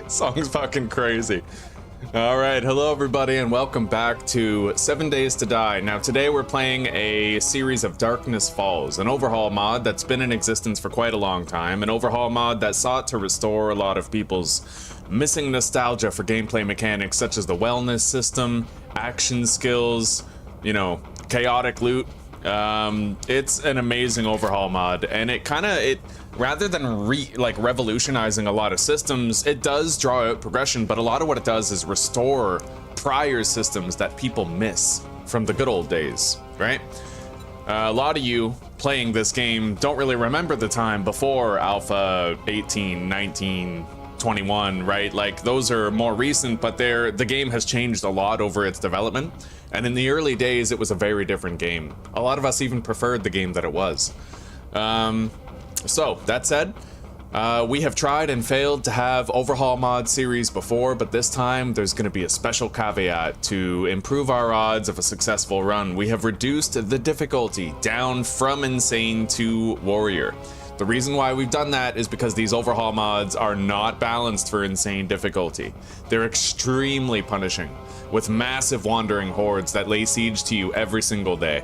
Song's fucking crazy. All right, hello everybody and welcome back to 7 Days to Die. Now today we're playing a series of Darkness Falls, an overhaul mod that's been in existence for quite a long time, an overhaul mod that sought to restore a lot of people's missing nostalgia for gameplay mechanics such as the wellness system, action skills, you know, chaotic loot. It's an amazing overhaul mod, and it rather than revolutionizing a lot of systems, it does draw out progression, but a lot of what it does is restore prior systems that people miss from the good old days, right? A lot of you playing this game don't really remember the time before Alpha 18, 19, 21, right? Like, those are more recent, but the game has changed a lot over its development. And in the early days, it was a very different game. A lot of us even preferred the game that it was. So, that said, we have tried and failed to have overhaul mod series before, but this time there's going to be a special caveat to improve our odds of a successful run. We have reduced the difficulty down from insane to warrior. The reason why we've done that is because these overhaul mods are not balanced for insane difficulty. They're extremely punishing, with massive wandering hordes that lay siege to you every single day.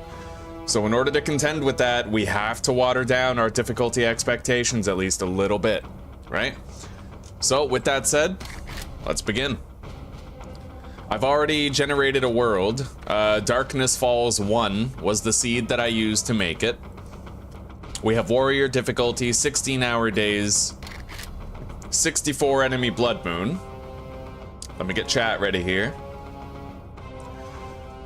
So in order to contend with that, we have to water down our difficulty expectations at least a little bit, right? So with that said, let's begin. I've already generated a world. Darkness Falls 1 was the seed that I used to make it. We have warrior difficulty, 16-hour days, 64 enemy blood moon. Let me get chat ready here.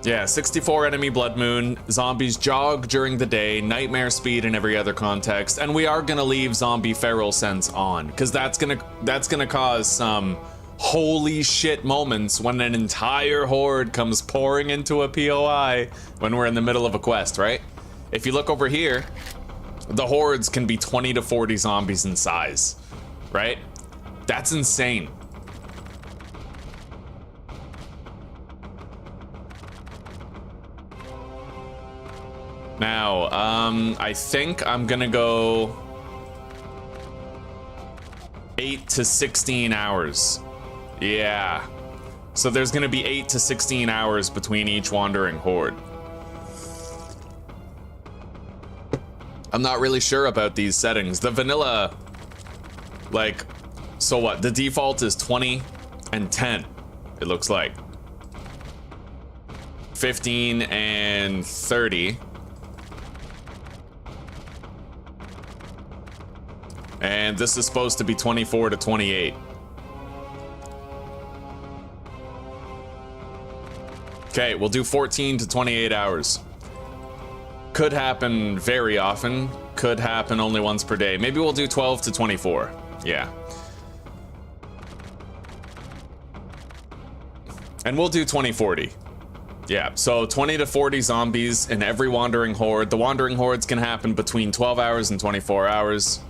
Yeah, 64 enemy blood moon, zombies jog during the day, nightmare speed in every other context, and we are gonna leave zombie feral sense on, because that's gonna cause some holy shit moments when an entire horde comes pouring into a POI when we're in the middle of a quest, right? If you look over here, the hordes can be 20 to 40 zombies in size, right? That's insane. Now, I think I'm gonna go 8 to 16 hours. Yeah. So there's gonna be 8 to 16 hours between each wandering horde. I'm not really sure about these settings. The vanilla, like, so what? The default is 20 and 10, it looks like. 15 and 30. And this is supposed to be 24 to 28. Okay, we'll do 14 to 28 hours. Could happen very often, could happen only once per day. Maybe we'll do 12 to 24, yeah. And we'll do 2040. Yeah, so 20 to 40 zombies in every wandering horde. The wandering hordes can happen between 12 hours and 24 hours.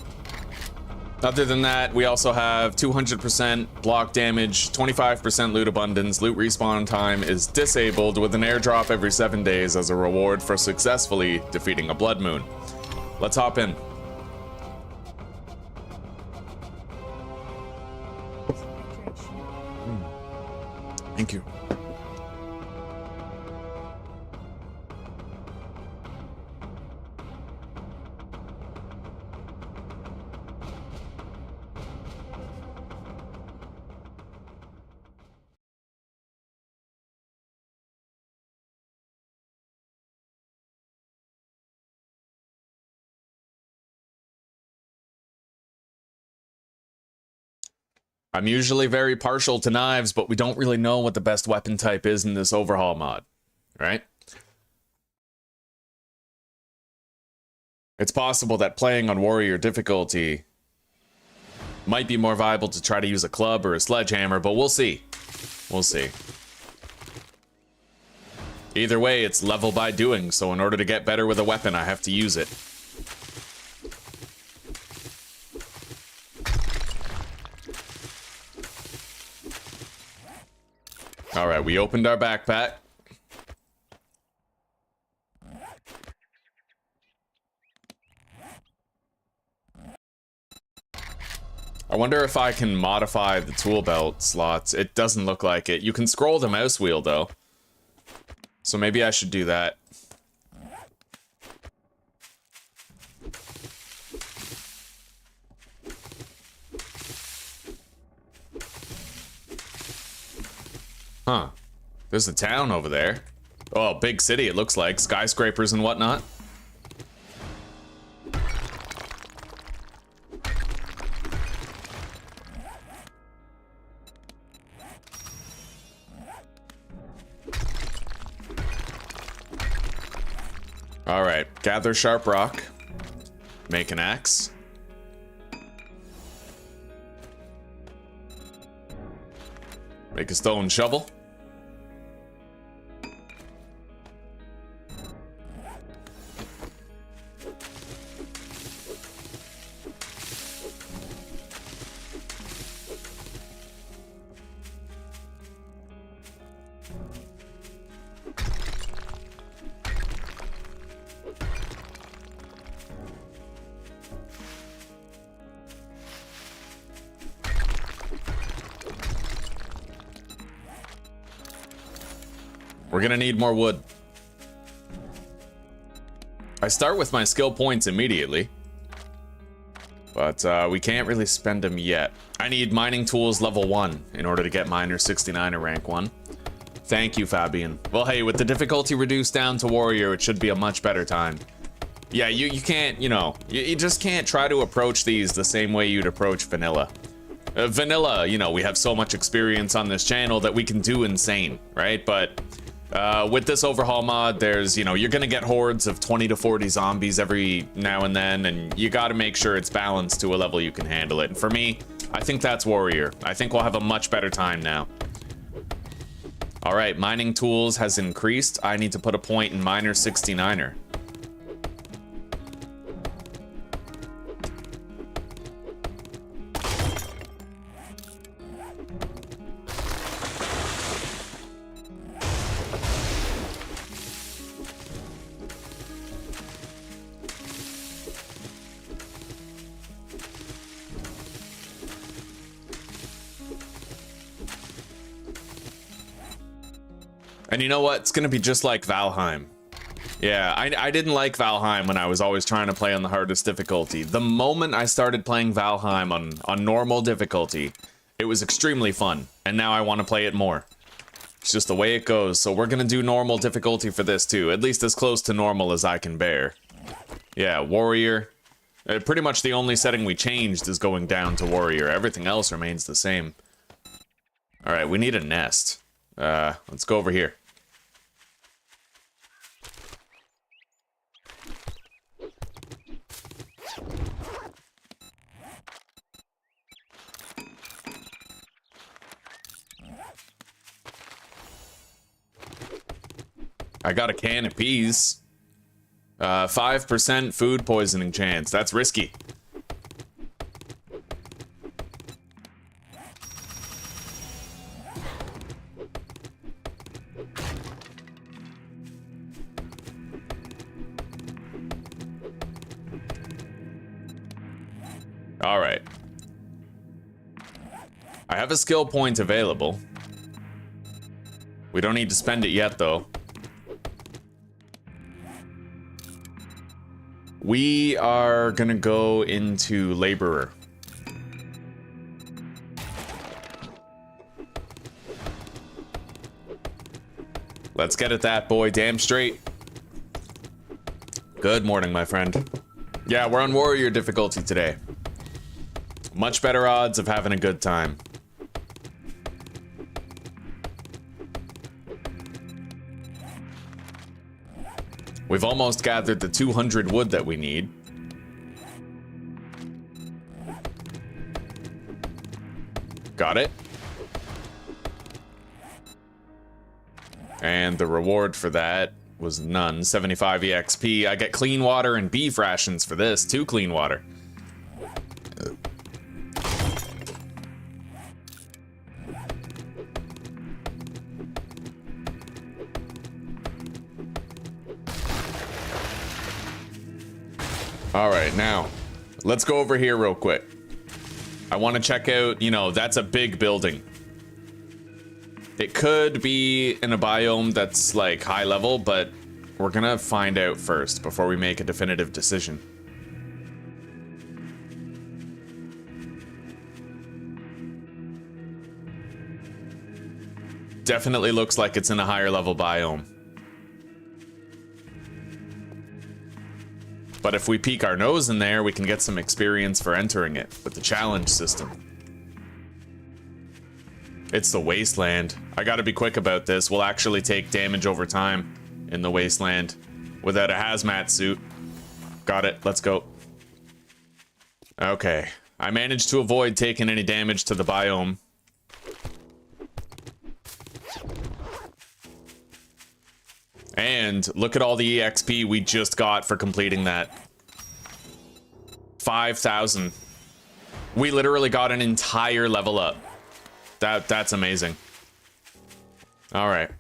Other than that, we also have 200% block damage, 25% loot abundance. Loot respawn time is disabled with an airdrop every 7 days as a reward for successfully defeating a blood moon. Let's hop in. Thank you. I'm usually very partial to knives, but we don't really know what the best weapon type is in this overhaul mod, right? It's possible that playing on warrior difficulty might be more viable to try to use a club or a sledgehammer, but we'll see. We'll see. Either way, it's level by doing, so in order to get better with a weapon, I have to use it. All right, we opened our backpack. I wonder if I can modify the tool belt slots. It doesn't look like it. You can scroll the mouse wheel though. So maybe I should do that. Huh. There's a town over there. Oh, big city it looks like. Skyscrapers and whatnot. Alright, gather sharp rock. Make an axe. Make a stone shovel. We're gonna need more wood. I start with my skill points immediately, but we can't really spend them yet. I need mining tools level 1 in order to get miner 69 or rank 1. Thank you, Fabian. Well, hey, with the difficulty reduced down to warrior, it should be a much better time. Yeah, you can't, you know, you just can't try to approach these the same way you'd approach vanilla. Vanilla, you know, we have so much experience on this channel that we can do insane, right? But with this overhaul mod, there's, you know, you're gonna get hordes of 20 to 40 zombies every now and then, and you gotta make sure it's balanced to a level you can handle it. And for me, I think that's warrior. I think we'll have a much better time now. All right, mining tools has increased. I need to put a point in miner 69er. And you know what? It's gonna be just like Valheim. Yeah, I didn't like Valheim when I was always trying to play on the hardest difficulty. The moment I started playing Valheim on normal difficulty, it was extremely fun. And now I want to play it more. It's just the way it goes. So we're gonna do normal difficulty for this too. At least as close to normal as I can bear. Yeah, warrior. Pretty much the only setting we changed is going down to warrior. Everything else remains the same. Alright, we need a nest. Let's go over here. I got a can of peas. 5% food poisoning chance. That's risky. All right. I have a skill point available. We don't need to spend it yet, though. We are gonna go into laborer. Let's get at that, boy, damn straight. Good morning, my friend. Yeah, we're on warrior difficulty today. Much better odds of having a good time. We've almost gathered the 200 wood that we need. Got it. And the reward for that was none. 75 EXP. I get clean water and beef rations for this. 2 clean water. All right, now, let's go over here real quick. I want to check out, you know, that's a big building. It could be in a biome that's like high level, but we're gonna find out first before we make a definitive decision. Definitely looks like it's in a higher level biome. But if we peek our nose in there, we can get some experience for entering it with the challenge system. It's the wasteland. I gotta be quick about this. We'll actually take damage over time in the wasteland without a hazmat suit. Got it, let's go. Okay, I managed to avoid taking any damage to the biome. And look at all the EXP we just got for completing that. 5,000. We literally got an entire level up. That's amazing. All right.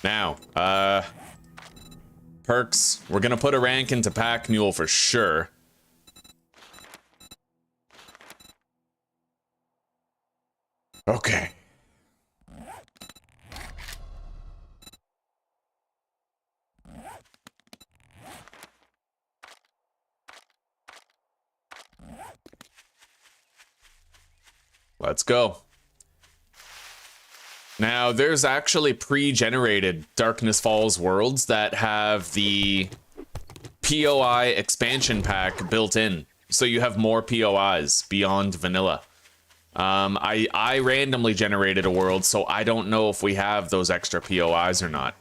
Now, perks. We're gonna put a rank into Pack Mule for sure. Okay. Let's go. Now, there's actually pre-generated Darkness Falls worlds that have the POI expansion pack built in. So you have more POIs beyond vanilla. I randomly generated a world, so I don't know if we have those extra POIs or not.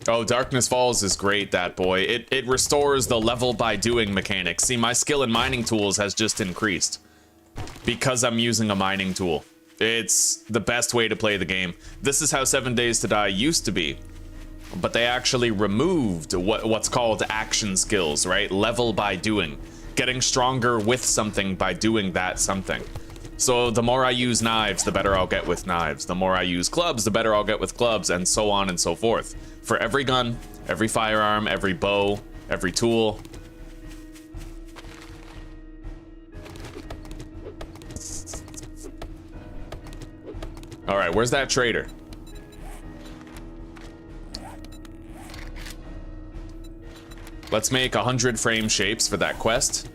Oh, Darkness Falls is great, that boy. It restores the level by doing mechanics. See, my skill in mining tools has just increased because I'm using a mining tool. It's the best way to play the game. This is how 7 Days to Die used to be. But they actually removed what's called action skills, right? Level by doing. Getting stronger with something by doing that something. So the more I use knives, the better I'll get with knives. The more I use clubs, the better I'll get with clubs, and so on and so forth. For every gun, every firearm, every bow, every tool. All right, where's that trader? Let's make 100 frame shapes for that quest.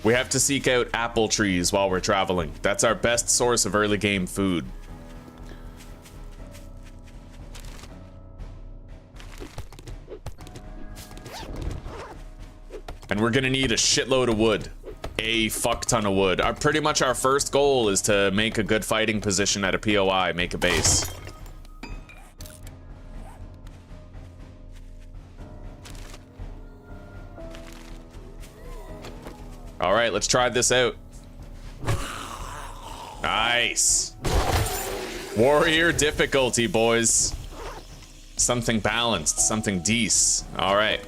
We have to seek out apple trees while we're traveling. That's our best source of early game food. And we're gonna need a shitload of wood. A fuck ton of wood. Pretty much our first goal is to make a good fighting position at a POI, make a base. All right, let's try this out. Nice. Warrior difficulty, boys. Something balanced, something decent. All right.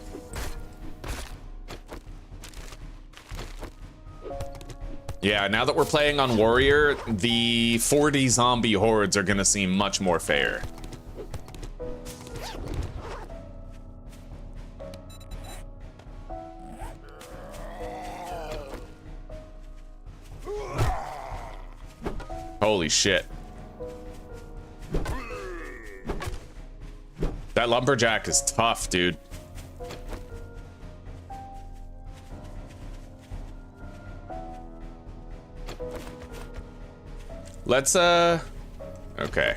Yeah, now that we're playing on Warrior, the 40 zombie hordes are gonna seem much more fair. Holy shit. That lumberjack is tough, dude. Let's, okay.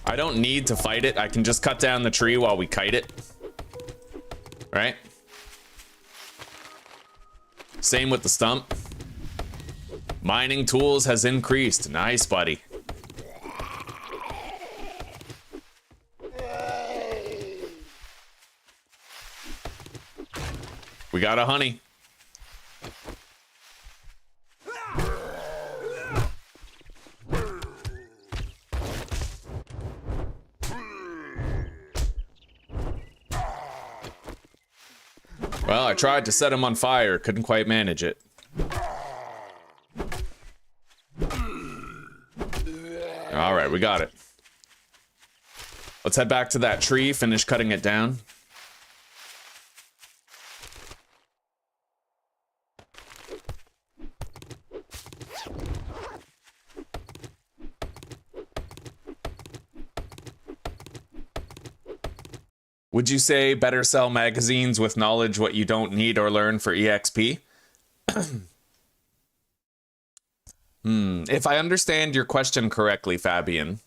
I don't need to fight it. I can just cut down the tree while we kite it. Right? Same with the stump. Mining tools has increased. Nice, buddy. We got a honey. Well, I tried to set him on fire, couldn't quite manage it. All right, we got it. Let's head back to that tree, finish cutting it down. Would you say better sell magazines with knowledge what you don't need or learn for EXP? If I understand your question correctly, Fabian,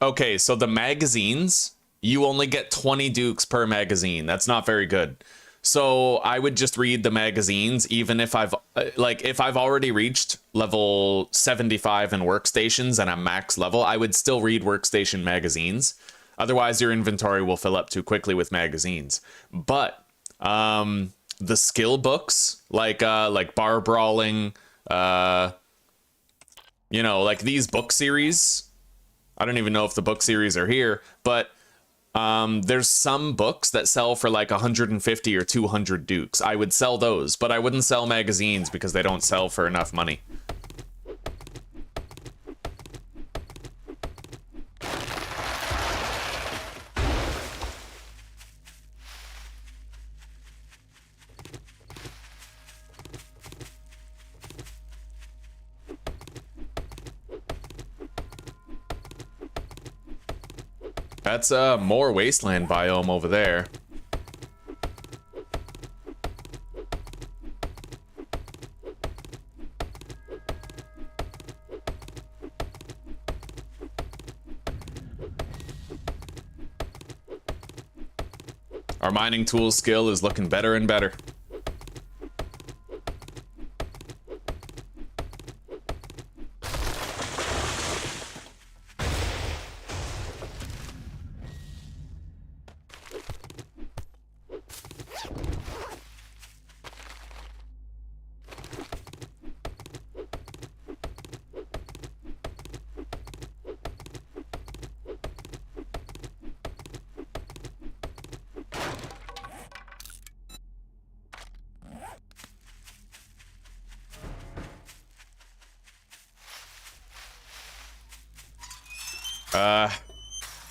okay, so the magazines, you only get 20 dukes per magazine. That's not very good. So I would just read the magazines, even if I've already reached level 75 in workstations and I'm max level, I would still read workstation magazines. Otherwise, your inventory will fill up too quickly with magazines. But the skill books, like bar brawling, like these book series. I don't even know if the book series are here, but there's some books that sell for like 150 or 200 dukes. I would sell those, but I wouldn't sell magazines because they don't sell for enough money. That's more wasteland biome over there. Our mining tool skill is looking better and better.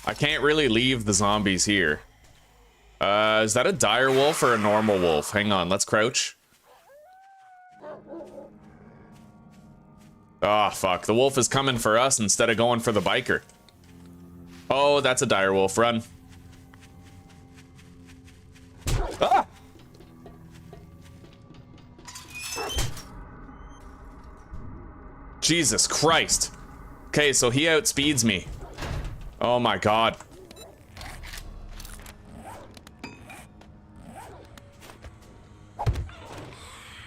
I can't really leave the zombies here. Is that a dire wolf or a normal wolf? Hang on, let's crouch. Oh, fuck. The wolf is coming for us instead of going for the biker. Oh, that's a dire wolf. Run. Ah! Jesus Christ. Okay, so he outspeeds me. Oh my god.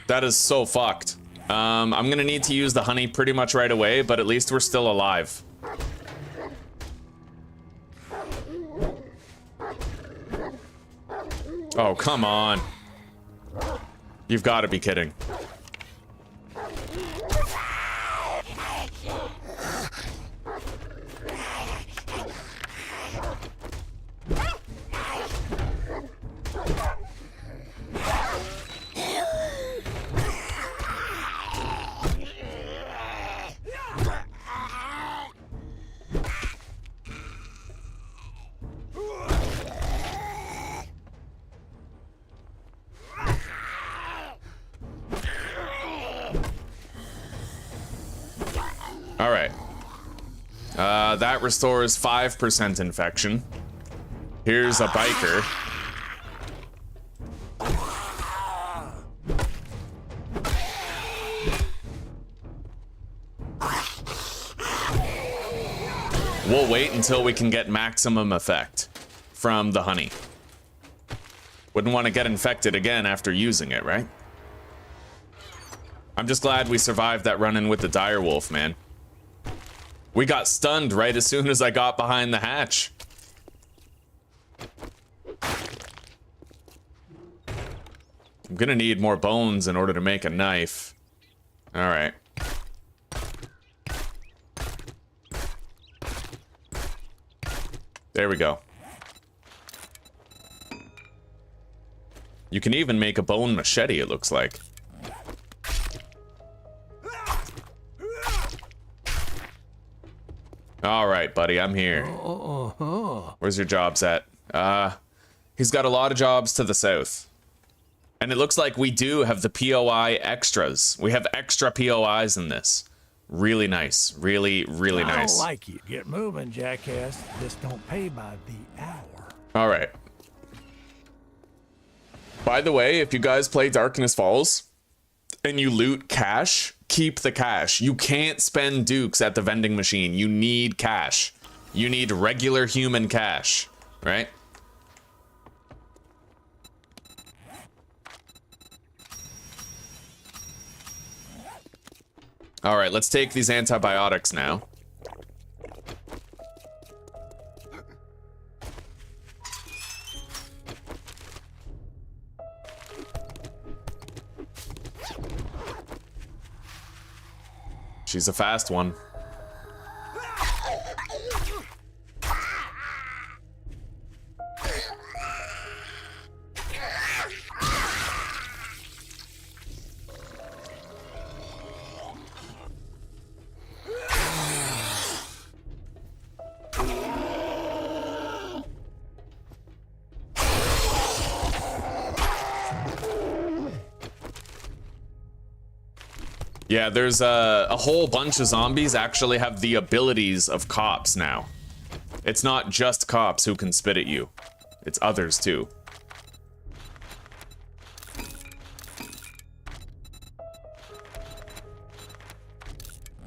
That is so fucked. I'm gonna need to use the honey pretty much right away, but at least we're still alive. Oh, come on. You've got to be kidding. Alright. That restores 5% infection. Here's a biker. We'll wait until we can get maximum effect from the honey. Wouldn't want to get infected again after using it, right? I'm just glad we survived that run-in with the dire wolf, man. We got stunned right as soon as I got behind the hatch. I'm gonna need more bones in order to make a knife. All right. There we go. You can even make a bone machete, it looks like. All right, buddy, I'm here. Where's your jobs at? He's got a lot of jobs to the south. And it looks like we do have the POI extras. We have extra POIs in this. Really nice. Really, really nice. I don't like you. Get moving, jackass. This don't pay by the hour. All right. By the way, if you guys play Darkness Falls and you loot cash, keep the cash. You can't spend dukes at the vending machine. You need cash. You need regular human cash, right? All right, let's take these antibiotics now. She's a fast one. Yeah, there's a whole bunch of zombies actually have the abilities of cops now. It's not just cops who can spit at you. It's others too.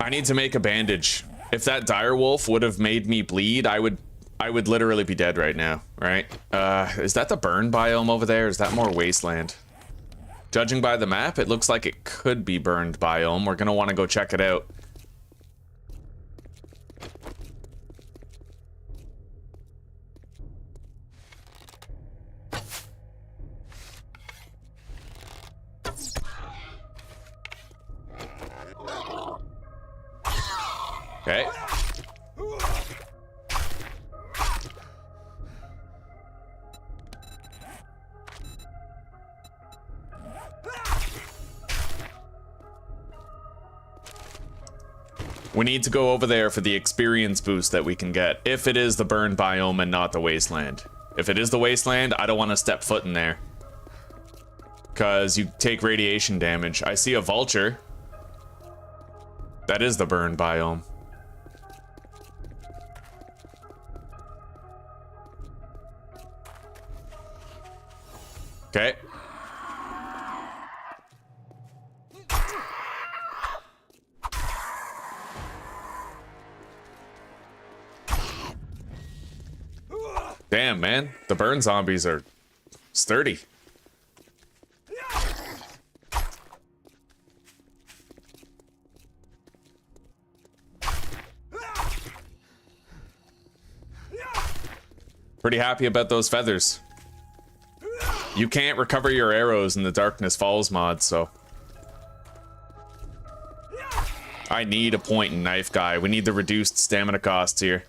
I need to make a bandage. If that direwolf would have made me bleed, I would literally be dead right now, right? Is that the burn biome over there? Is that more wasteland? Judging by the map, it looks like it could be burned biome. We're gonna want to go check it out. Okay. We need to go over there for the experience boost that we can get, if it is the burn biome and not the wasteland. If it is the wasteland, I don't want to step foot in there, because you take radiation damage. I see a vulture. That is the burn biome. Okay. Damn, man. The burn zombies are sturdy. Pretty happy about those feathers. You can't recover your arrows in the Darkness Falls mod, so... I need a point and knife guy. We need the reduced stamina costs here.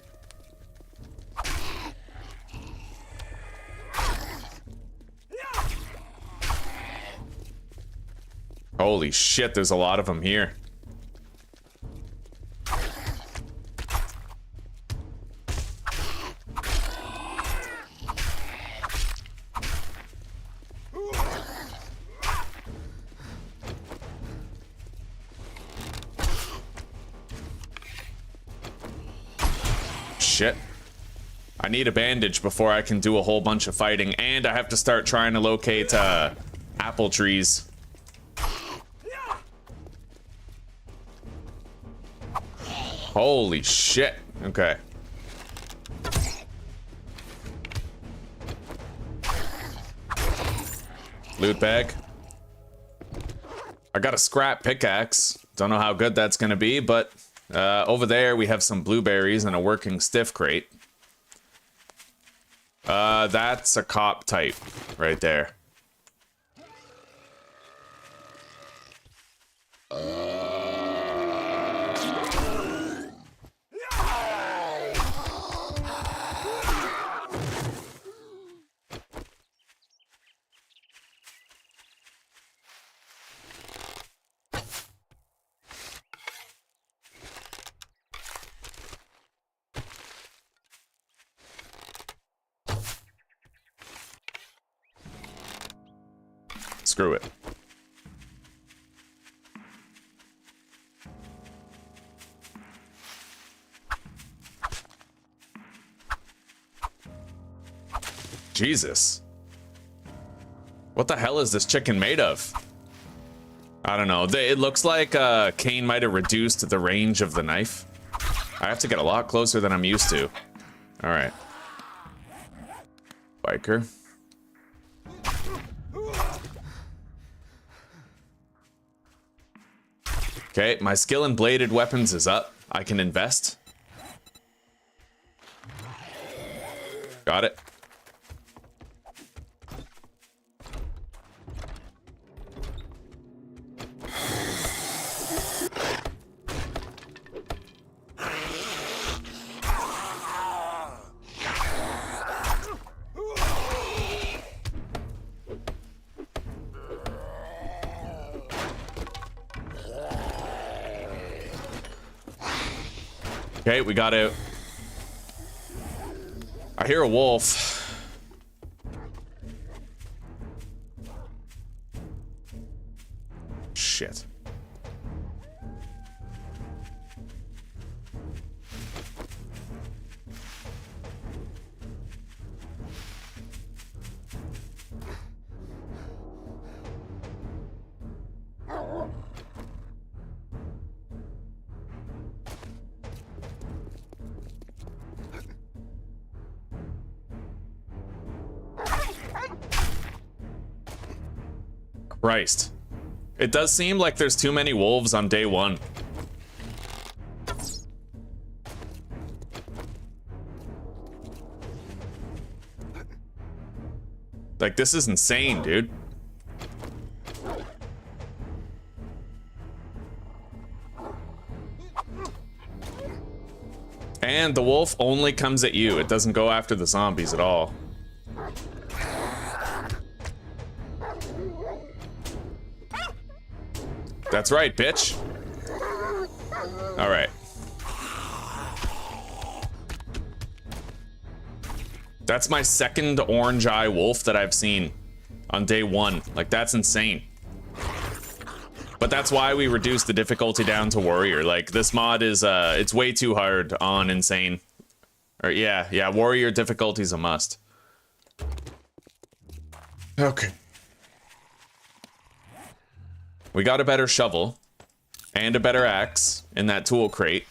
Holy shit, there's a lot of them here. Shit. I need a bandage before I can do a whole bunch of fighting, and I have to start trying to locate apple trees. Holy shit. Okay. Loot bag. I got a scrap pickaxe. Don't know how good that's gonna be, but over there we have some blueberries and a working stiff crate. That's a cop type right there. Screw it. Jesus. What the hell is this chicken made of? I don't know. It looks like Kane might have reduced the range of the knife. I have to get a lot closer than I'm used to. All right. Biker. Okay, my skill in bladed weapons is up. I can invest. Got it. Okay, we got out. I hear a wolf. Shit. Christ. It does seem like there's too many wolves on day one. Like, this is insane, dude. And the wolf only comes at you. It doesn't go after the zombies at all. That's right, bitch. All right. That's my second orange eye wolf that I've seen on day one. Like, that's insane. But that's why we reduced the difficulty down to warrior. Like, this mod is, it's way too hard on insane. Or, yeah, warrior difficulty is a must. Okay. We got a better shovel and a better axe in that tool crate.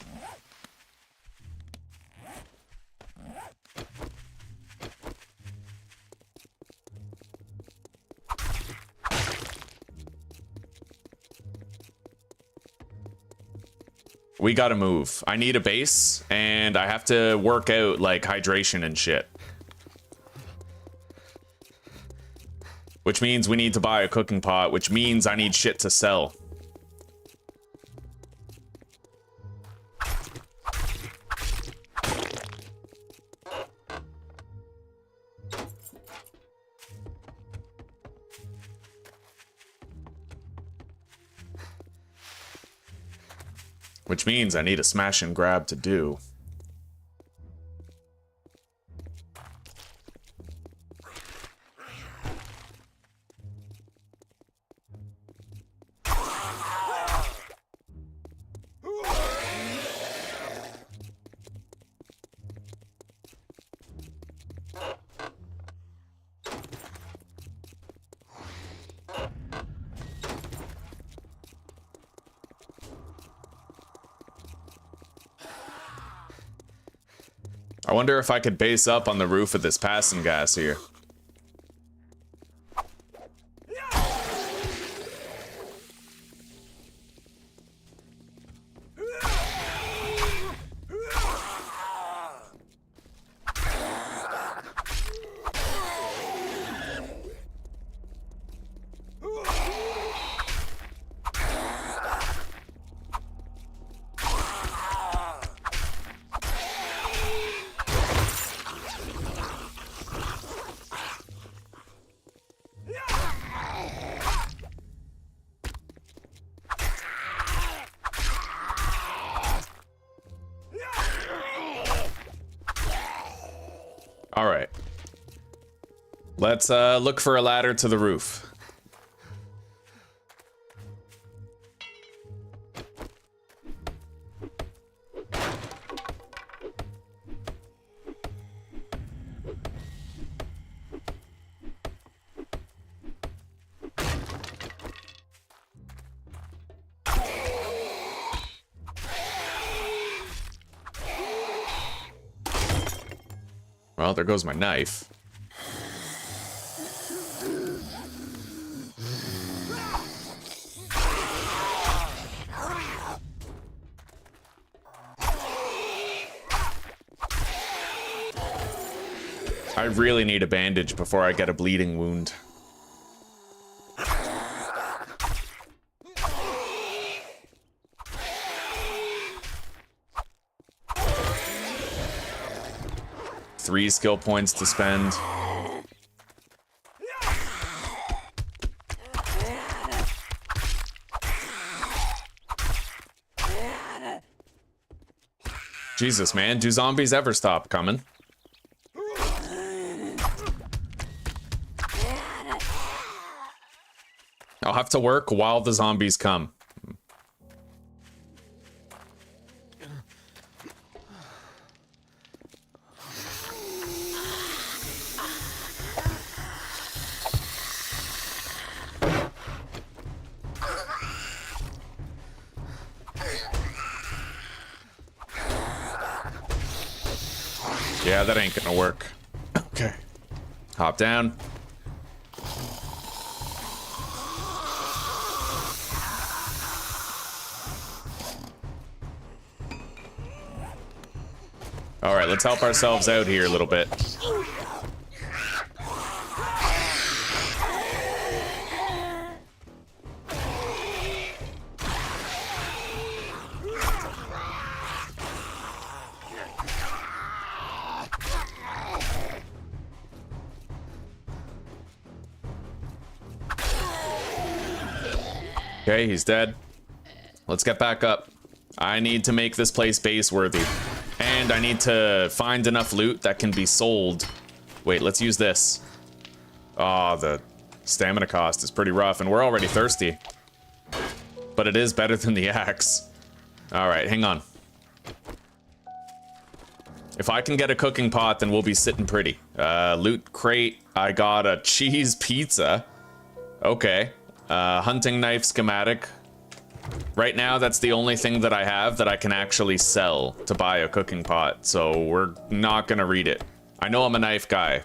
We gotta move. I need a base, and I have to work out, like, hydration and shit. Which means we need to buy a cooking pot, which means I need shit to sell. Which means I need a smash and grab to do. I wonder if I could base up on the roof of this passing gas here. All right. Let's look for a ladder to the roof. Well, there goes my knife. I really need a bandage before I get a bleeding wound. Three skill points to spend. Jesus, man, do zombies ever stop coming? I'll have to work while the zombies come. Yeah, that ain't gonna work. Okay. Hop down. All right, let's help ourselves out here a little bit. Okay, he's dead. Let's get back up. I need to make this place base worthy. And I need to find enough loot that can be sold. Wait, let's use this. Oh, the stamina cost is pretty rough, and we're already thirsty. But it is better than the axe. All right, hang on. If I can get a cooking pot, then we'll be sitting pretty. Loot crate, I got a cheese pizza. Okay. Hunting knife schematic. Right now, that's the only thing that I have that I can actually sell to buy a cooking pot, so we're not gonna read it. I know I'm a knife guy,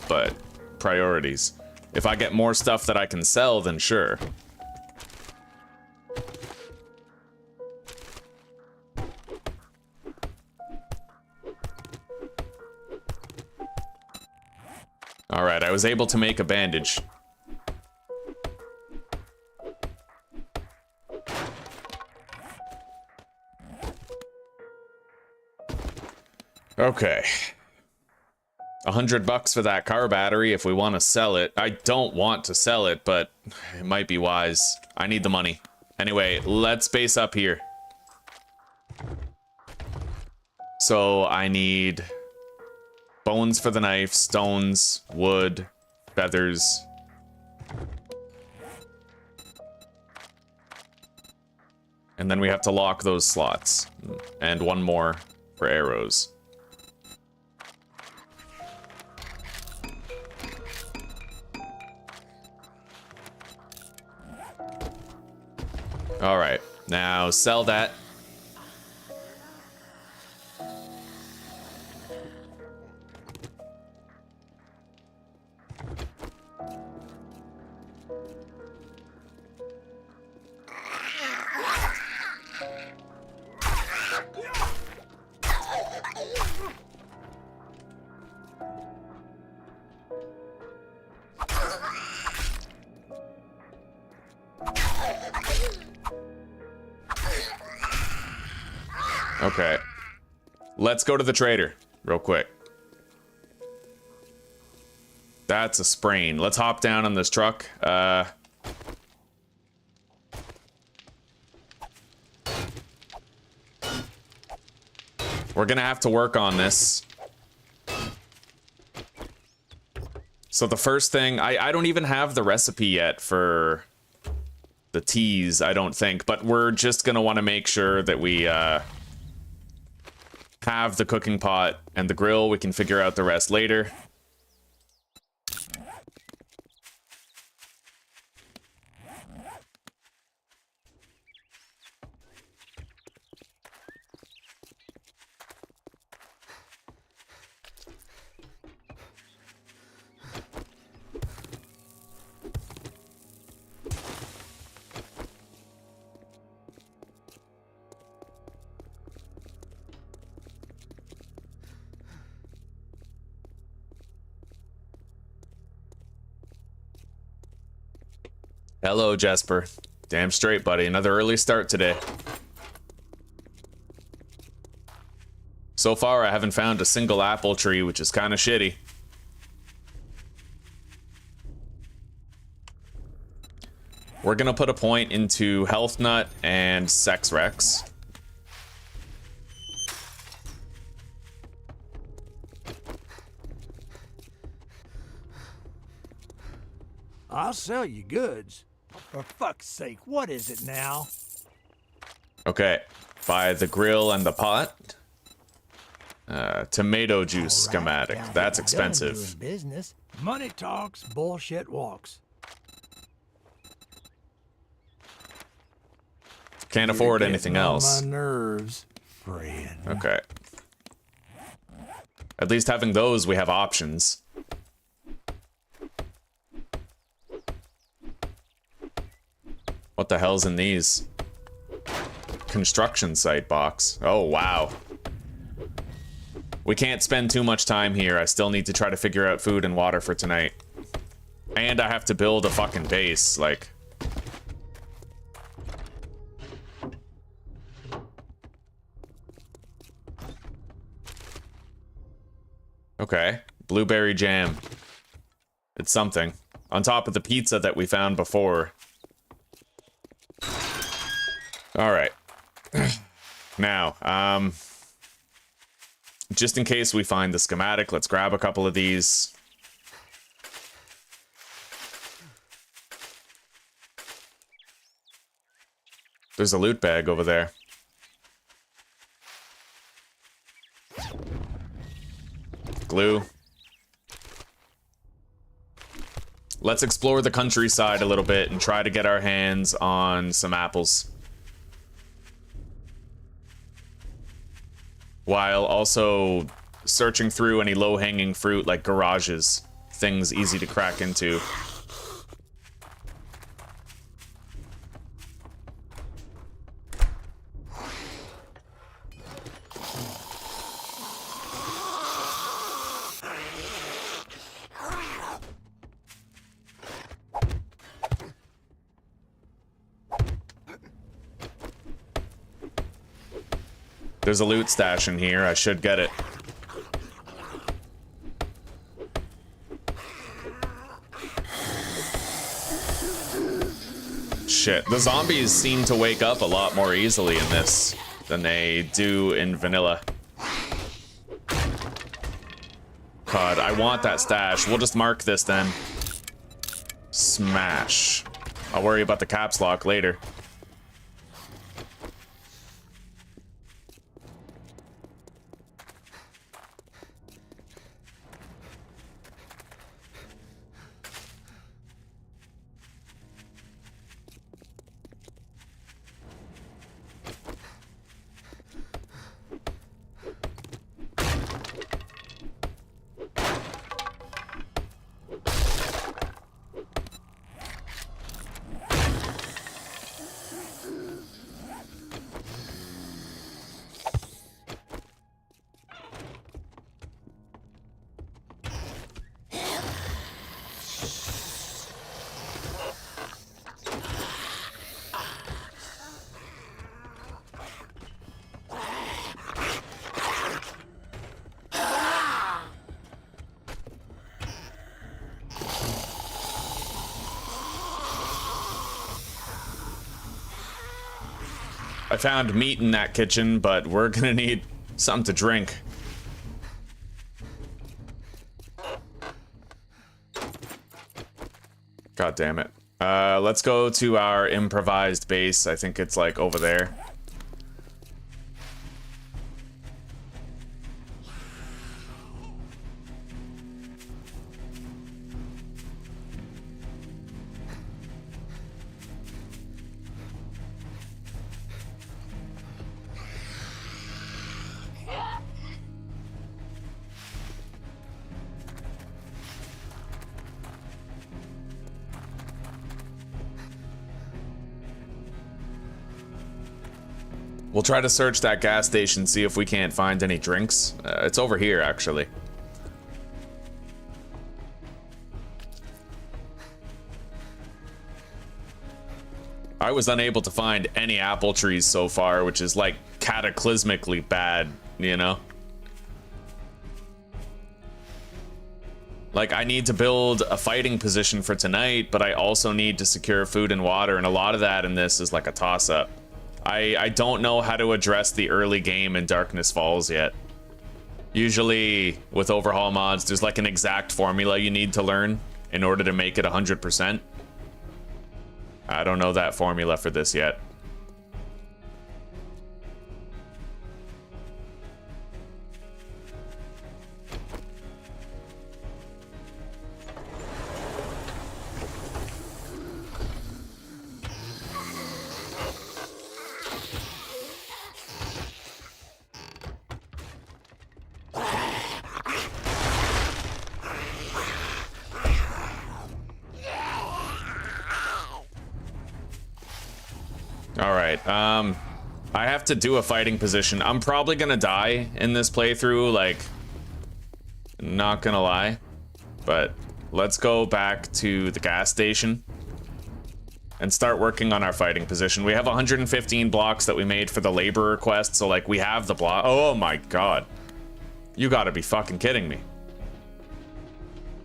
but priorities. If I get more stuff that I can sell, then sure. All right, I was able to make a bandage. Okay. $100 for that car battery if we want to sell it. I don't want to sell it, but it might be wise. I need the money. Anyway, let's base up here. So I need bones for the knife, stones, wood, feathers. And then we have to lock those slots. And one more for arrows. All right, now sell that. Okay. Let's go to the trader real quick. That's a sprain. Let's hop down on this truck. We're gonna have to work on this. So the first thing, I don't even have the recipe yet for the teas, I don't think, but we're just gonna want to make sure that we have the cooking pot and the grill. We can figure out the rest later. Hello, Jesper. Damn straight, buddy. Another early start today. So far, I haven't found a single apple tree, which is kind of shitty. We're gonna put a point into Health Nut and Sex Rex. I'll sell you goods. For fuck's sake, what is it now? Okay, buy the grill and the pot. Tomato juice schematic. That's expensive. Business. Money talks, bullshit walks. Can't afford anything else. On my nerves, friend. Okay. At least having those, we have options. What the hell's in these? Construction site box. Oh, wow. We can't spend too much time here. I still need to try to figure out food and water for tonight. And I have to build a fucking base, like... Okay. Blueberry jam. It's something. On top of the pizza that we found before. Alright. Now, just in case we find the schematic, let's grab a couple of these. There's a loot bag over there. Glue. Let's explore the countryside a little bit and try to get our hands on some apples. While also searching through any low-hanging fruit like garages, things easy to crack into. There's a loot stash in here. I should get it. Shit. The zombies seem to wake up a lot more easily in this than they do in vanilla. God, I want that stash. We'll just mark this then. Smash. I'll worry about the caps lock later. I found meat in that kitchen, but we're gonna need something to drink. God damn it. Let's go to our improvised base. I think it's like over there. We'll try to search that gas station, see if we can't find any drinks. It's over here, actually. I was unable to find any apple trees so far, which is like cataclysmically bad, you know? Like, I need to build a fighting position for tonight, but I also need to secure food and water, and a lot of that in this is like a toss-up. I don't know how to address the early game in Darkness Falls yet. Usually, with overhaul mods, there's like an exact formula you need to learn in order to make it 100%. I don't know that formula for this yet. Alright, I have to do a fighting position. I'm probably gonna die in this playthrough, like, not gonna lie. But let's go back to the gas station and start working on our fighting position. We have 115 blocks that we made for the labor request, so like we have the block. Oh my god. You gotta be fucking kidding me.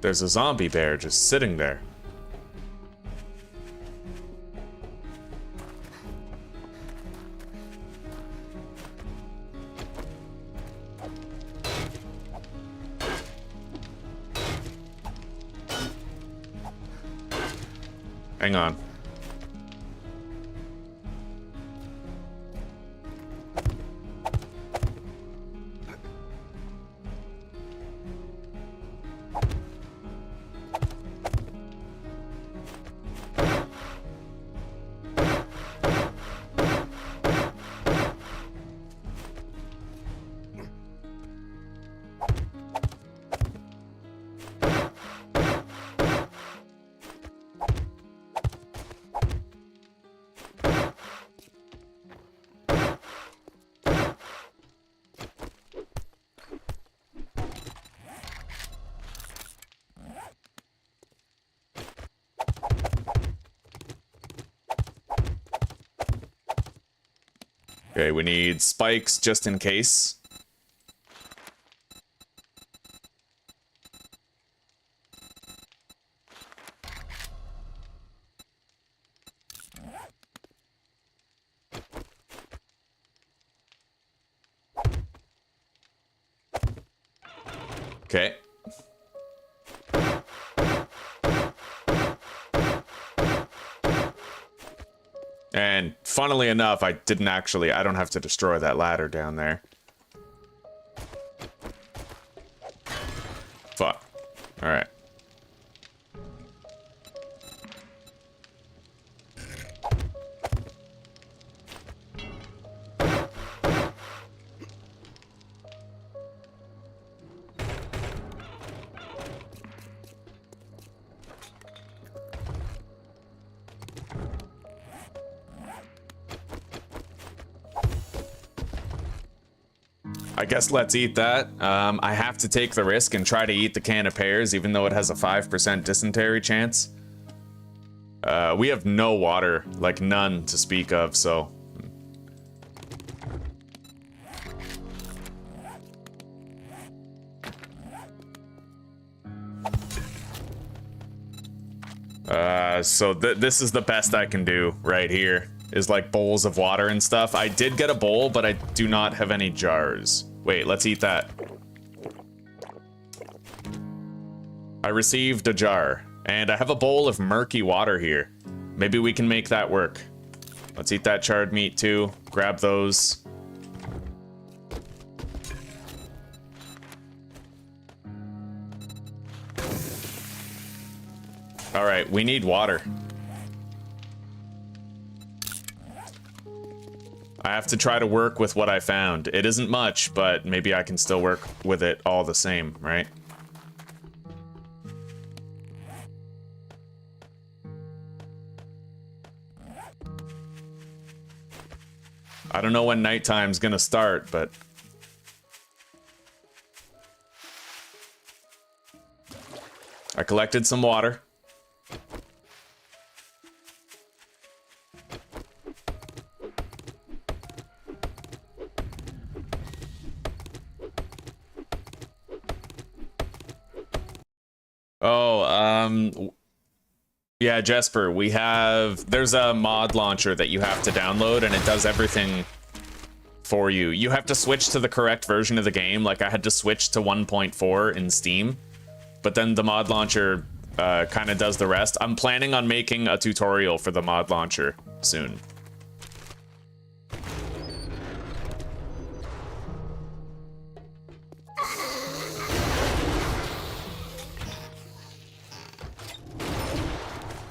There's a zombie bear just sitting there. Hang on. Okay, we need spikes just in case. Okay. And funnily enough, I don't have to destroy that ladder down there. Fuck. Alright. I guess let's eat that. I have to take the risk and try to eat the can of pears, even though it has a 5% dysentery chance. We have no water, like none to speak of, so... This is the best I can do right here, is like bowls of water and stuff. I did get a bowl, but I do not have any jars. Wait, let's eat that. I received a jar, and I have a bowl of murky water here. Maybe we can make that work. Let's eat that charred meat too. Grab those. All right, we need water. I have to try to work with what I found. It isn't much, but maybe I can still work with it all the same, right? I don't know when nighttime's gonna start, but... I collected some water. Oh, yeah, Jesper, there's a mod launcher that you have to download, and it does everything for you. You have to switch to the correct version of the game. Like, I had to switch to 1.4 in Steam, but then the mod launcher kind of does the rest. I'm planning on making a tutorial for the mod launcher soon.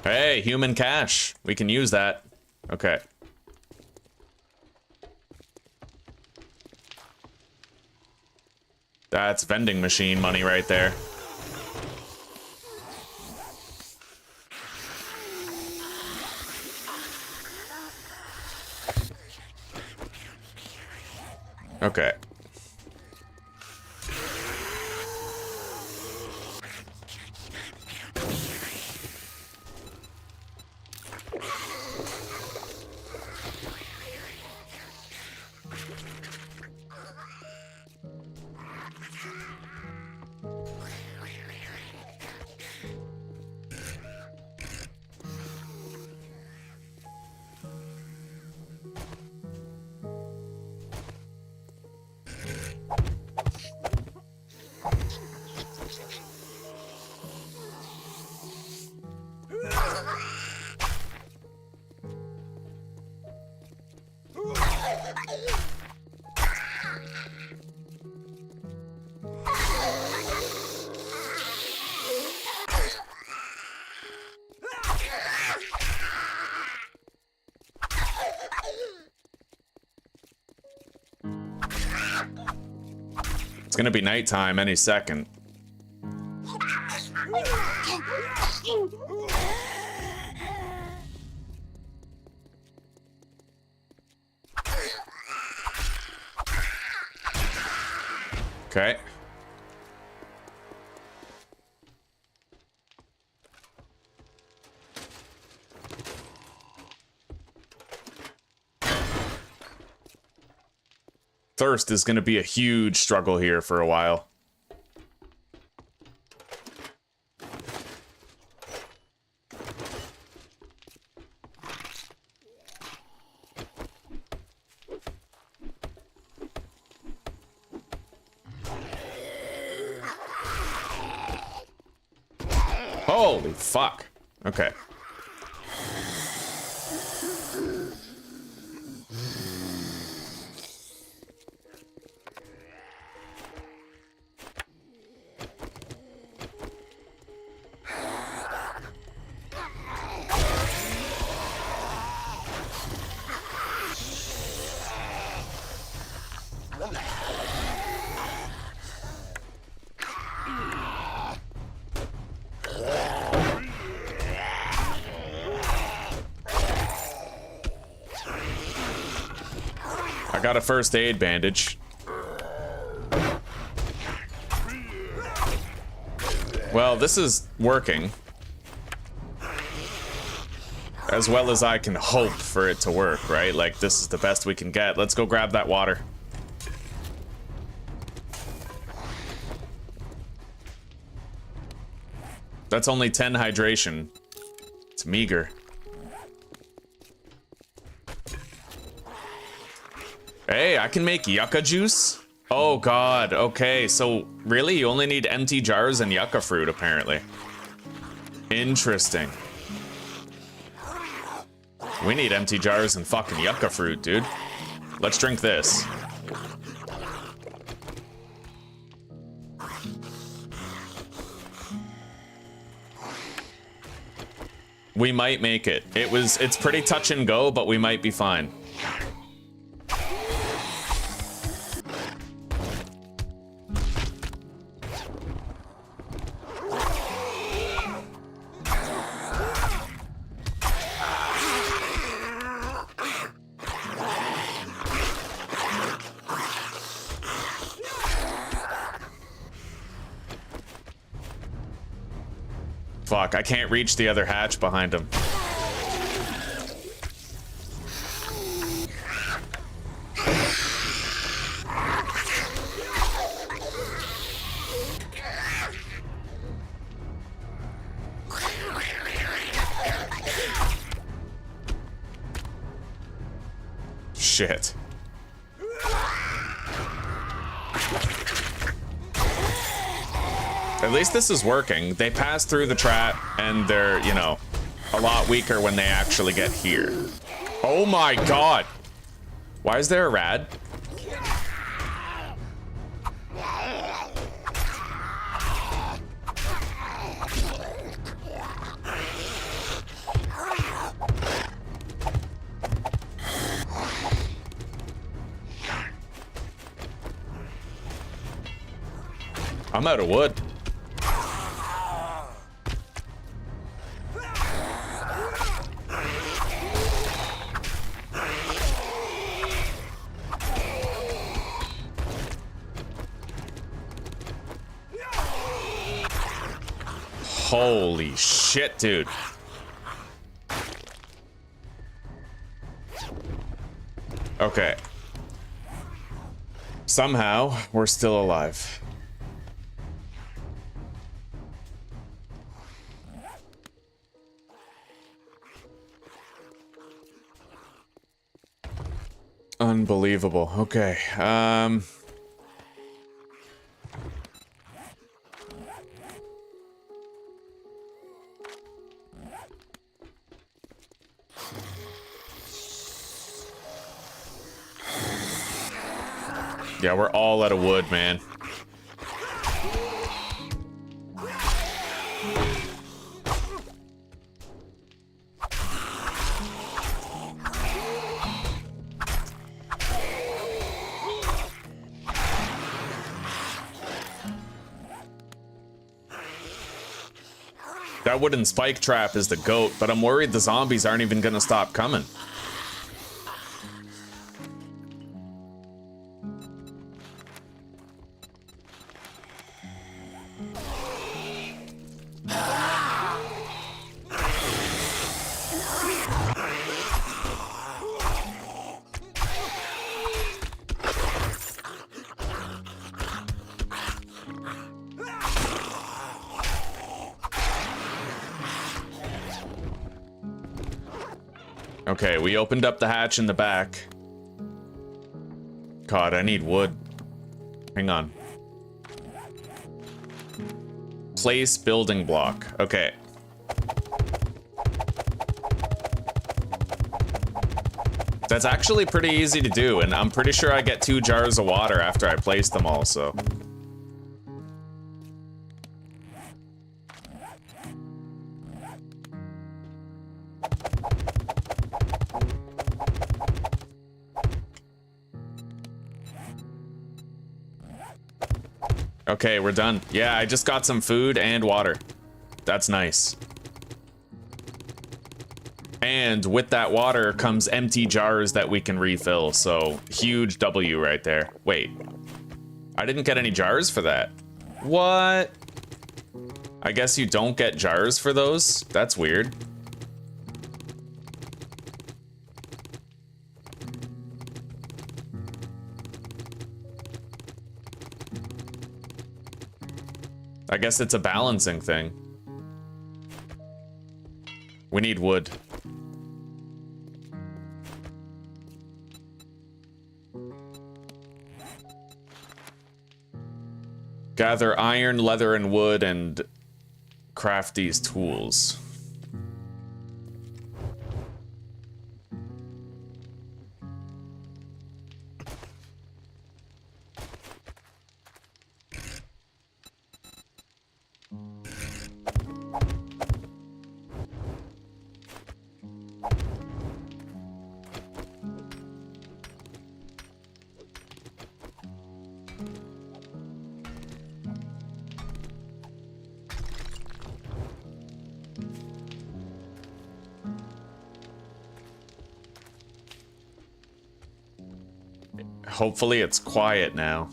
Hey, human cash. We can use that. Okay. That's vending machine money right there. Okay. It's gonna be nighttime any second. Okay. Thirst is going to be a huge struggle here for a while. Holy fuck. Okay. Got a first aid bandage. Well, this is working. As well as I can hope for it to work, right? Like, this is the best we can get. Let's go grab that water. That's only 10 hydration. It's meager. Hey, I can make yucca juice? Oh god, okay, so really you only need empty jars and yucca fruit apparently. Interesting. We need empty jars and fucking yucca fruit, dude. Let's drink this. We might make it. It's pretty touch and go, but we might be fine. Fuck, I can't reach the other hatch behind him. shit. At least this is working. They pass through the trap and they're, you know, a lot weaker when they actually get here. Oh my god! Why is there a rad? I'm out of wood. Holy shit, dude. Okay. Somehow, we're still alive. Unbelievable. Okay. Yeah, we're all out of wood, man. That wooden spike trap is the goat, but I'm worried the zombies aren't even gonna stop coming. Okay, we opened up the hatch in the back. God, I need wood. Hang on. Place building block. Okay. That's actually pretty easy to do, and I'm pretty sure I get 2 jars of water after I place them all, so. Okay, we're done. Yeah, I just got some food and water. That's nice. And with that water comes empty jars that we can refill, so huge W right there. Wait, I didn't get any jars for that. What? I guess you don't get jars for those? That's weird. I guess it's a balancing thing. We need wood. Gather iron, leather, and wood, and craft these tools. Hopefully it's quiet now.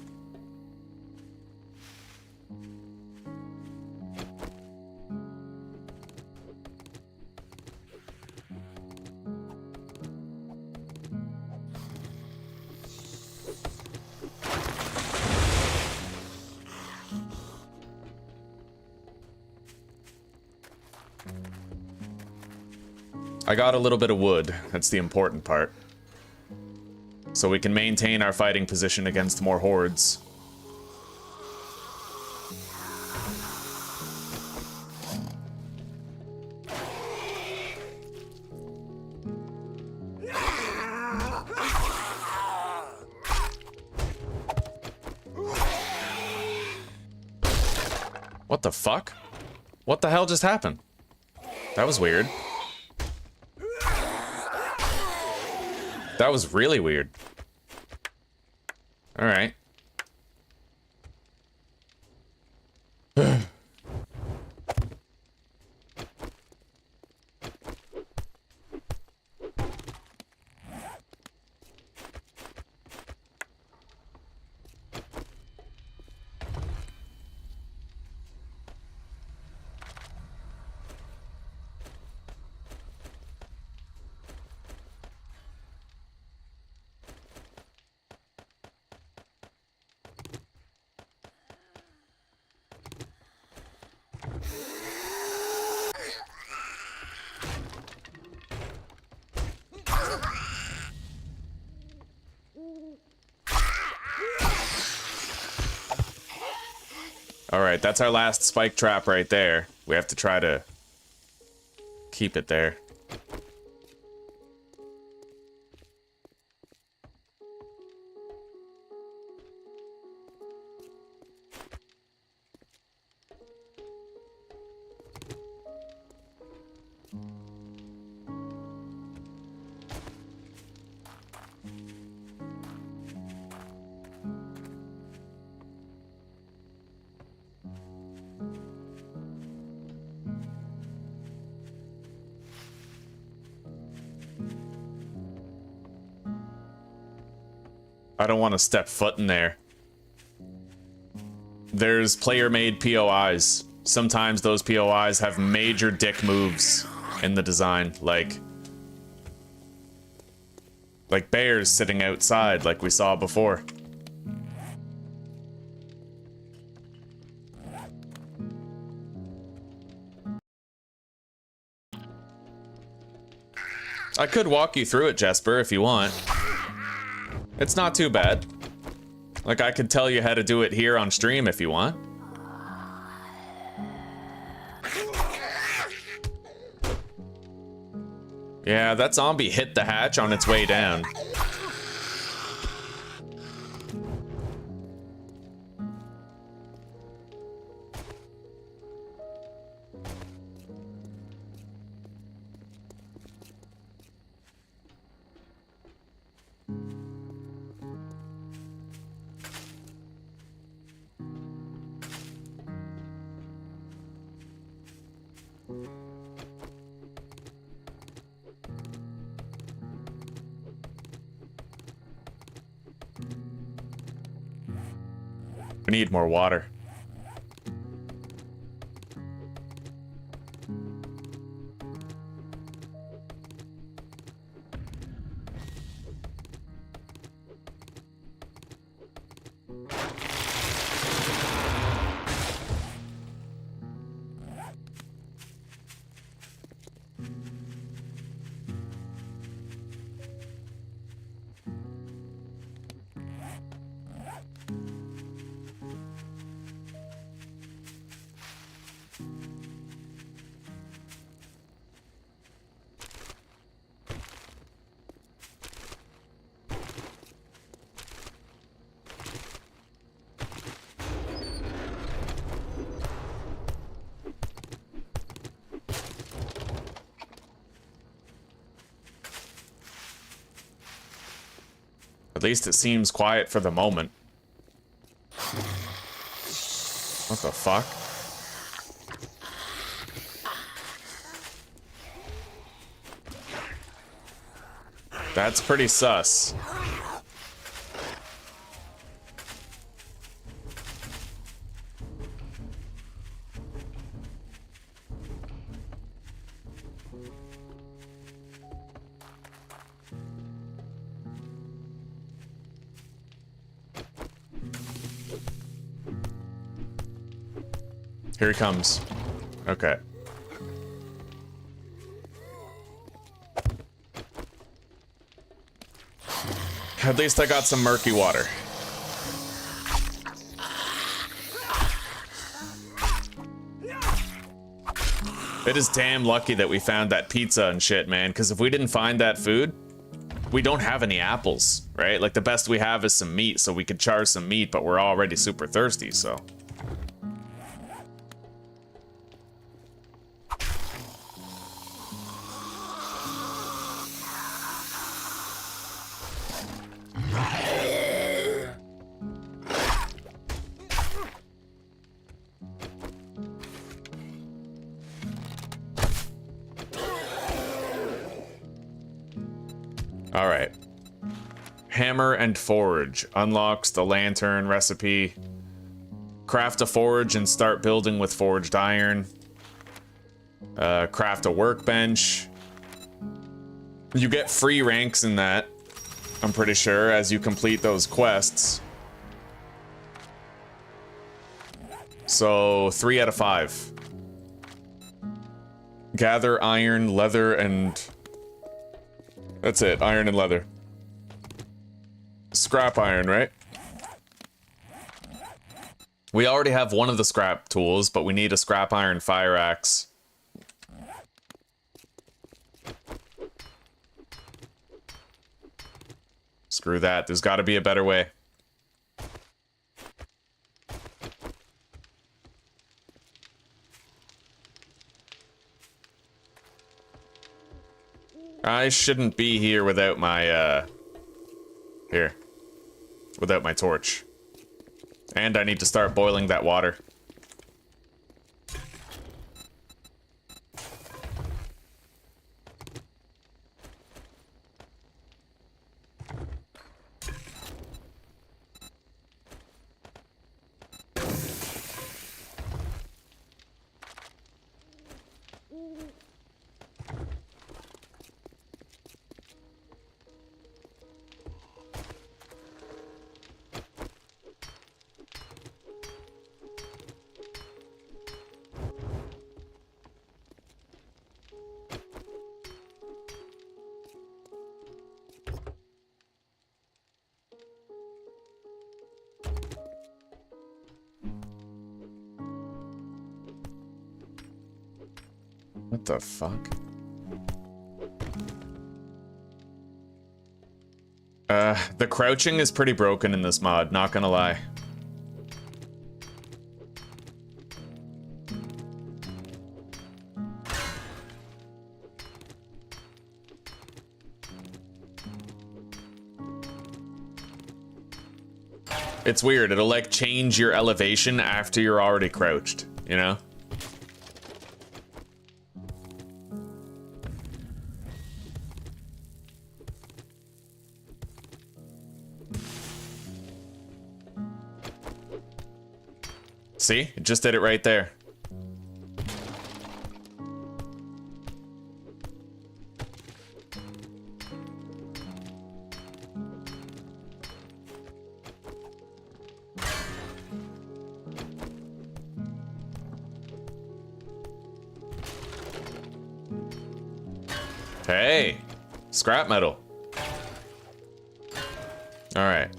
I got a little bit of wood. That's the important part. so we can maintain our fighting position against more hordes. What the fuck? What the hell just happened? That was weird. That was really weird. All right. Alright, that's our last spike trap right there. We have to try to keep it there. I don't want to step foot in there. There's player-made POIs. Sometimes those POIs have major dick moves in the design, like bears sitting outside like we saw before. I could walk you through it, Jesper, if you want. It's not too bad. Like, I could tell you how to do it here on stream if you want. Yeah, that zombie hit the hatch on its way down. We need more water. At least it seems quiet for the moment. What the fuck? That's pretty sus. Here he comes. Okay. At least I got some murky water. It is damn lucky that we found that pizza and shit, man, because if we didn't find that food, we don't have any apples, right? Like, the best we have is some meat, so we could char some meat, but we're already super thirsty, so. All right. Hammer and forge unlocks the lantern recipe. Craft a forge and start building with forged iron. Craft a workbench. You get free ranks in that, I'm pretty sure, as you complete those quests. So 3 out of 5. Gather iron, leather, and that's it. Iron and leather. Scrap iron, right? We already have one of the scrap tools, but we need a scrap iron fire axe. Screw that. There's got to be a better way. I shouldn't be here without my, without my torch. And I need to start boiling that water. What the fuck? The crouching is pretty broken in this mod, not gonna lie. It's weird, it'll like change your elevation after you're already crouched, you know? See? It just did it right there. Hey, scrap metal. All right.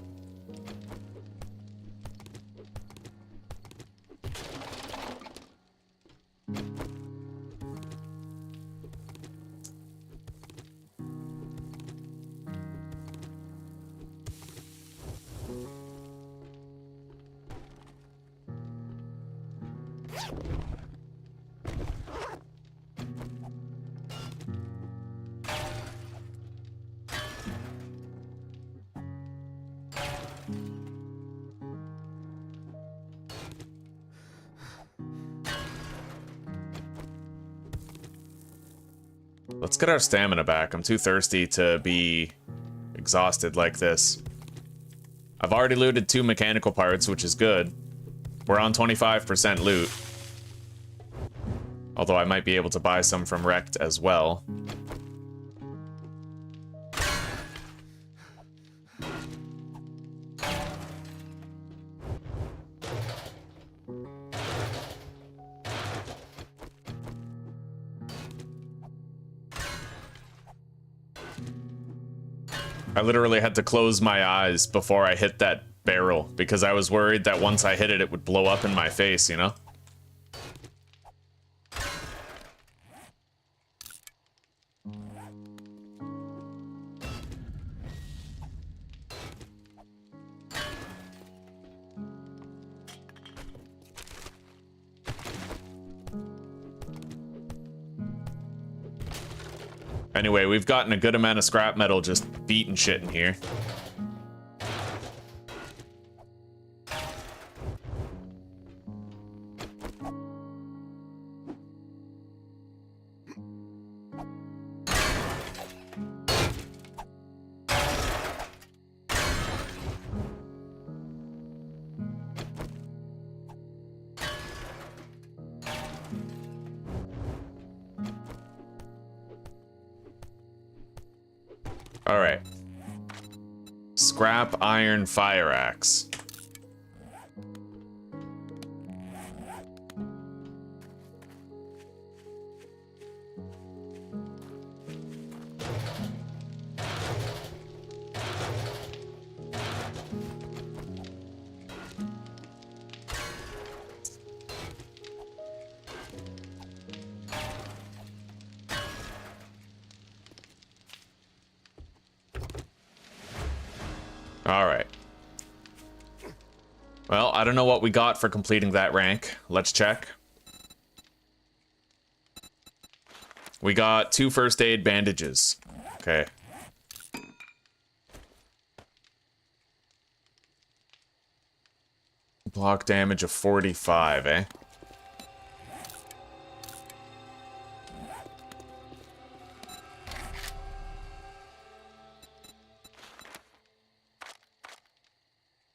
Let's get our stamina back. I'm too thirsty to be exhausted like this. I've already looted 2 mechanical parts, which is good. We're on 25% loot. Although I might be able to buy some from Wrecked as well. I literally had to close my eyes before I hit that barrel because I was worried that once I hit it, it would blow up in my face, you know? Anyway, we've gotten a good amount of scrap metal just beating shit in here. All right. Scrap iron fire axe. All right. Well, I don't know what we got for completing that rank. Let's check. We got 2 first aid bandages. Okay. Block damage of 45, eh?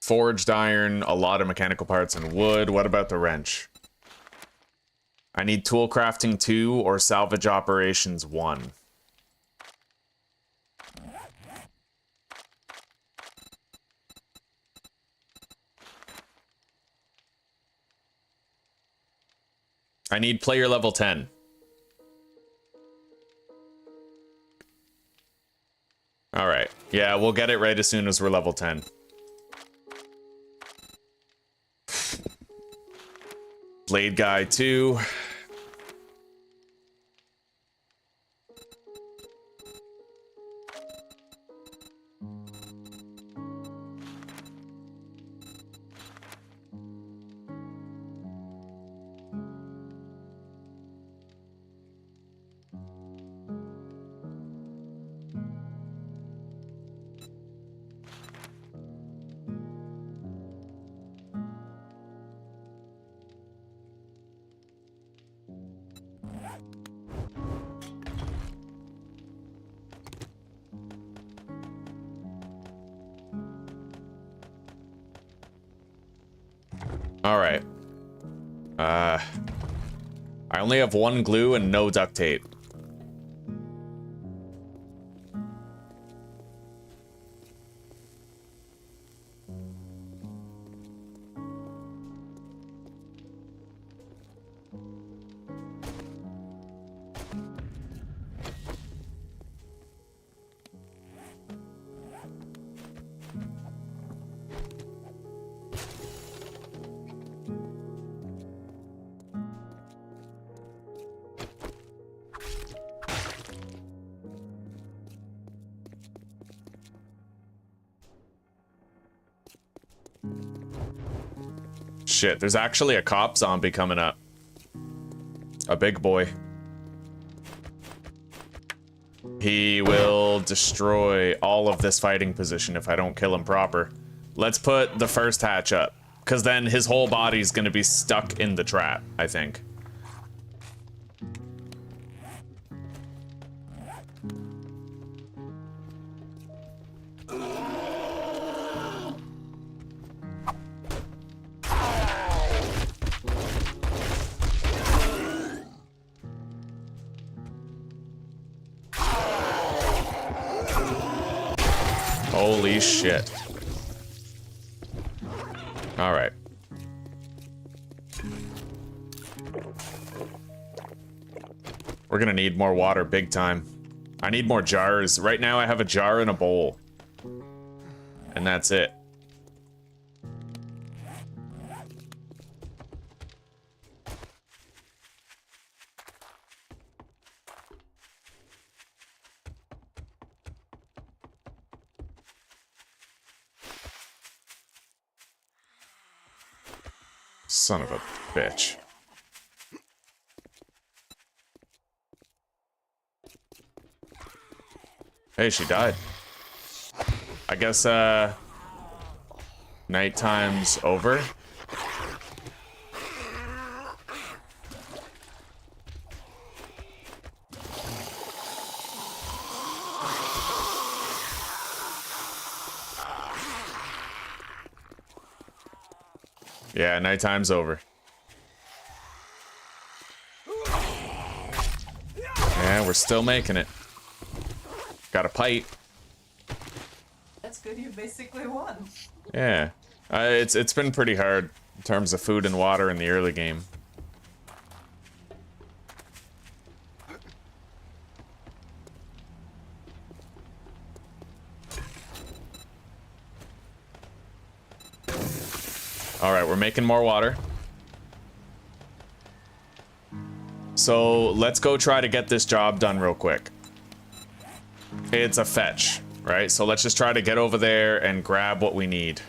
Forged iron, a lot of mechanical parts, and wood. What about the wrench? I need tool crafting 2 or salvage operations 1. I need player level 10. All right. Yeah, we'll get it right as soon as we're level 10. Blade guy 2. All right. I only have 1 glue and no duct tape. Shit, there's actually a cop zombie coming up. A big boy. He will destroy all of this fighting position if I don't kill him proper. Let's put the first hatch up, because then his whole body's gonna be stuck in the trap, I think. Holy shit. All right. We're gonna need more water big time. I need more jars. Right now I have a jar and a bowl. and that's it. Son of a bitch. Hey, she died. I guess, nighttime's over. Yeah, nighttime's over. Yeah, we're still making it. Got a pipe. That's good, you basically won. Yeah. It's been pretty hard in terms of food and water in the early game. Alright, we're making more water. So let's go try to get this job done real quick. It's a fetch, right? So let's just try to get over there and grab what we need.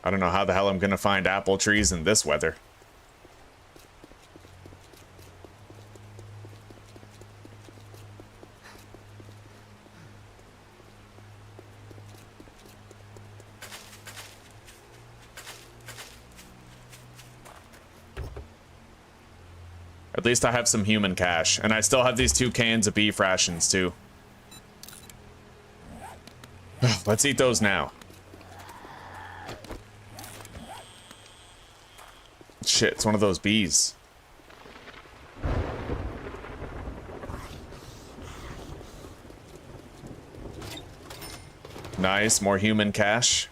I don't know how the hell I'm gonna find apple trees in this weather. At least I have some human cash, and I still have these 2 cans of beef rations too. Let's eat those now. Shit, it's one of those bees. Nice, more human cash.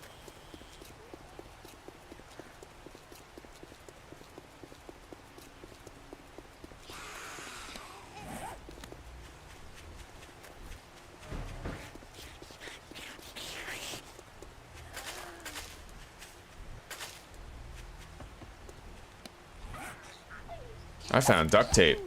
I found duct tape.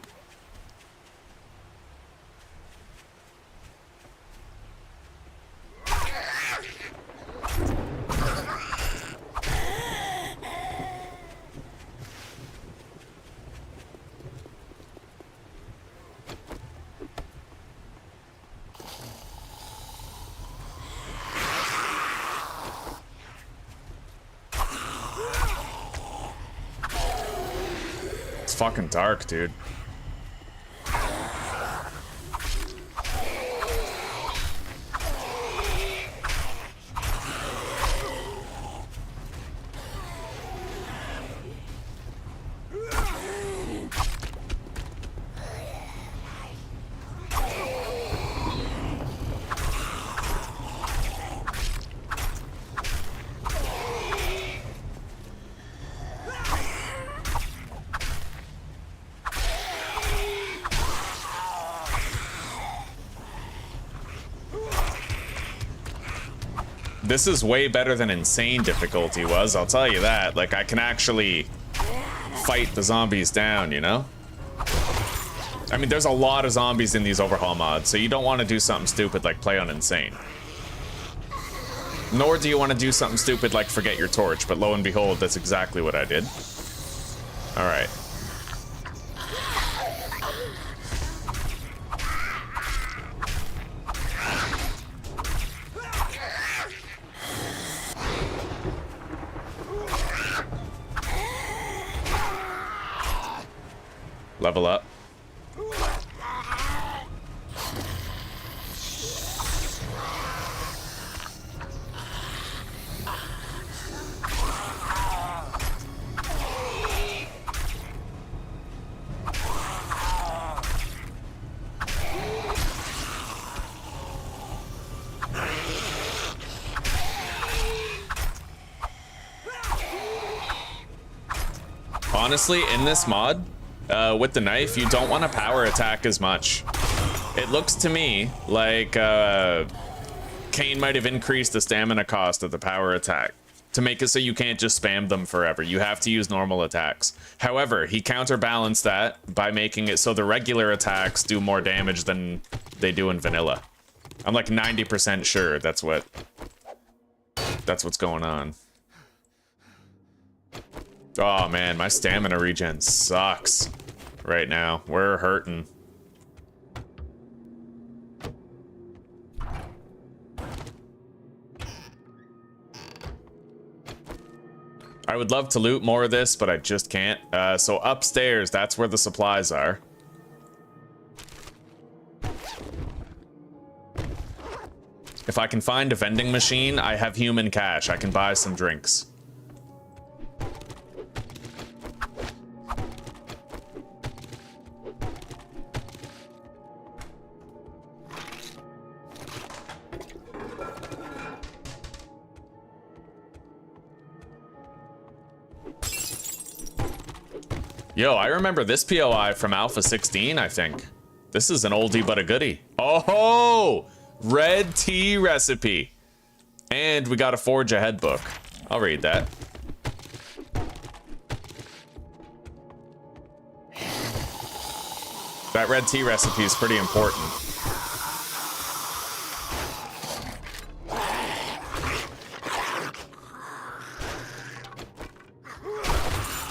It's fucking dark, dude. This is way better than insane difficulty was, I'll tell you that. Like, I can actually fight the zombies down, you know? I mean, there's a lot of zombies in these overhaul mods, so you don't want to do something stupid like play on insane. Nor do you want to do something stupid like forget your torch, but lo and behold, that's exactly what I did. Alright. Level up. honestly, in this mod, with the knife, you don't want to power attack as much. It looks to me like Kane might have increased the stamina cost of the power attack to make it so you can't just spam them forever. You have to use normal attacks. However, he counterbalanced that by making it so the regular attacks do more damage than they do in vanilla. I'm like 90% sure that's what's going on. Oh man, my stamina regen sucks right now. We're hurting. I would love to loot more of this, but I just can't. So upstairs, that's where the supplies are. If I can find a vending machine, I have human cash. I can buy some drinks. Yo, I remember this POI from Alpha 16, I think. This is an oldie but a goodie. Oh, red tea recipe. And we got a Forge Ahead book. I'll read that. That red tea recipe is pretty important.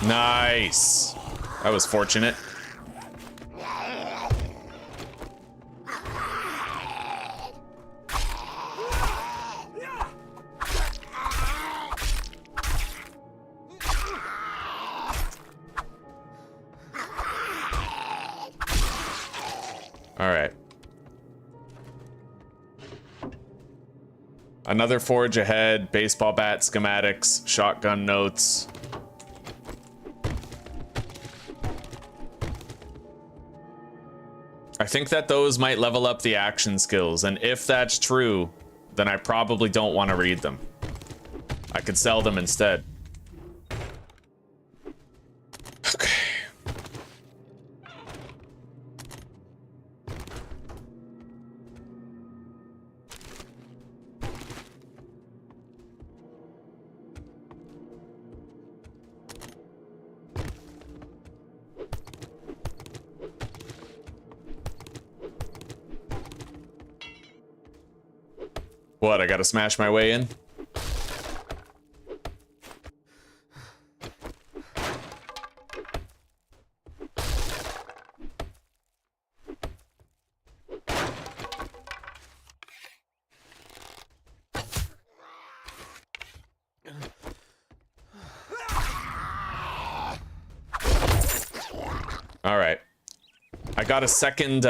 Nice. That was fortunate. All right. Another Forge Ahead, baseball bat schematics, shotgun notes. I think that those might level up the action skills, and if that's true, then I probably don't want to read them. I could sell them instead. Okay. What, I gotta smash my way in? All right. I got a second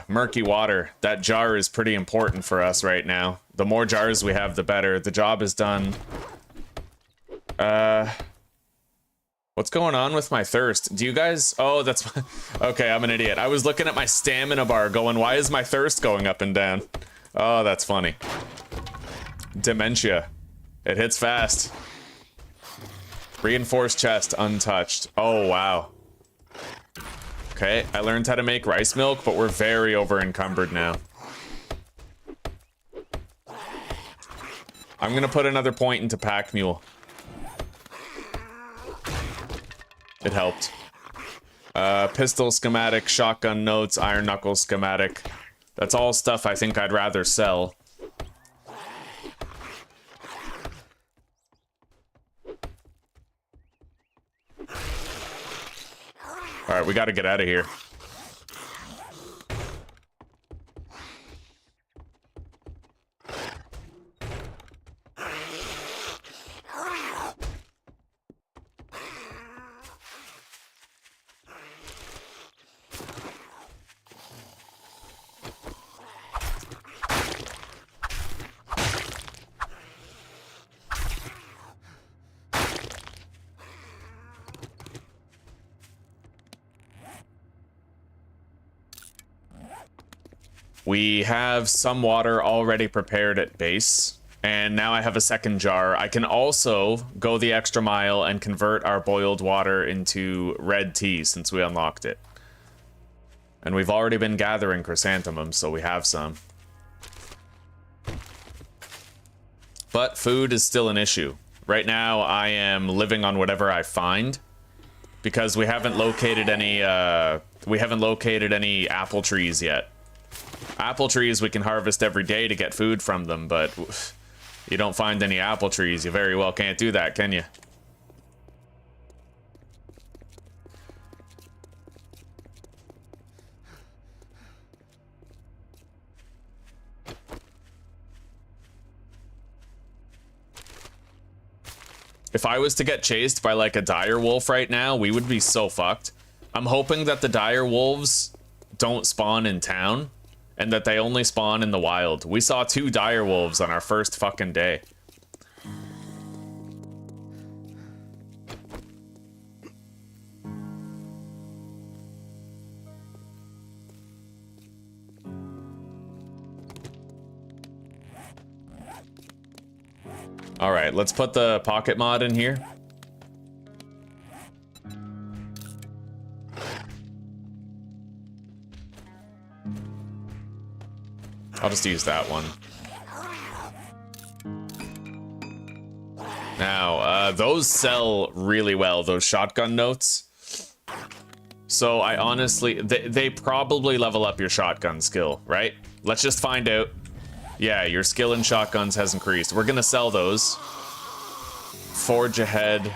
murky water. That jar is pretty important for us right now. The more jars we have, the better. The job is done. What's going on with my thirst? Do you guys... Oh, that's... Okay, I'm an idiot. I was looking at my stamina bar going, why is my thirst going up and down? Oh, that's funny. Dementia. It hits fast. Reinforced chest, untouched. Oh, wow. Okay, I learned how to make rice milk, but we're very over encumbered now. I'm gonna put another point into Pack Mule. It helped. Pistol schematic, shotgun notes, iron knuckle schematic. That's all stuff I think I'd rather sell. All right, we gotta get out of here. We have some water already prepared at base, And now I have a second jar. I can also go the extra mile and convert our boiled water into red tea since we unlocked it. And we've already been gathering chrysanthemums, so we have some. But food is still an issue. Right now, I am living on whatever I find because we haven't located any apple trees yet. Apple trees we can harvest every day to get food from them, but you don't find any apple trees, you very well can't do that, can you? If I was to get chased by like a dire wolf right now, we would be so fucked. I'm hoping that the dire wolves don't spawn in town and that they only spawn in the wild. We saw 2 dire wolves on our first fucking day. All right, let's put the pocket mod in here. I'll just use that one. Now, those sell really well, those shotgun notes. So I honestly, they probably level up your shotgun skill, right? Let's just find out. Yeah, your skill in shotguns has increased. We're gonna sell those. Forge ahead.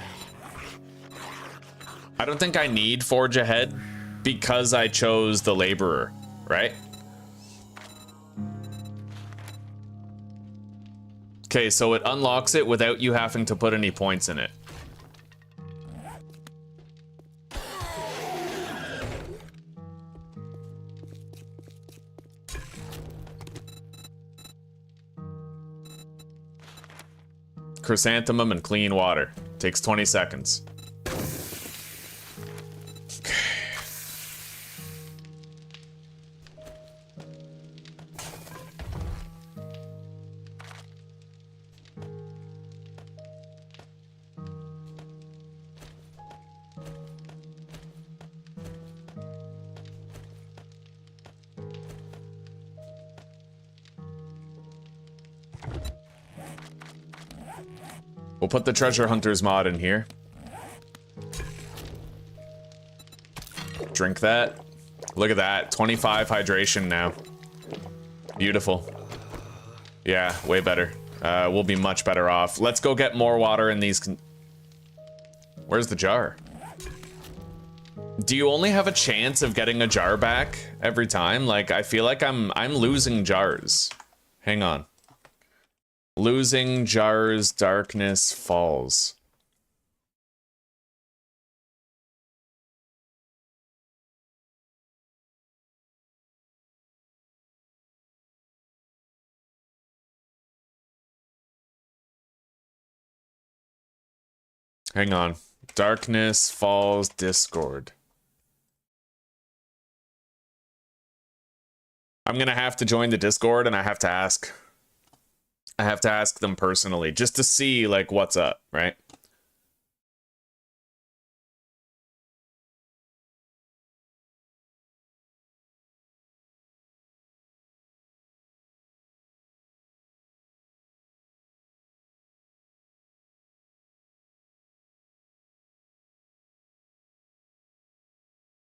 I don't think I need forge ahead because I chose the laborer, right? Okay, so it unlocks it without you having to put any points in it. Chrysanthemum and clean water. Takes 20 seconds. Okay. We'll put the treasure hunters mod in here. Drink that. Look at that, 25 hydration now. Beautiful. Yeah, way better. We'll be much better off. Let's go get more water in these. Where's the jar? Do you only have a chance of getting a jar back every time? Like, I feel like I'm losing jars. Hang on. Losing jars, darkness falls. Hang on. Darkness falls, Discord. I'm gonna have to join the Discord and I have to ask. I have to ask them personally just to see like what's up, right?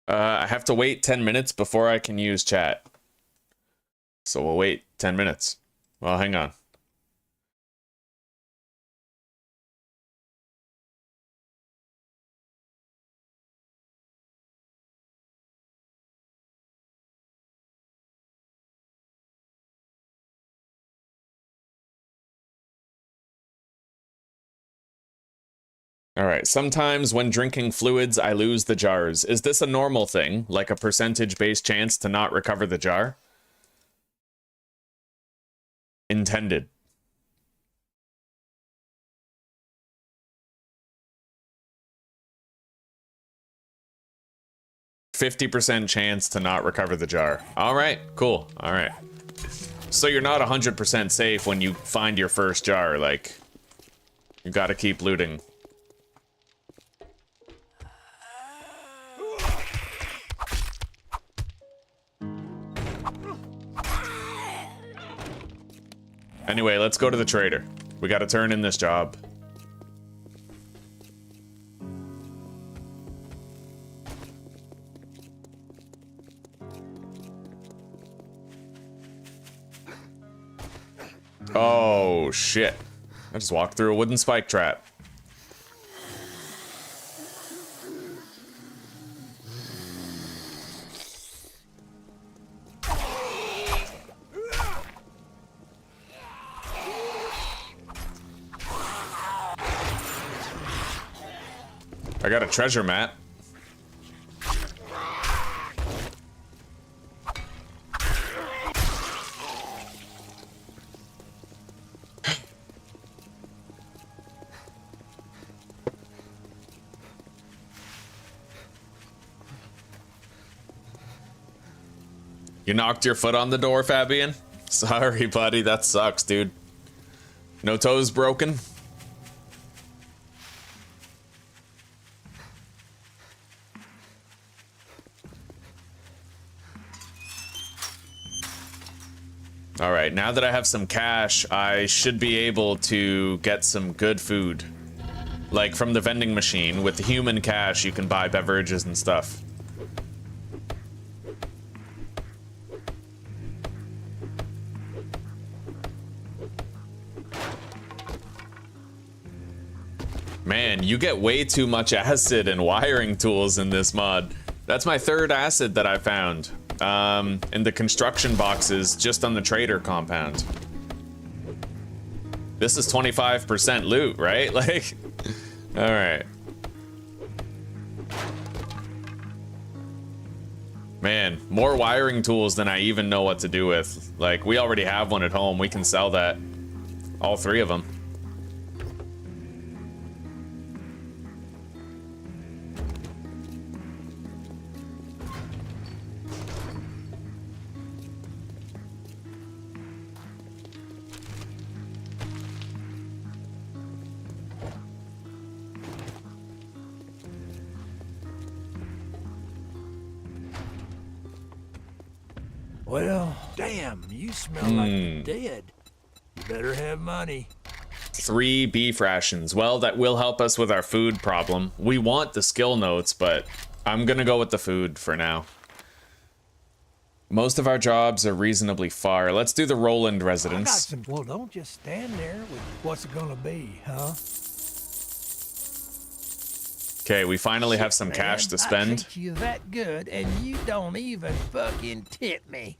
I have to wait 10 minutes before I can use chat. So we'll wait 10 minutes. Well, hang on. All right, sometimes when drinking fluids, I lose the jars. Is this a normal thing, like a percentage-based chance to not recover the jar? Intended. %50 chance to not recover the jar. All right, cool. All right. so you're not 100% safe when you find your first jar. Like, you gotta keep looting. Anyway, let's go to the trader. We gotta turn in this job. Oh, shit. I just walked through a wooden spike trap. I got a treasure mat. You knocked your foot on the door, Fabian? Sorry, buddy, that sucks, dude. No toes broken? Alright, now that I have some cash, I should be able to get some good food. Like from the vending machine. With the human cash, you can buy beverages and stuff. Man, you get way too much acid and wiring tools in this mod. That's my third acid that I found. In the construction boxes just on the trader compound. This is 25% loot, right? Like, all right. Man, more wiring tools than I even know what to do with. Like, we already have one at home. We can sell that. All three of them. Well, damn, you smell like you're dead. You better have money. 3 beef rations. Well, that will help us with our food problem. We want the skill notes, but I'm gonna go with the food for now. Most of our jobs are reasonably far. Let's do the Roland I got residence. some. Well, don't just stand there with what's it gonna be, huh? Okay, we finally have some cash to I spend. treat you that good, and you don't even fucking tip me.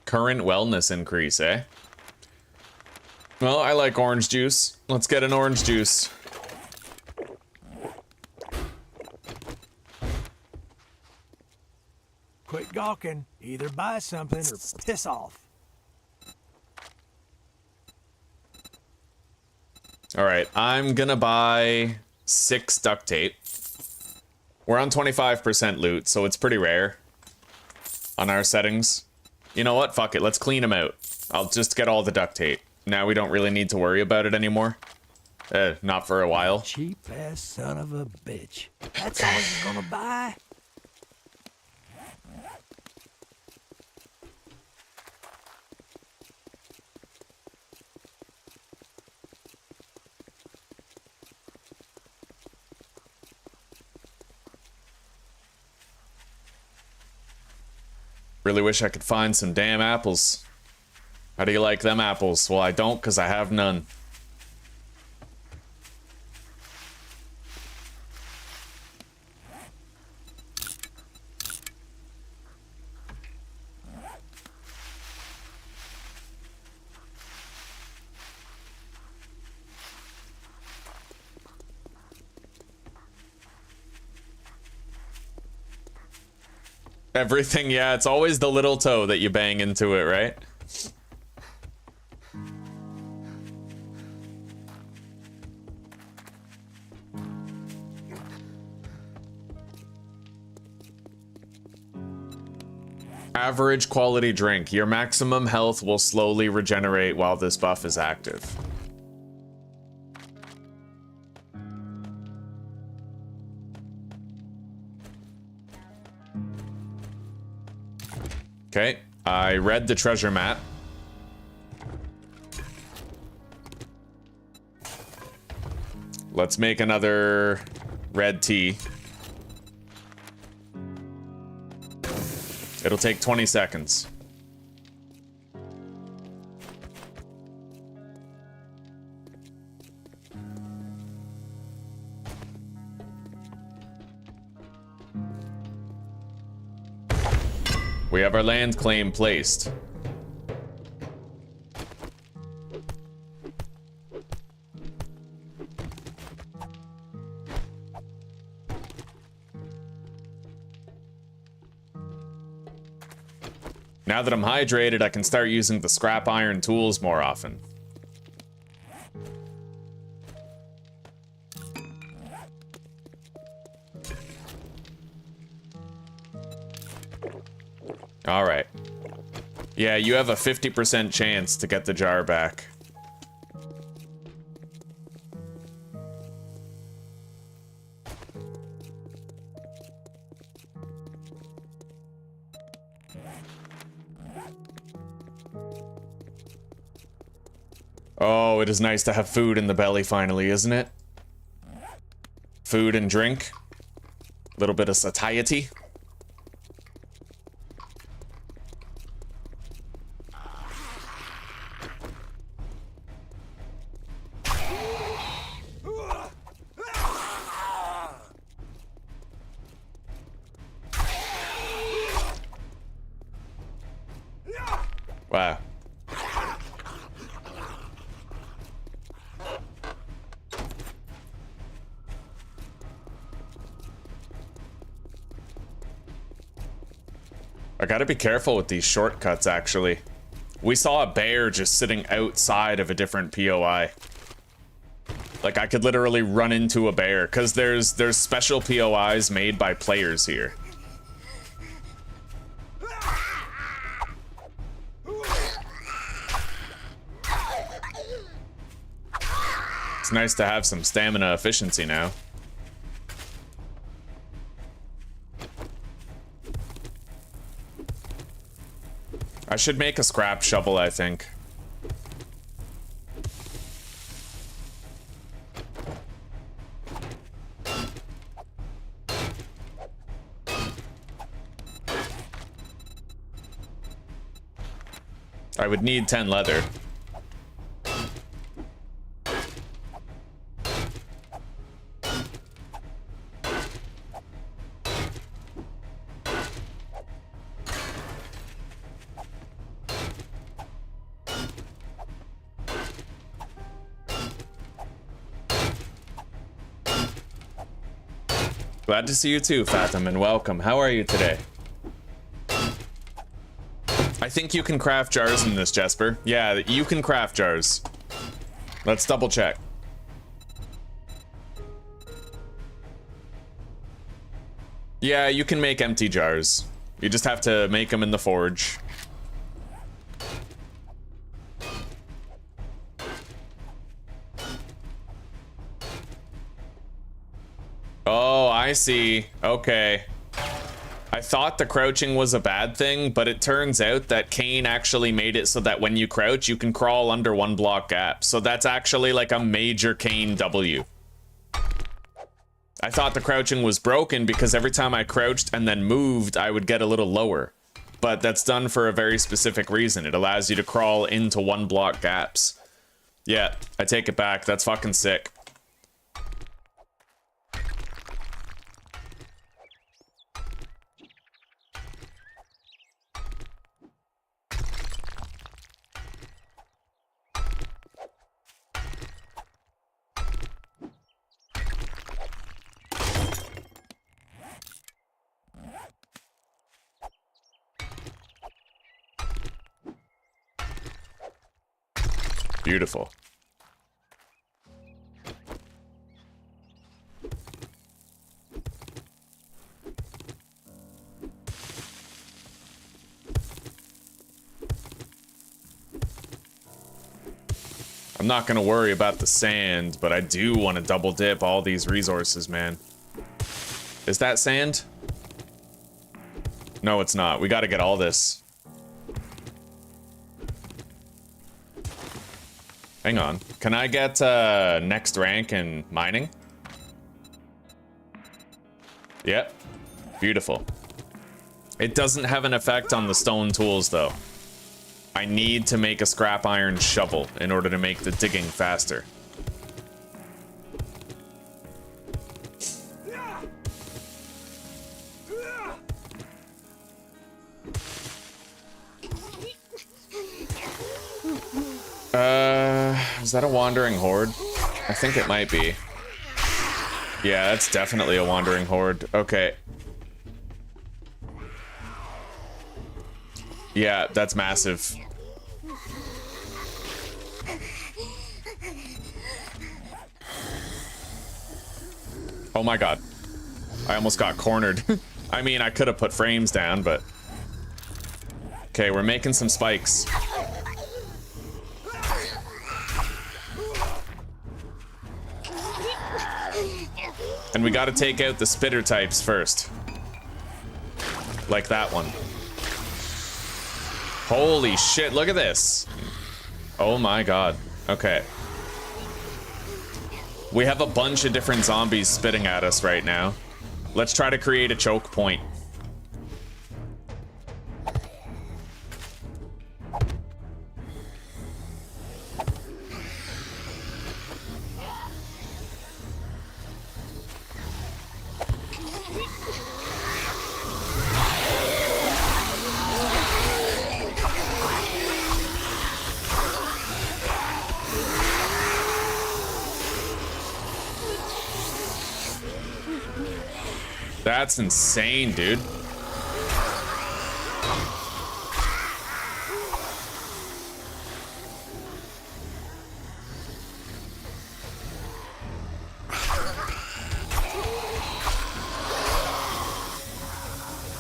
Current wellness increase, eh? Well, I like orange juice. Let's get an orange juice. Quit gawking. Either buy something or piss off. All right, I'm gonna buy 6 duct tape. We're on 25% loot, so it's pretty rare on our settings. You know what? Fuck it. Let's clean them out. I'll just get all the duct tape. Now we don't really need to worry about it anymore. Not for a while. Cheap ass son of a bitch. That's all you're gonna buy? Really wish I could find some damn apples. How do you like them apples? Well, I don't, because I have none. Everything, yeah, it's always the little toe that you bang into it, right? Average quality drink. Your maximum health will slowly regenerate while this buff is active. Okay, I read the treasure map. Let's make another red tea. It'll take 20 seconds. We have our land claim placed. Now that I'm hydrated, I can start using the scrap iron tools more often. All right. Yeah, you have a 50% chance to get the jar back. Oh, it is nice to have food in the belly finally, isn't it? Food and drink. A little bit of satiety. Wow. I gotta be careful with these shortcuts, actually. We saw a bear just sitting outside of a different POI. Like, I could literally run into a bear, because there's special POIs made by players here. It's nice to have some stamina efficiency now. I should make a scrap shovel, I think. I would need 10 leather. Glad to see you too, Fathom, and welcome. How are you today? I think you can craft jars in this, Jesper. Yeah, you can craft jars. Let's double check. Yeah, you can make empty jars. You just have to make them in the forge. Oh, I see. Okay. I thought the crouching was a bad thing, but it turns out that Kane actually made it so that when you crouch, you can crawl under 1 block gap. So that's actually like a major Kane W. I thought the crouching was broken because every time I crouched and then moved, I would get a little lower. But that's done for a very specific reason. It allows you to crawl into 1 block gaps. Yeah, I take it back. That's fucking sick. Beautiful. I'm not gonna worry about the sand, but I do want to double dip all these resources, man. Is that sand? No, it's not. We gotta get all this. Hang on. Can I get next rank in mining? Yep. Beautiful. It doesn't have an effect on the stone tools, though. I need to make a scrap iron shovel in order to make the digging faster. Is that a wandering horde? I think it might be. Yeah, that's definitely a wandering horde. Okay. Yeah, that's massive. Oh my god. I almost got cornered. I mean, I could have put frames down, but... Okay, we're making some spikes. And we gotta take out the spitter types first. Like that one. Holy shit, look at this. Oh my god. Okay. We have a bunch of different zombies spitting at us right now. Let's try to create a choke point. That's insane, dude.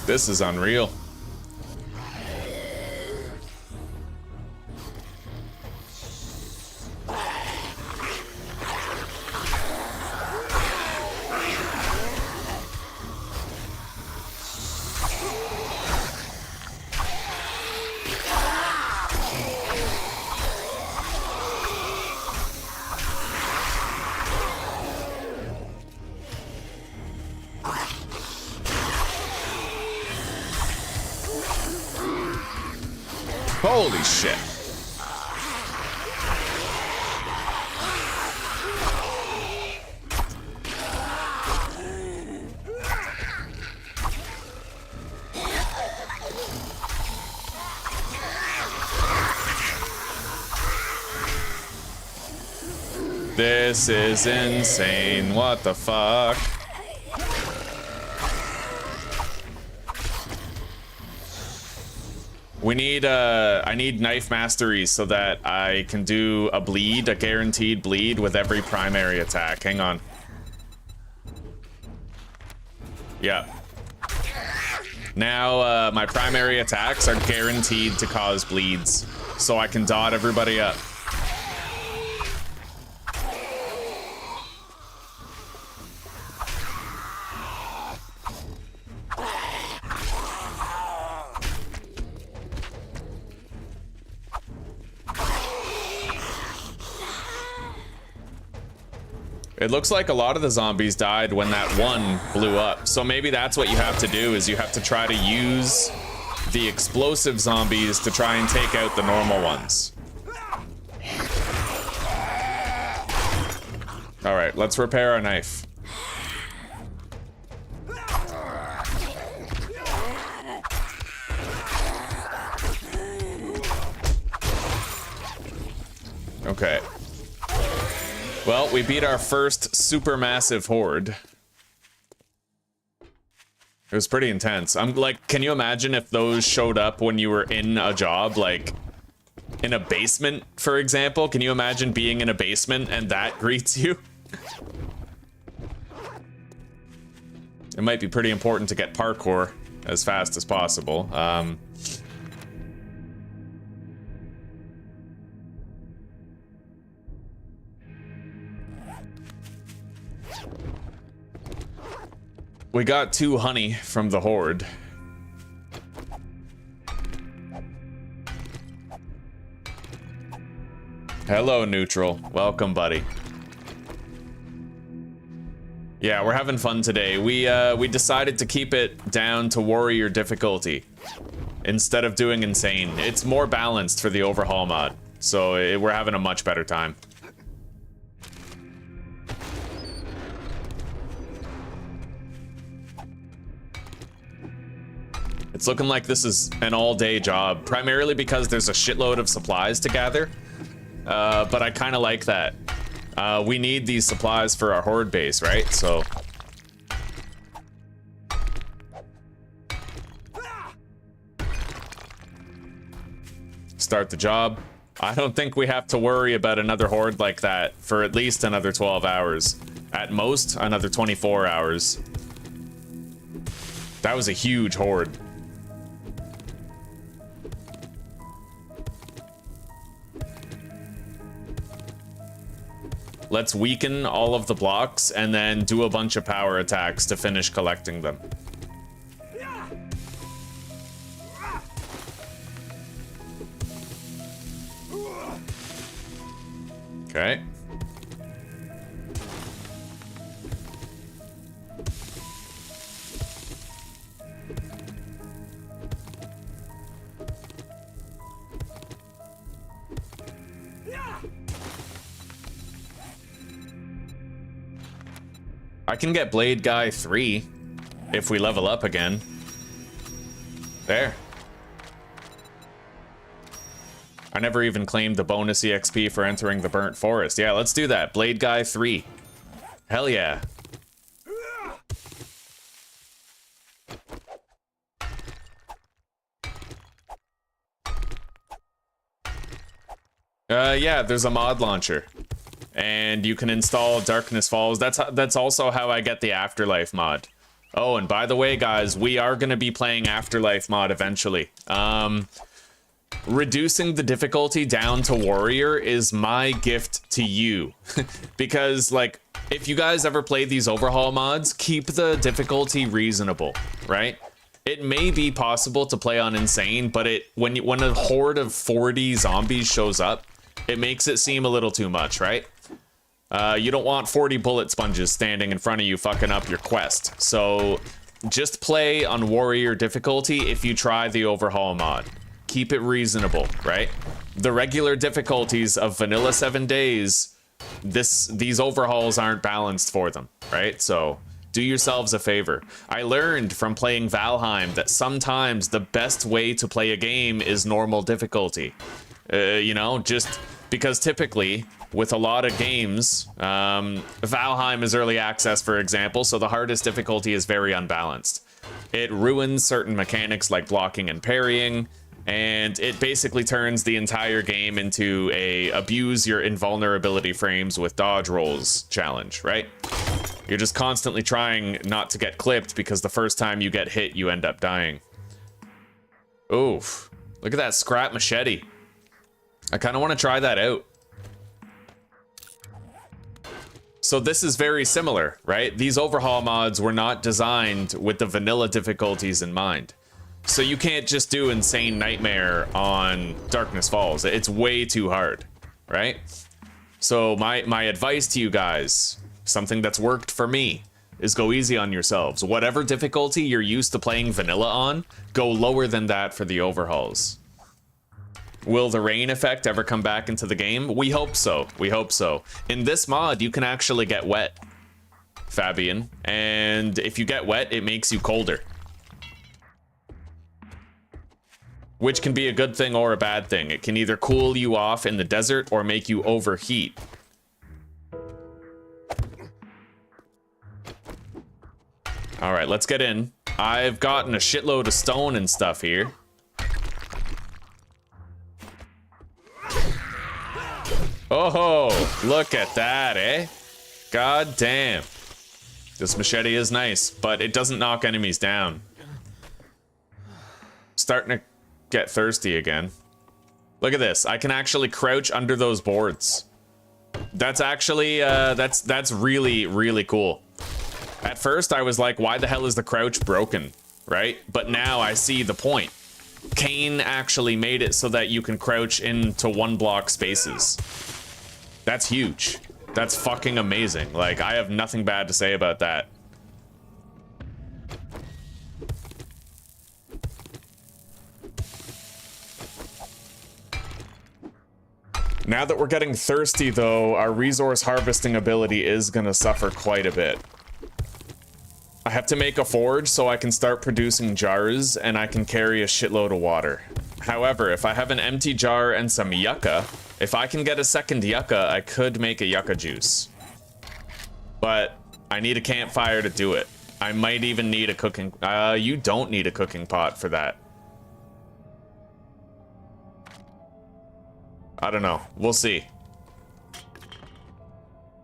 This is unreal. Holy shit. This is insane. What the fuck? We need, I need knife masteries so that I can do a bleed, a guaranteed bleed with every primary attack. Hang on. Yeah. Now, my primary attacks are guaranteed to cause bleeds, so I can dot everybody up. It looks like a lot of the zombies died when that one blew up. So maybe that's what you have to do, is you have to try to use the explosive zombies to try and take out the normal ones. All right, let's repair our knife. Okay. Well, we beat our first supermassive horde. It was pretty intense. I'm like, can you imagine if those showed up when you were in a job, like in a basement, for example? Can you imagine being in a basement and that greets you? It might be pretty important to get parkour as fast as possible. We got 2 honey from the horde. Hello, neutral. Welcome, buddy. Yeah, we're having fun today. We decided to keep it down to warrior difficulty instead of doing insane. It's more balanced for the overhaul mod, so we're having a much better time. It's looking like this is an all-day job, primarily because there's a shitload of supplies to gather. But I kind of like that. We need these supplies for our horde base, right? So start the job. I don't think we have to worry about another horde like that for at least another 12 hours. At most, another 24 hours. That was a huge horde. Let's weaken all of the blocks and then do a bunch of power attacks to finish collecting them. Okay. I can get Blade Guy 3 if we level up again. There. I never even claimed the bonus EXP for entering the Burnt Forest. Yeah, let's do that. Blade Guy 3. Hell yeah. Yeah, there's a mod launcher. And you can install Darkness Falls. That's also how I get the Afterlife mod. Oh, and by the way, guys, we are going to be playing Afterlife mod eventually. Reducing the difficulty down to warrior is my gift to you. Because, like, if you guys ever play these overhaul mods, keep the difficulty reasonable, right? It may be possible to play on insane, but when a horde of 40 zombies shows up, it makes it seem a little too much, right? You don't want 40 bullet sponges standing in front of you fucking up your quest. So just play on warrior difficulty if you try the overhaul mod. Keep it reasonable, right? The regular difficulties of vanilla 7 days, these overhauls aren't balanced for them, right? So do yourselves a favor. I learned from playing Valheim that sometimes the best way to play a game is normal difficulty. You know, just because typically with a lot of games, Valheim is early access, for example, so the hardest difficulty is very unbalanced. It ruins certain mechanics like blocking and parrying, and it basically turns the entire game into a abuse your invulnerability frames with dodge rolls challenge, right? You're just constantly trying not to get clipped because the first time you get hit, you end up dying. Oof. Look at that scrap machete. I kind of want to try that out. So this is very similar, right? These overhaul mods were not designed with the vanilla difficulties in mind. So you can't just do Insane Nightmare on Darkness Falls. It's way too hard, right? So my advice to you guys, something that's worked for me, is go easy on yourselves. Whatever difficulty you're used to playing vanilla on, go lower than that for the overhauls. Will the rain effect ever come back into the game? We hope so. We hope so. In this mod, you can actually get wet, Fabian. And if you get wet, it makes you colder. Which can be a good thing or a bad thing. It can either cool you off in the desert or make you overheat. All right, let's get in. I've gotten a shitload of stone and stuff here. Oh, look at that, eh? God damn. This machete is nice, but it doesn't knock enemies down. Starting to get thirsty again. Look at this. I can actually crouch under those boards. That's actually, that's really, really cool. At first, I was like, why the hell is the crouch broken, right? But now I see the point. Kane actually made it so that you can crouch into 1-block spaces. That's huge. That's fucking amazing. Like, I have nothing bad to say about that. Now that we're getting thirsty, though, our resource harvesting ability is gonna suffer quite a bit. I have to make a forge so I can start producing jars and I can carry a shitload of water. However, if I have an empty jar and some yucca, if I can get a second yucca, I could make a yucca juice. But I need a campfire to do it. I might even need a cooking... you don't need a cooking pot for that. I don't know. We'll see.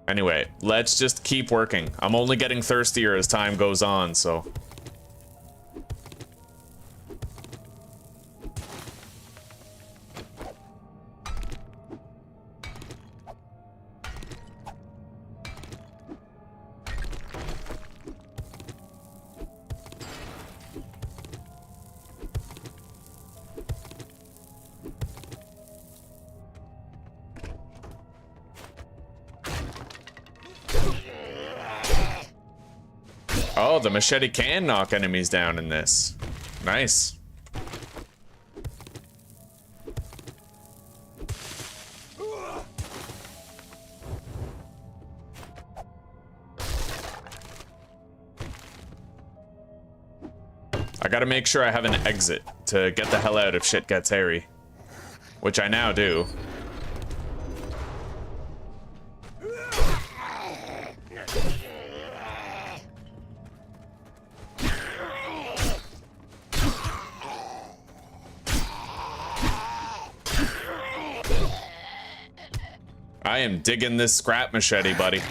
Anyway, let's just keep working. I'm only getting thirstier as time goes on, so... Oh, the machete can knock enemies down in this. Nice. I gotta make sure I have an exit to get the hell out if shit gets hairy. Which I now do. I am digging this scrap machete, buddy.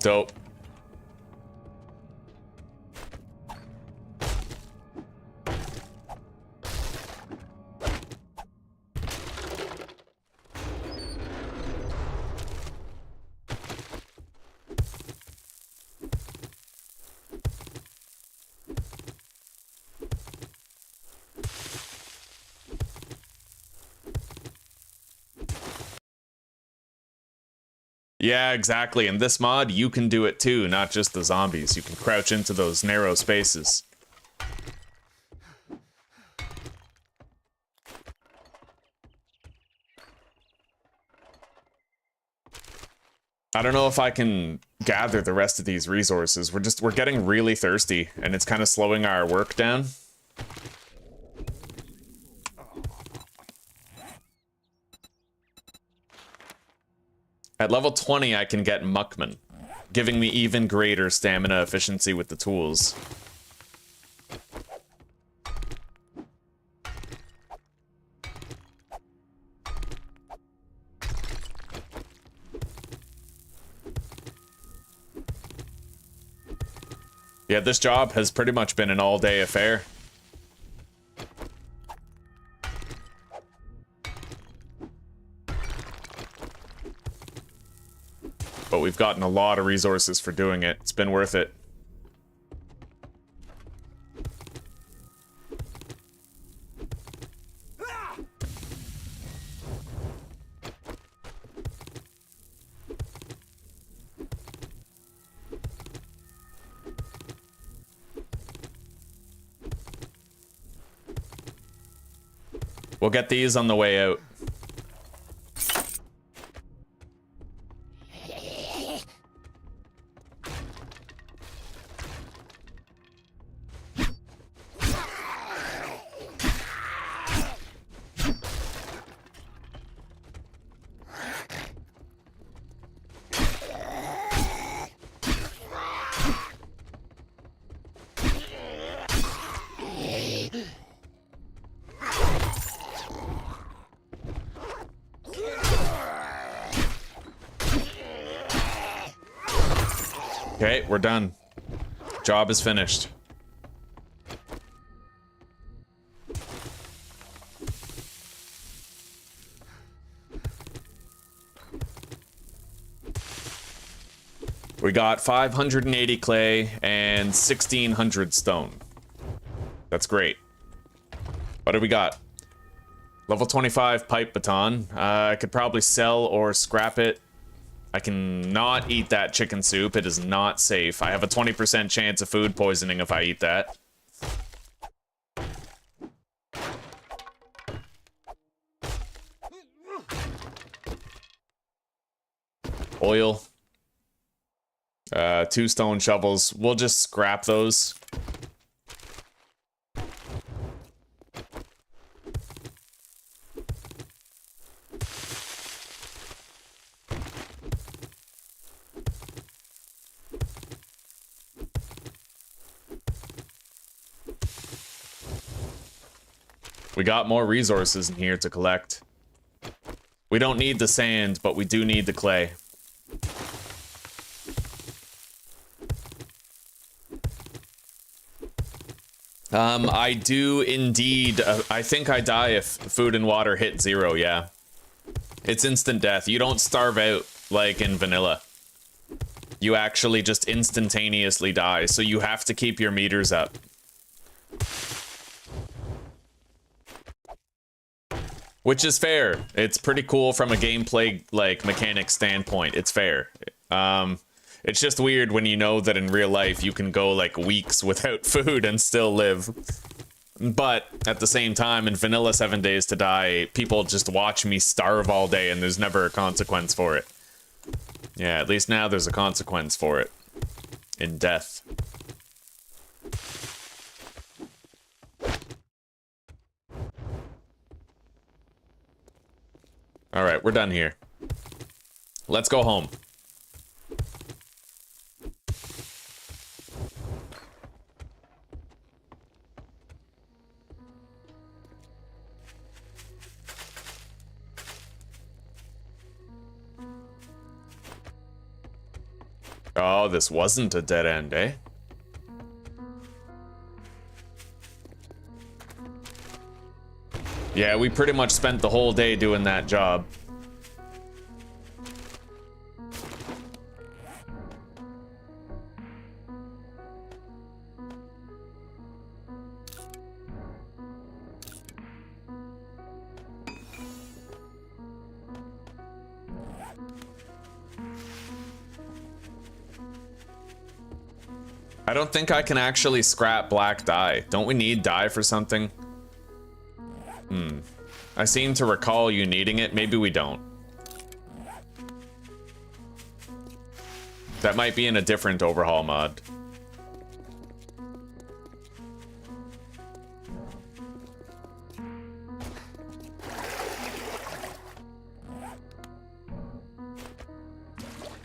Dope. Yeah, exactly. In this mod, you can do it too, not just the zombies. You can crouch into those narrow spaces. I don't know if I can gather the rest of these resources. We're getting really thirsty, and it's kind of slowing our work down. At level 20, I can get Muckman, giving me even greater stamina efficiency with the tools. Yeah, this job has pretty much been an all-day affair. But we've gotten a lot of resources for doing it. It's been worth it. We'll get these on the way out. Okay, we're done. Job is finished. We got 580 clay and 1600 stone. That's great. What do we got? Level 25 pipe baton. I could probably sell or scrap it. I can not eat that chicken soup. It is not safe. I have a 20% chance of food poisoning if I eat that. Oil. 2 stone shovels. We'll just scrap those. We got more resources in here to collect. We don't need the sand, but we do need the clay. I do indeed. I think I die if food and water hit 0, yeah. It's instant death. You don't starve out like in vanilla. You actually just instantaneously die, so you have to keep your meters up. Which is fair. It's pretty cool from a gameplay, like, mechanic standpoint. It's fair. It's just weird when you know that in real life you can go, like, weeks without food and still live. But, at the same time, in vanilla 7 Days to Die, people just watch me starve all day and there's never a consequence for it. Yeah, at least now there's a consequence for it. In death. Alright, we're done here. Let's go home. Oh, this wasn't a dead end, eh? Yeah, we pretty much spent the whole day doing that job. I don't think I can actually scrap black dye. Don't we need dye for something? I seem to recall you needing it. Maybe we don't. That might be in a different overhaul mod.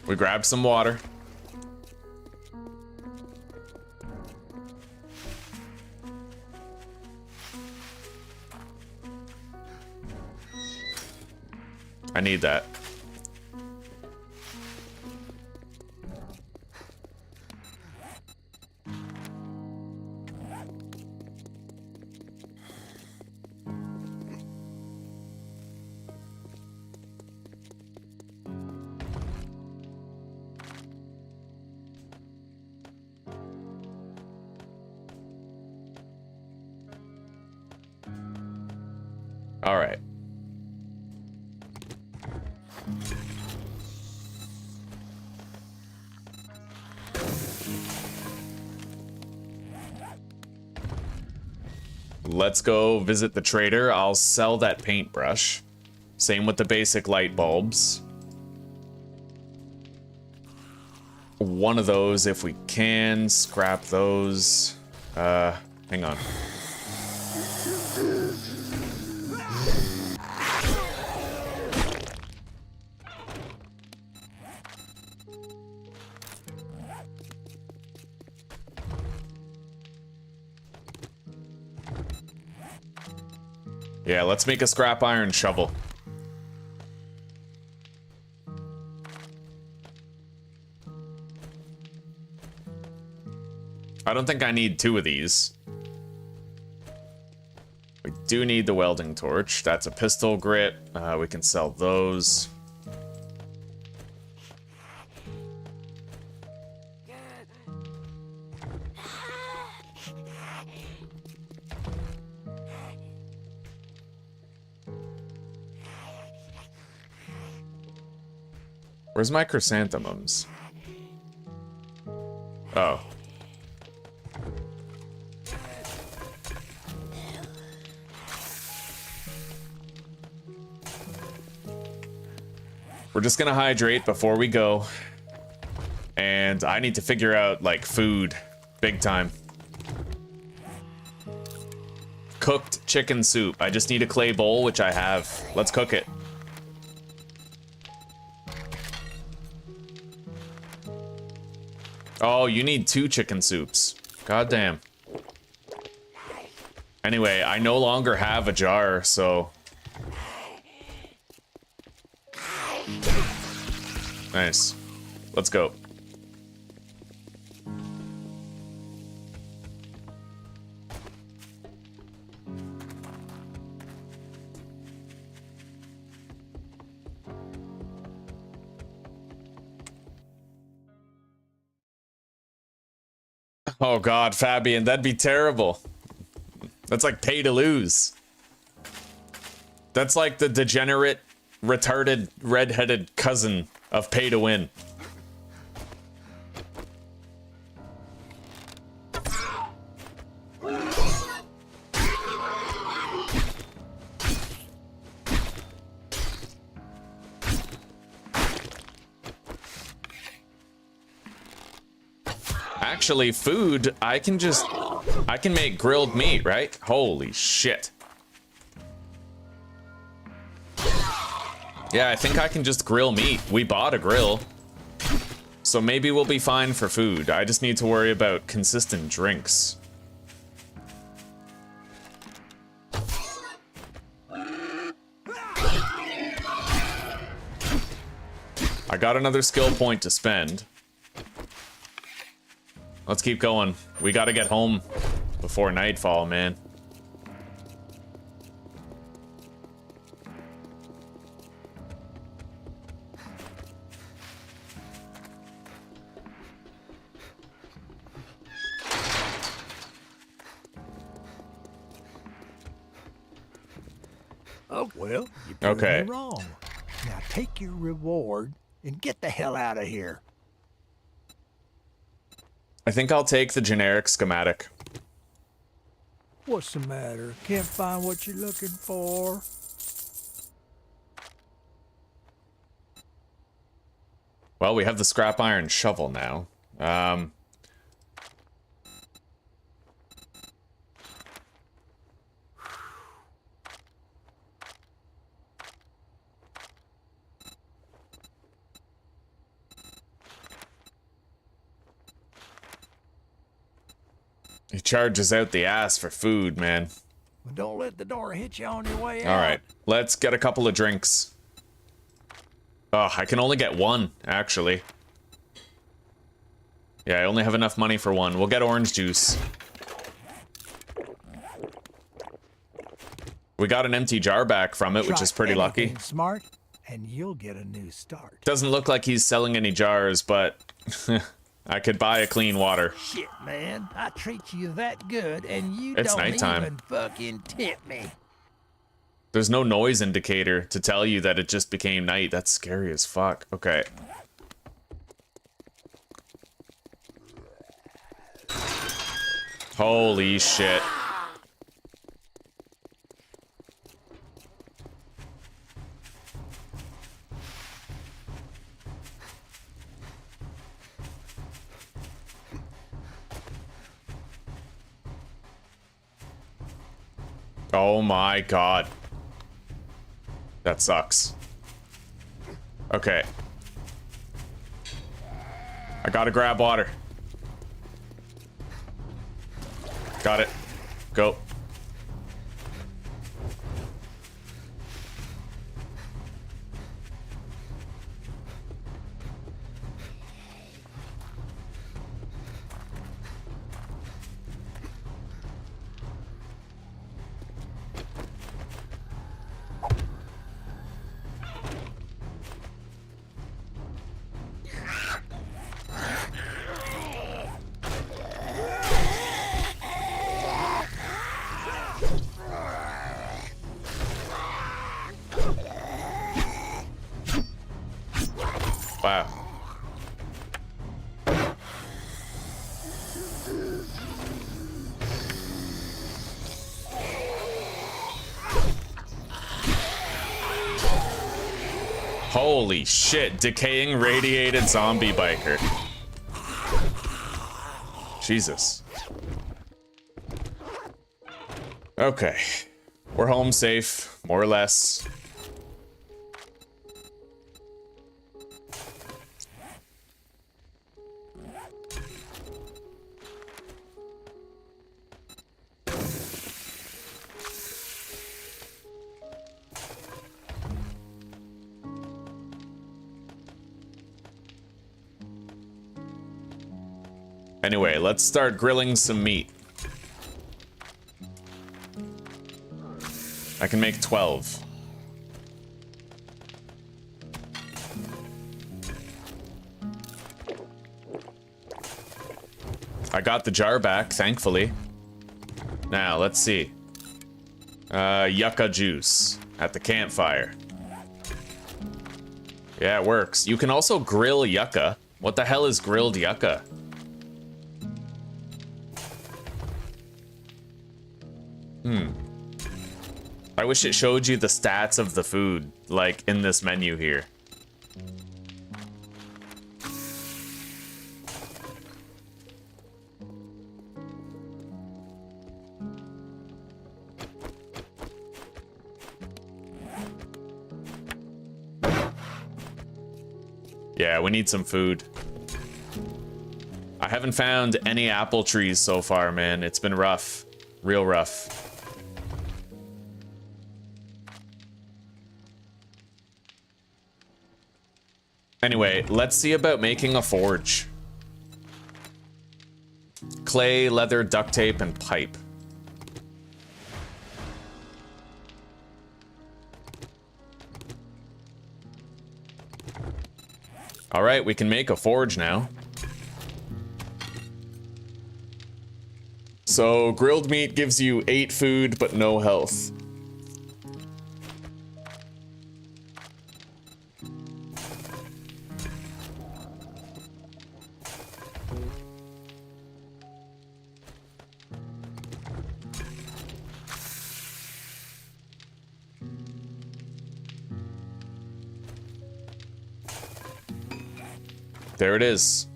We grab some water. I need that. All right. Let's go visit the trader. I'll sell that paintbrush. Same with the basic light bulbs. One of those if we can. Scrap those. Hang on. Yeah, let's make a scrap iron shovel. I don't think I need 2 of these. We do need the welding torch. That's a pistol grit. We can sell those. Where's my chrysanthemums? Oh. We're just gonna hydrate before we go. And I need to figure out, like, food. Big time. Cooked chicken soup. I just need a clay bowl, which I have. Let's cook it. Oh, you need 2 chicken soups. God damn. Anyway, I no longer have a jar, so... Nice. Let's go. Oh god, Fabian, that'd be terrible. That's like pay to lose. That's like the degenerate, retarded, red-headed cousin of pay to win. Actually, food, I can make grilled meat, right? Holy shit. Yeah, I think I can just grill meat. We bought a grill. So maybe we'll be fine for food. I just need to worry about consistent drinks. I got another skill point to spend. Let's keep going. We gotta get home before nightfall, man. Oh, well, you proved Okay. me wrong. Now take your reward and get the hell out of here. I think I'll take the generic schematic. What's the matter? Can't find what you're looking for? Well, we have the scrap iron shovel now. He charges out the ass for food, man. Well, don't let the door hit you on your way out. All right, let's get a couple of drinks. Oh, I can only get one, actually. Yeah, I only have enough money for one. We'll get orange juice. We got an empty jar back from it, which Try is pretty lucky. anything smart, and you'll get a new start. Doesn't look like he's selling any jars, but I could buy a clean water. Shit, man. I treat you that good, and you It's don't nighttime. even fucking tip me. There's no noise indicator to tell you that it just became night. That's scary as fuck. Okay. Holy shit. Oh my god. That sucks. Okay. I gotta grab water. Got it. Go. wow. Holy shit, decaying radiated zombie biker. Jesus. Okay. We're home safe, more or less. Anyway, let's start grilling some meat. I can make 12. I got the jar back, thankfully. Now, let's see. Yucca juice at the campfire. Yeah, it works. You can also grill yucca. What the hell is grilled yucca? I wish it showed you the stats of the food, like in this menu here. Yeah, we need some food. I haven't found any apple trees so far, man. It's been rough. Real rough. Anyway, let's see about making a forge. Clay, leather, duct tape, and pipe. All right, we can make a forge now. So, grilled meat gives you 8 food, but no health. There it is.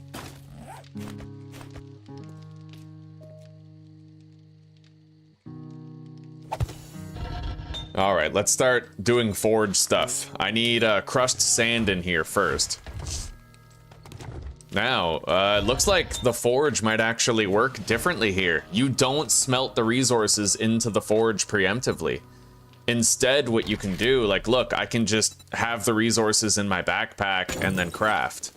All right, let's start doing forge stuff. I need crushed sand in here first. Now, it looks like the forge might actually work differently here. You don't smelt the resources into the forge preemptively. Instead, what you can do, like, look, I can just have the resources in my backpack and then craft.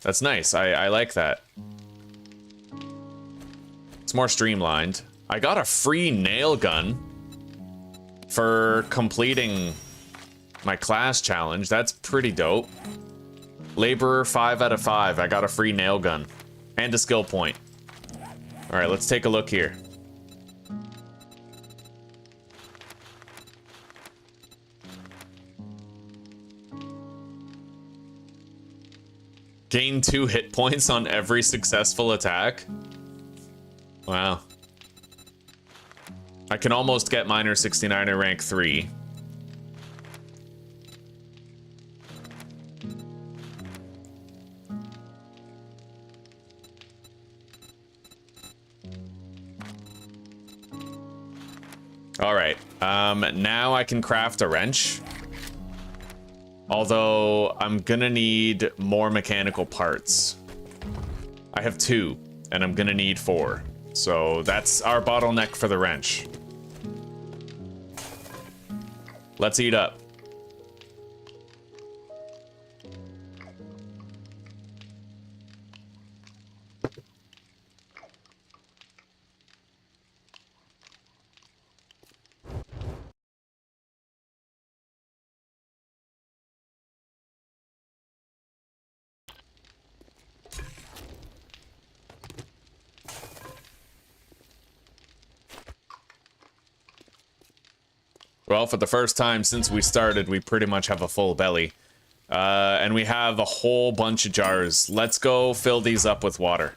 That's nice. I like that. It's more streamlined. I got a free nail gun for completing my class challenge. That's pretty dope. Laborer 5 out of 5. I got a free nail gun and a skill point. All right, let's take a look here. Gain 2 hit points on every successful attack. Wow. I can almost get Miner 69 at rank 3. All right. Now I can craft a wrench. Although, I'm gonna need more mechanical parts. I have 2, and I'm gonna need 4. So that's our bottleneck for the wrench. Let's eat up. Well, for the first time since we started, we pretty much have a full belly. And we have a whole bunch of jars. Let's go fill these up with water.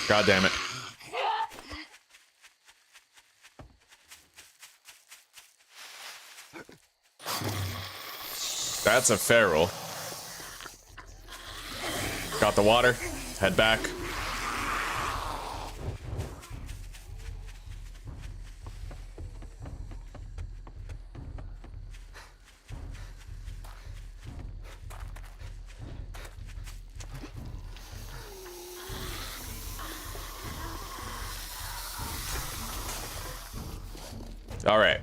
God damn it. That's a feral. Got the water. Head back. All right.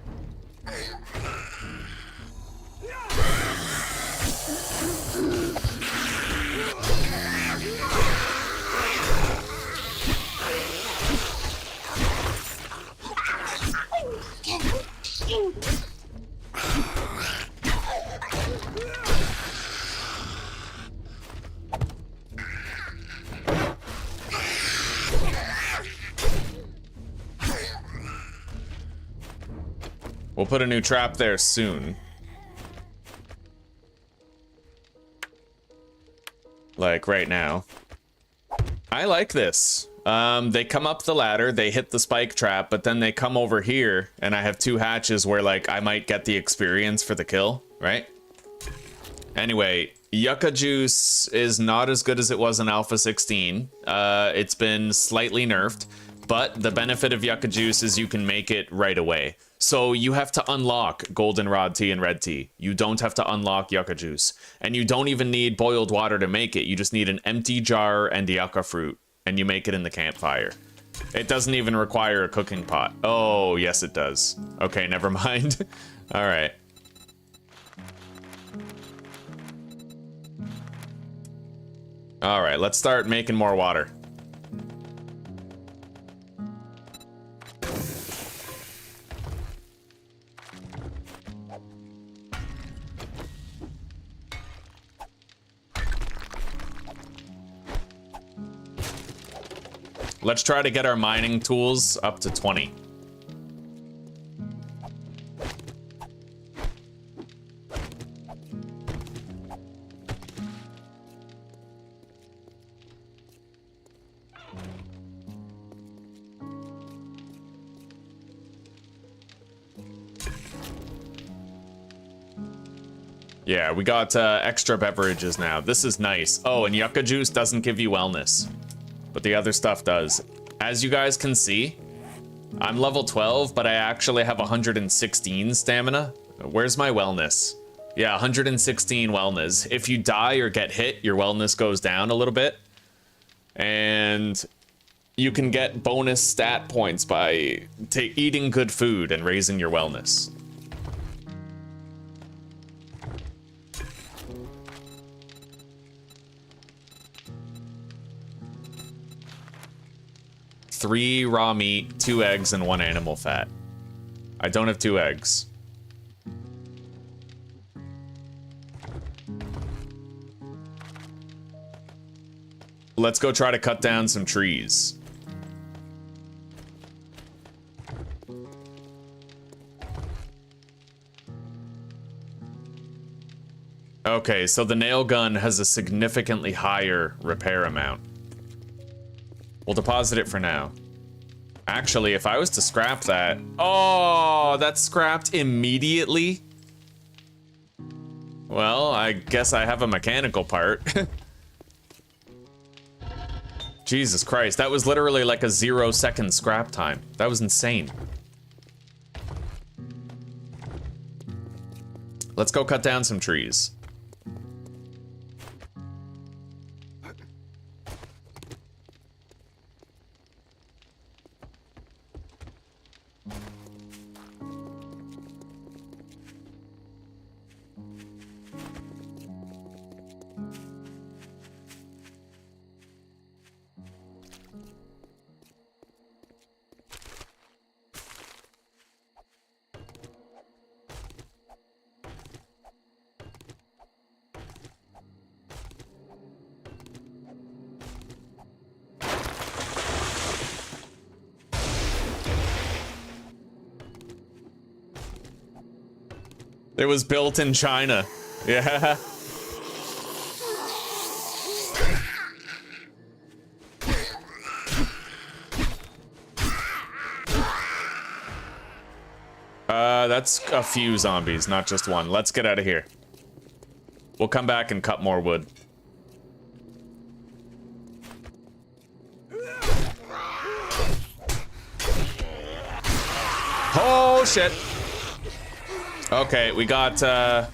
We'll put a new trap there soon. Like right now. I like this. They come up the ladder, they hit the spike trap, but then they come over here, and I have 2 hatches where, like, I might get the experience for the kill, right? Anyway, Yucca Juice is not as good as it was in Alpha 16. It's been slightly nerfed, but the benefit of Yucca Juice is you can make it right away. So you have to unlock Goldenrod Tea and Red Tea. You don't have to unlock Yucca Juice. And you don't even need boiled water to make it. You just need an empty jar and Yucca fruit, and you make it in the campfire. It doesn't even require a cooking pot. Oh, yes it does. Okay, never mind. All right. All right, let's start making more water. Let's try to get our mining tools up to 20. Yeah, we got extra beverages now. This is nice. Oh, and Yucca Juice doesn't give you wellness, but the other stuff does. As you guys can see, I'm level 12, but I actually have 116 stamina. Where's my wellness? Yeah, 116 wellness. If you die or get hit, your wellness goes down a little bit. And you can get bonus stat points by eating good food and raising your wellness. Three raw meat, 2 eggs, and 1 animal fat. I don't have 2 eggs. Let's go try to cut down some trees. Okay, so the nail gun has a significantly higher repair amount. We'll deposit it for now. Actually, if I was to scrap that... Oh, that's scrapped immediately? Well, I guess I have a mechanical part. Jesus Christ, that was literally like a 0-second scrap time. That was insane. Let's go cut down some trees. It was built in China. Yeah. That's a few zombies, not just one. Let's get out of here. We'll come back and cut more wood. Oh, shit. Okay, we got a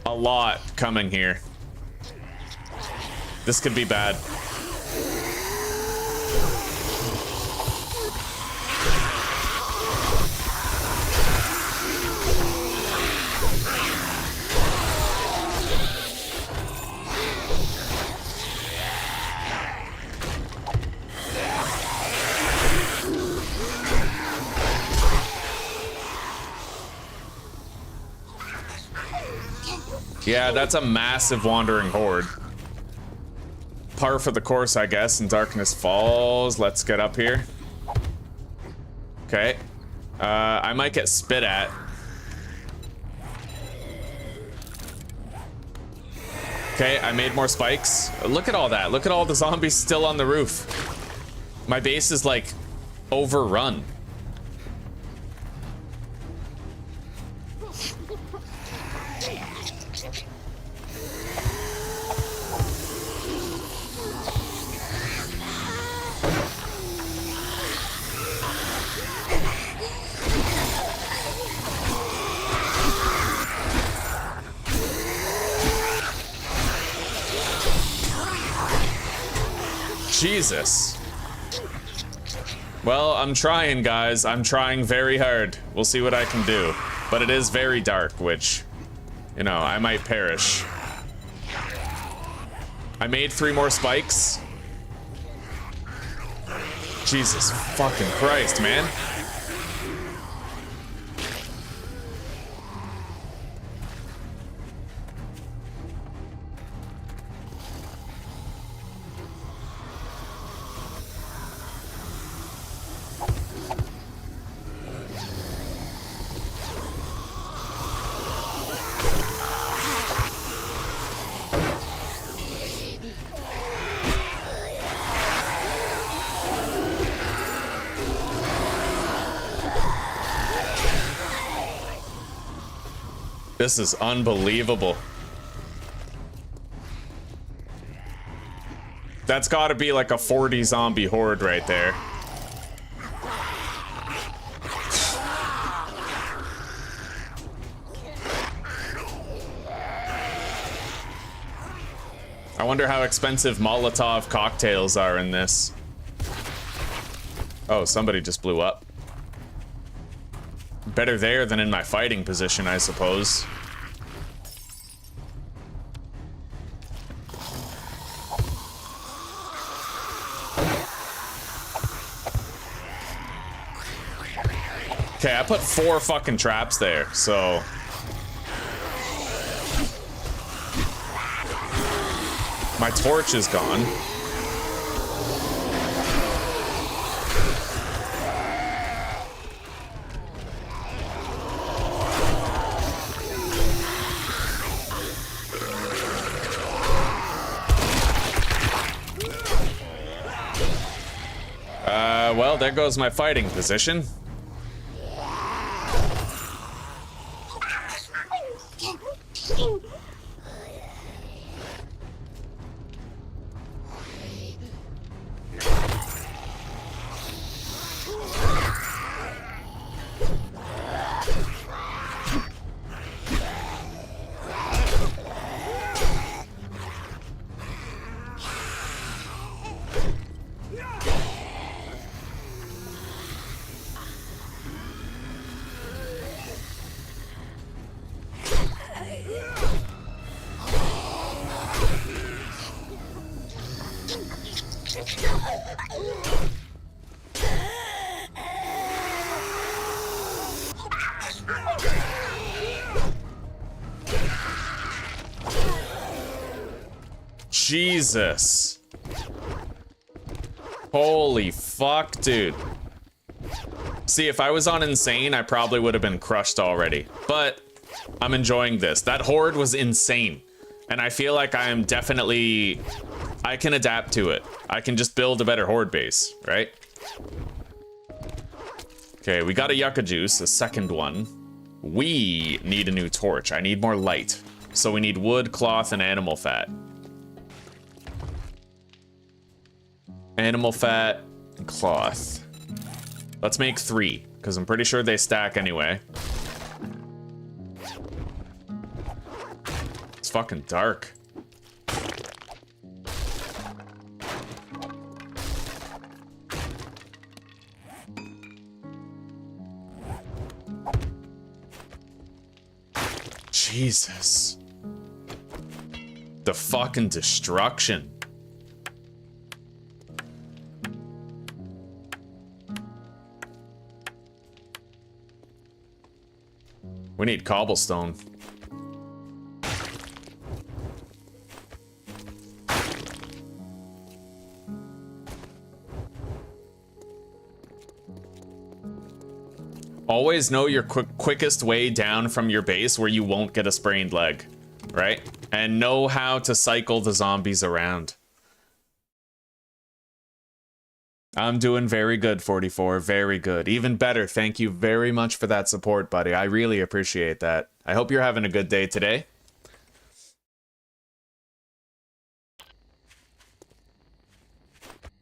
lot coming here. This could be bad. Yeah, that's a massive wandering horde. Par for the course, I guess, in Darkness Falls. Let's get up here. Okay. I might get spit at. Okay, I made more spikes. Look at all that. Look at all the zombies still on the roof. My base is, like, overrun. Jesus. Well, I'm trying, guys. I'm trying very hard. We'll see what I can do. But it is very dark, which, you know, I might perish. I made 3 more spikes. Jesus fucking Christ, man. This is unbelievable. That's gotta be like a 40 zombie horde right there. I wonder how expensive Molotov cocktails are in this. Oh, somebody just blew up. Better there than in my fighting position, I suppose. Okay, I put 4 fucking traps there, so... My torch is gone. Well, there goes my fighting position. Jesus. Holy fuck, dude. See, if I was on insane, I probably would have been crushed already. But I'm enjoying this. That horde was insane. And I feel like I am definitely... I can adapt to it. I can just build a better horde base, right? Okay, we got a yucca juice, a second one. We need a new torch. I need more light. So we need wood, cloth, and animal fat. Animal fat and cloth. Let's make 3, because I'm pretty sure they stack anyway. It's fucking dark. Jesus. The fucking destruction. We need cobblestone. Always know your quickest way down from your base where you won't get a sprained leg, right? And know how to cycle the zombies around. I'm doing very good, 44. Very good. Even better. Thank you very much for that support, buddy. I really appreciate that. I hope you're having a good day today.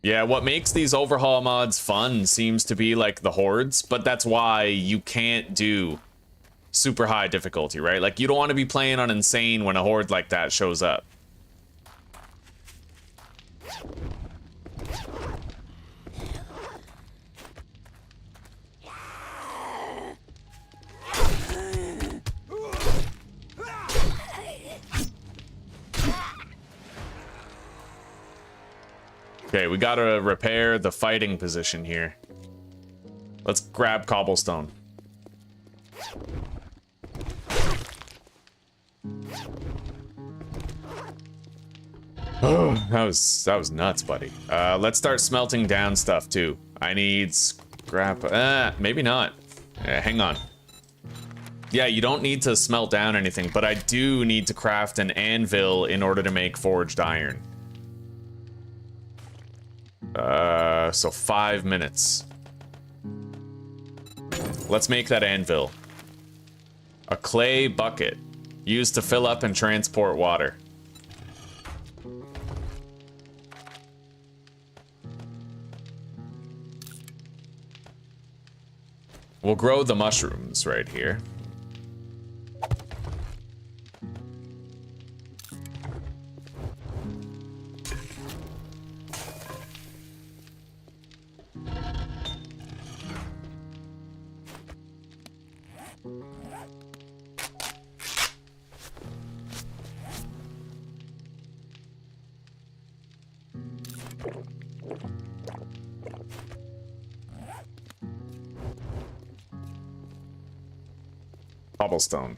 Yeah, what makes these overhaul mods fun seems to be like the hordes, but that's why you can't do super high difficulty, right? Like, you don't want to be playing on insane when a horde like that shows up. Okay, we gotta repair the fighting position here. Let's grab cobblestone. Oh, that was nuts, buddy. Let's start smelting down stuff too. I need scrap. Maybe not. Hang on. Yeah, you don't need to smelt down anything, but I do need to craft an anvil in order to make forged iron. So 5 minutes. Let's make that anvil. A clay bucket used to fill up and transport water. We'll grow the mushrooms right here. Cobblestone.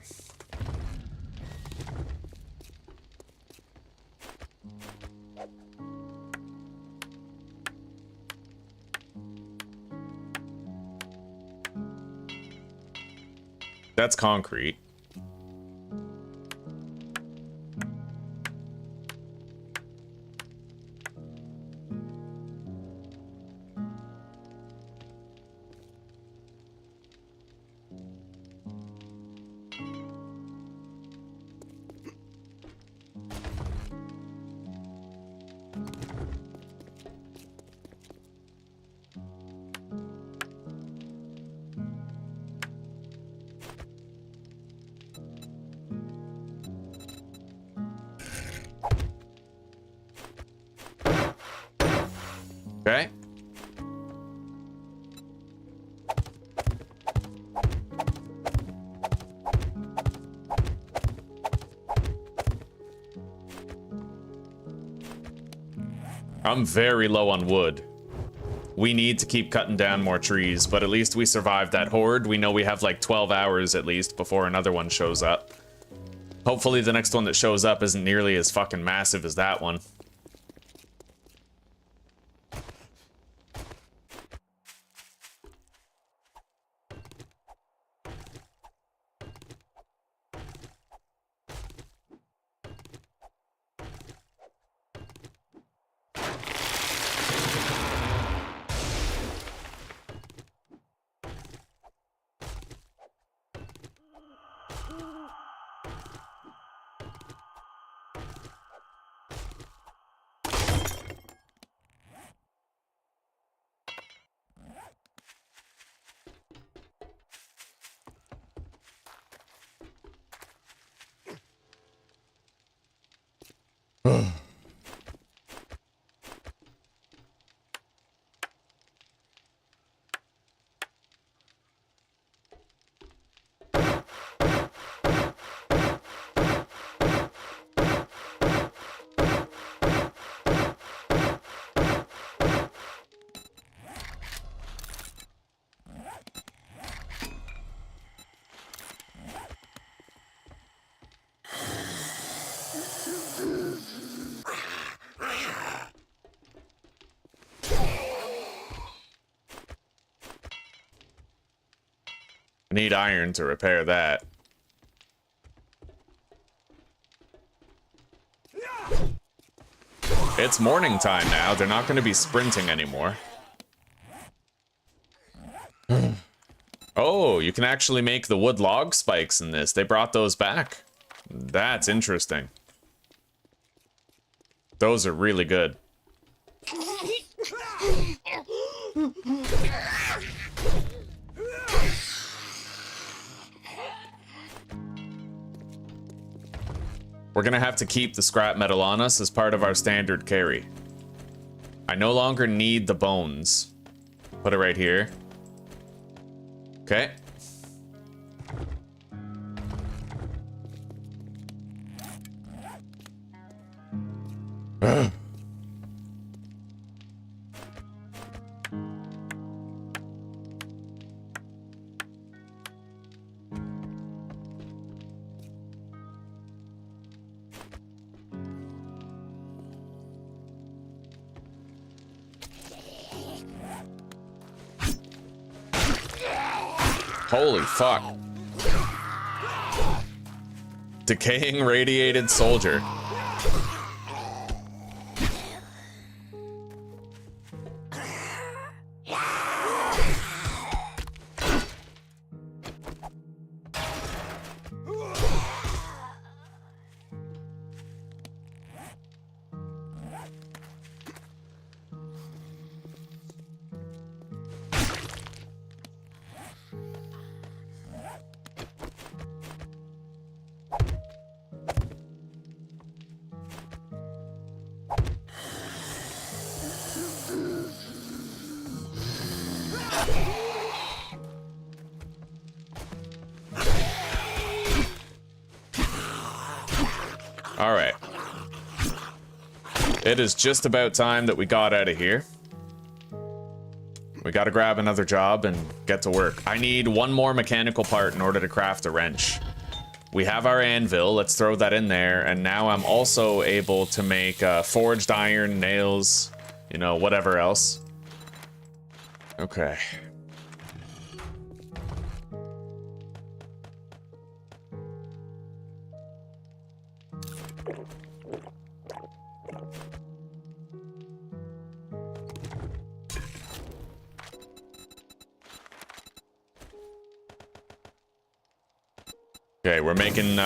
That's concrete. Okay. I'm very low on wood. We need to keep cutting down more trees, but at least we survived that horde. We know we have like 12 hours at least before another one shows up. Hopefully the next one that shows up isn't nearly as fucking massive as that one. I need iron to repair that. It's morning time now. They're not going to be sprinting anymore. Oh, you can actually make the wood log spikes in this. They brought those back. That's interesting. Those are really good. We're gonna have to keep the scrap metal on us as part of our standard carry. I no longer need the bones. Put it right here. Okay. Holy fuck. Decaying radiated soldier. Alright. It is just about time that we got out of here. We gotta grab another job and get to work. I need one more mechanical part in order to craft a wrench. We have our anvil, let's throw that in there, and now I'm also able to make forged iron, nails, you know, whatever else. Okay. Okay, we're making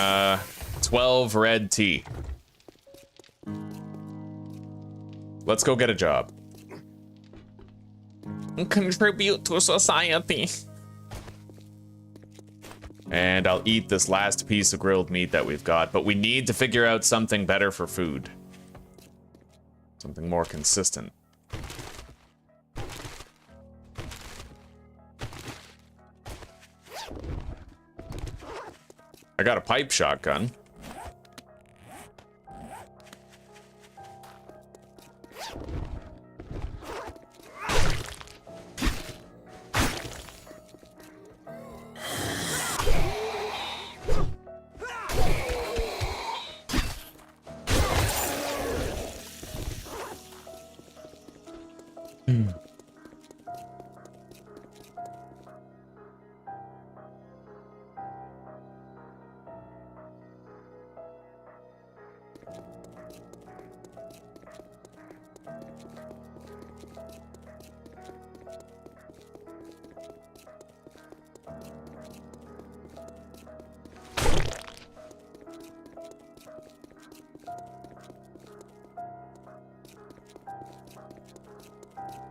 12 red tea. Let's go get a job. Contribute to society. And I'll eat this last piece of grilled meat that we've got, but we need to figure out something better for food. Something more consistent. I got a pipe shotgun.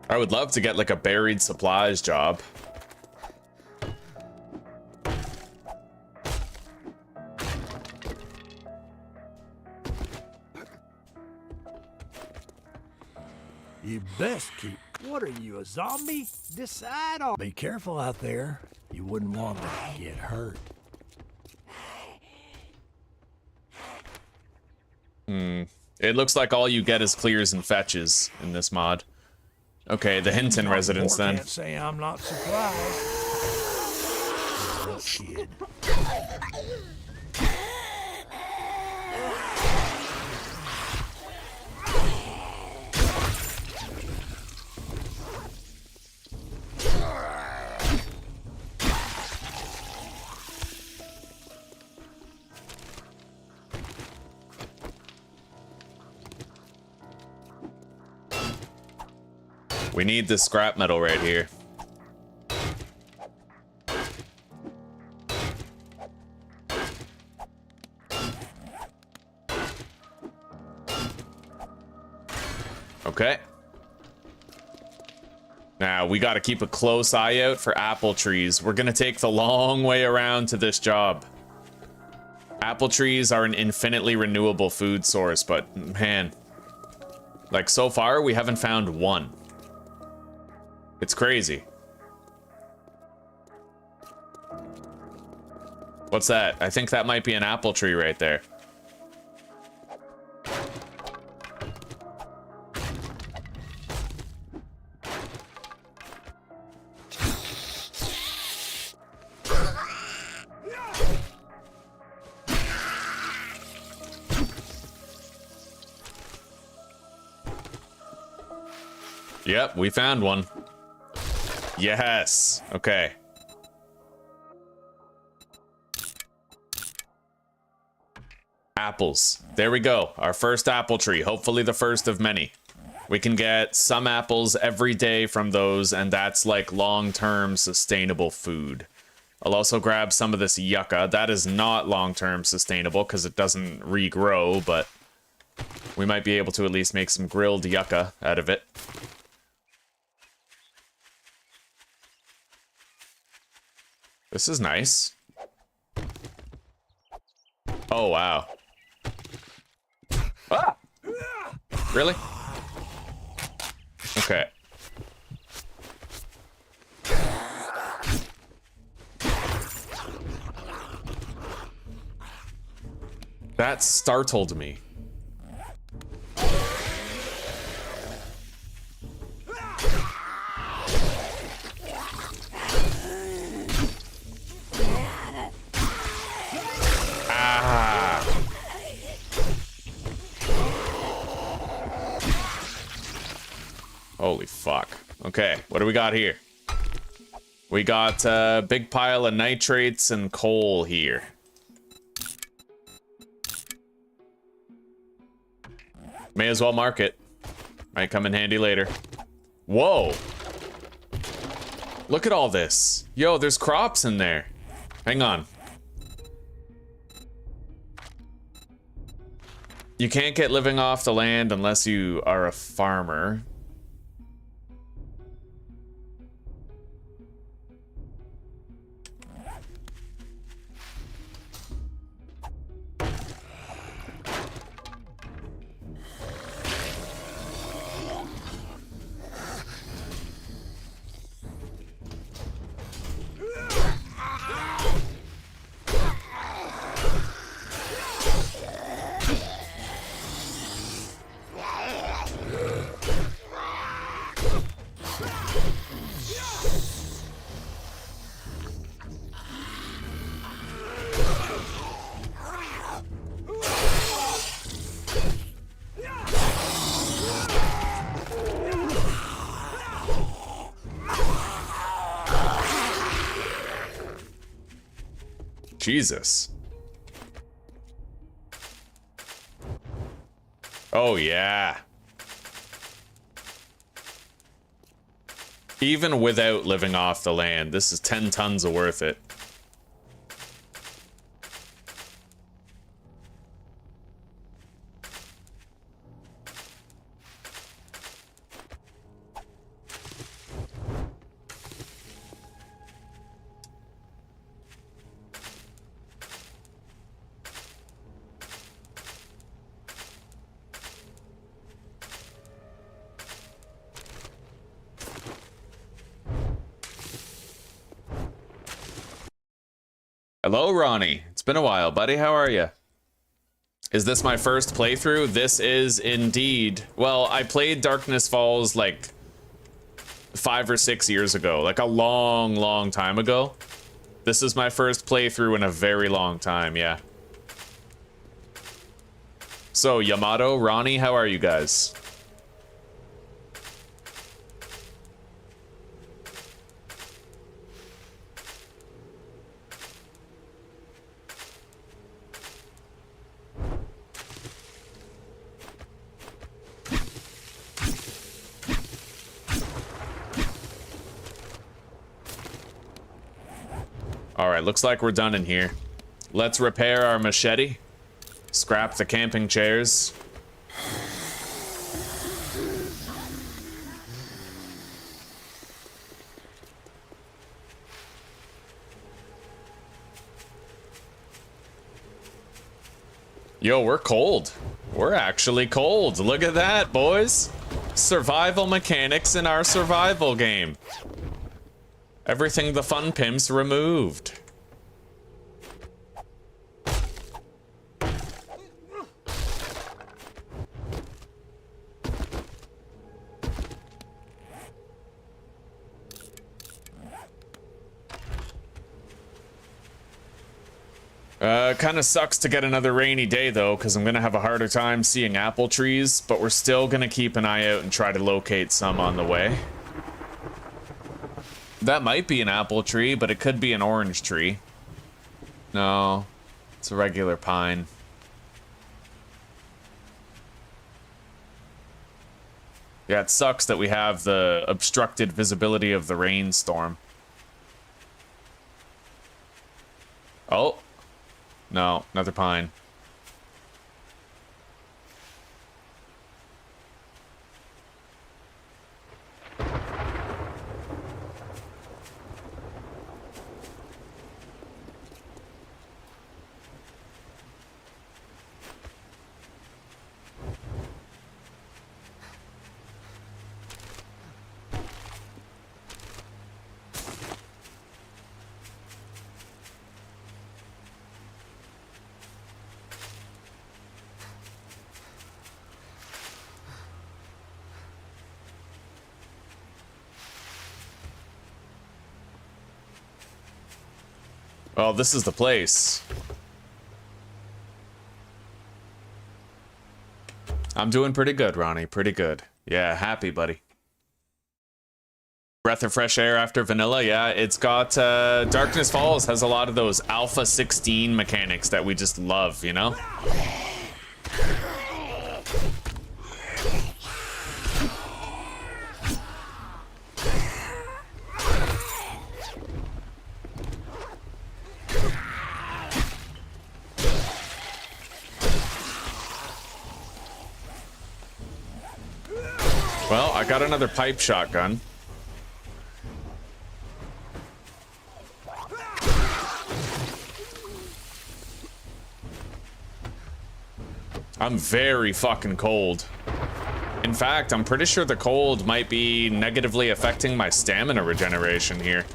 I would love to get like a buried supplies job. You best keep. What are you, a zombie? Decide on. Be careful out there. You wouldn't want to get hurt. It looks like all you get is clears and fetches in this mod. Okay, the Hinton residence then. Can't say I'm not surprised. Little kid. We need this scrap metal right here. Okay. Now, we gotta keep a close eye out for apple trees. We're gonna take the long way around to this job. Apple trees are an infinitely renewable food source, but man, like so far, we haven't found one. It's crazy. What's that? I think that might be an apple tree right there. Yep, we found one. Yes. Okay. Apples. There we go. Our first apple tree. Hopefully the first of many. We can get some apples every day from those, and that's like long-term sustainable food. I'll also grab some of this yucca. That is not long-term sustainable because it doesn't regrow, but we might be able to at least make some grilled yucca out of it. This is nice. Oh, wow. Ah! Really? Okay. That startled me. Holy fuck. Okay, what do we got here? We got a big pile of nitrates and coal here. May as well mark it. Might come in handy later. Whoa! Look at all this. Yo, there's crops in there. Hang on. You can't get living off the land unless you are a farmer. Jesus. Oh, yeah. Even without living off the land, this is 10 tons of worth it. Hello, Ronnie. It's been a while, buddy. How are you? Is this my first playthrough? This is indeed. Well, I played Darkness Falls like 5 or 6 years ago, like a long, long time ago. This is my first playthrough in a very long time, yeah. So, Yamato, Ronnie, how are you guys? right, looks like we're done in here. Let's repair our machete. Scrap the camping chairs. Yo, we're cold. We're actually cold. Look at that, boys. Survival mechanics in our survival game. Everything the fun pimps removed. Kind of sucks to get another rainy day though, because I'm gonna have a harder time seeing apple trees, but we're still gonna keep an eye out and try to locate some on the way. That might be an apple tree, but it could be an orange tree. No, it's a regular pine. Yeah, it sucks that we have the obstructed visibility of the rainstorm. Oh. No, another pine. Well, this is the place. I'm doing pretty good, Ronnie. Pretty good. Yeah, happy, buddy. Breath of fresh air after vanilla. Yeah, it's got Darkness Falls has a lot of those Alpha 16 mechanics that we just love, you know? Well, I got another pipe shotgun. I'm very fucking cold. In fact, I'm pretty sure the cold might be negatively affecting my stamina regeneration here.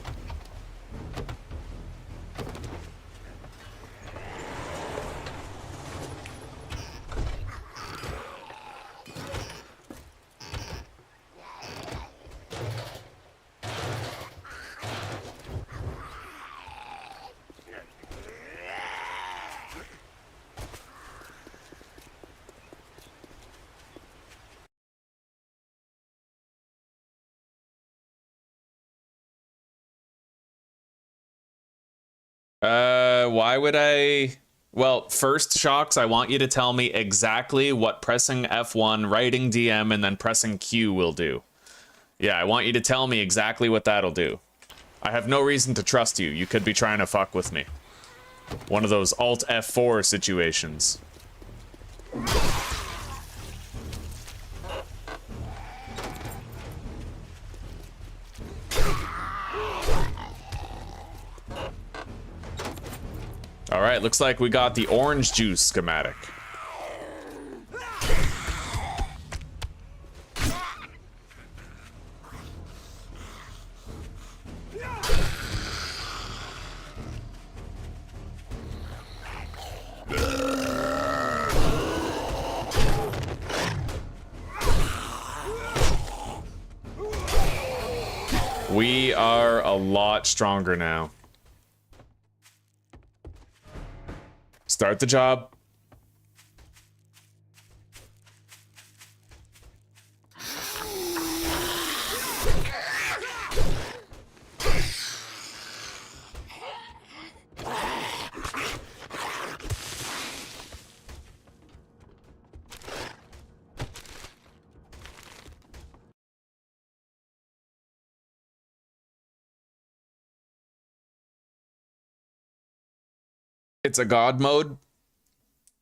Why would I? Well, first, Shocks, I want you to tell me exactly what pressing F1, writing DM, and then pressing Q will do. Yeah, I want you to tell me exactly what that'll do. I have no reason to trust you. You could be trying to fuck with me. One of those Alt F4 situations. All right, looks like we got the orange juice schematic. We are a lot stronger now. Start the job. It's a god mode.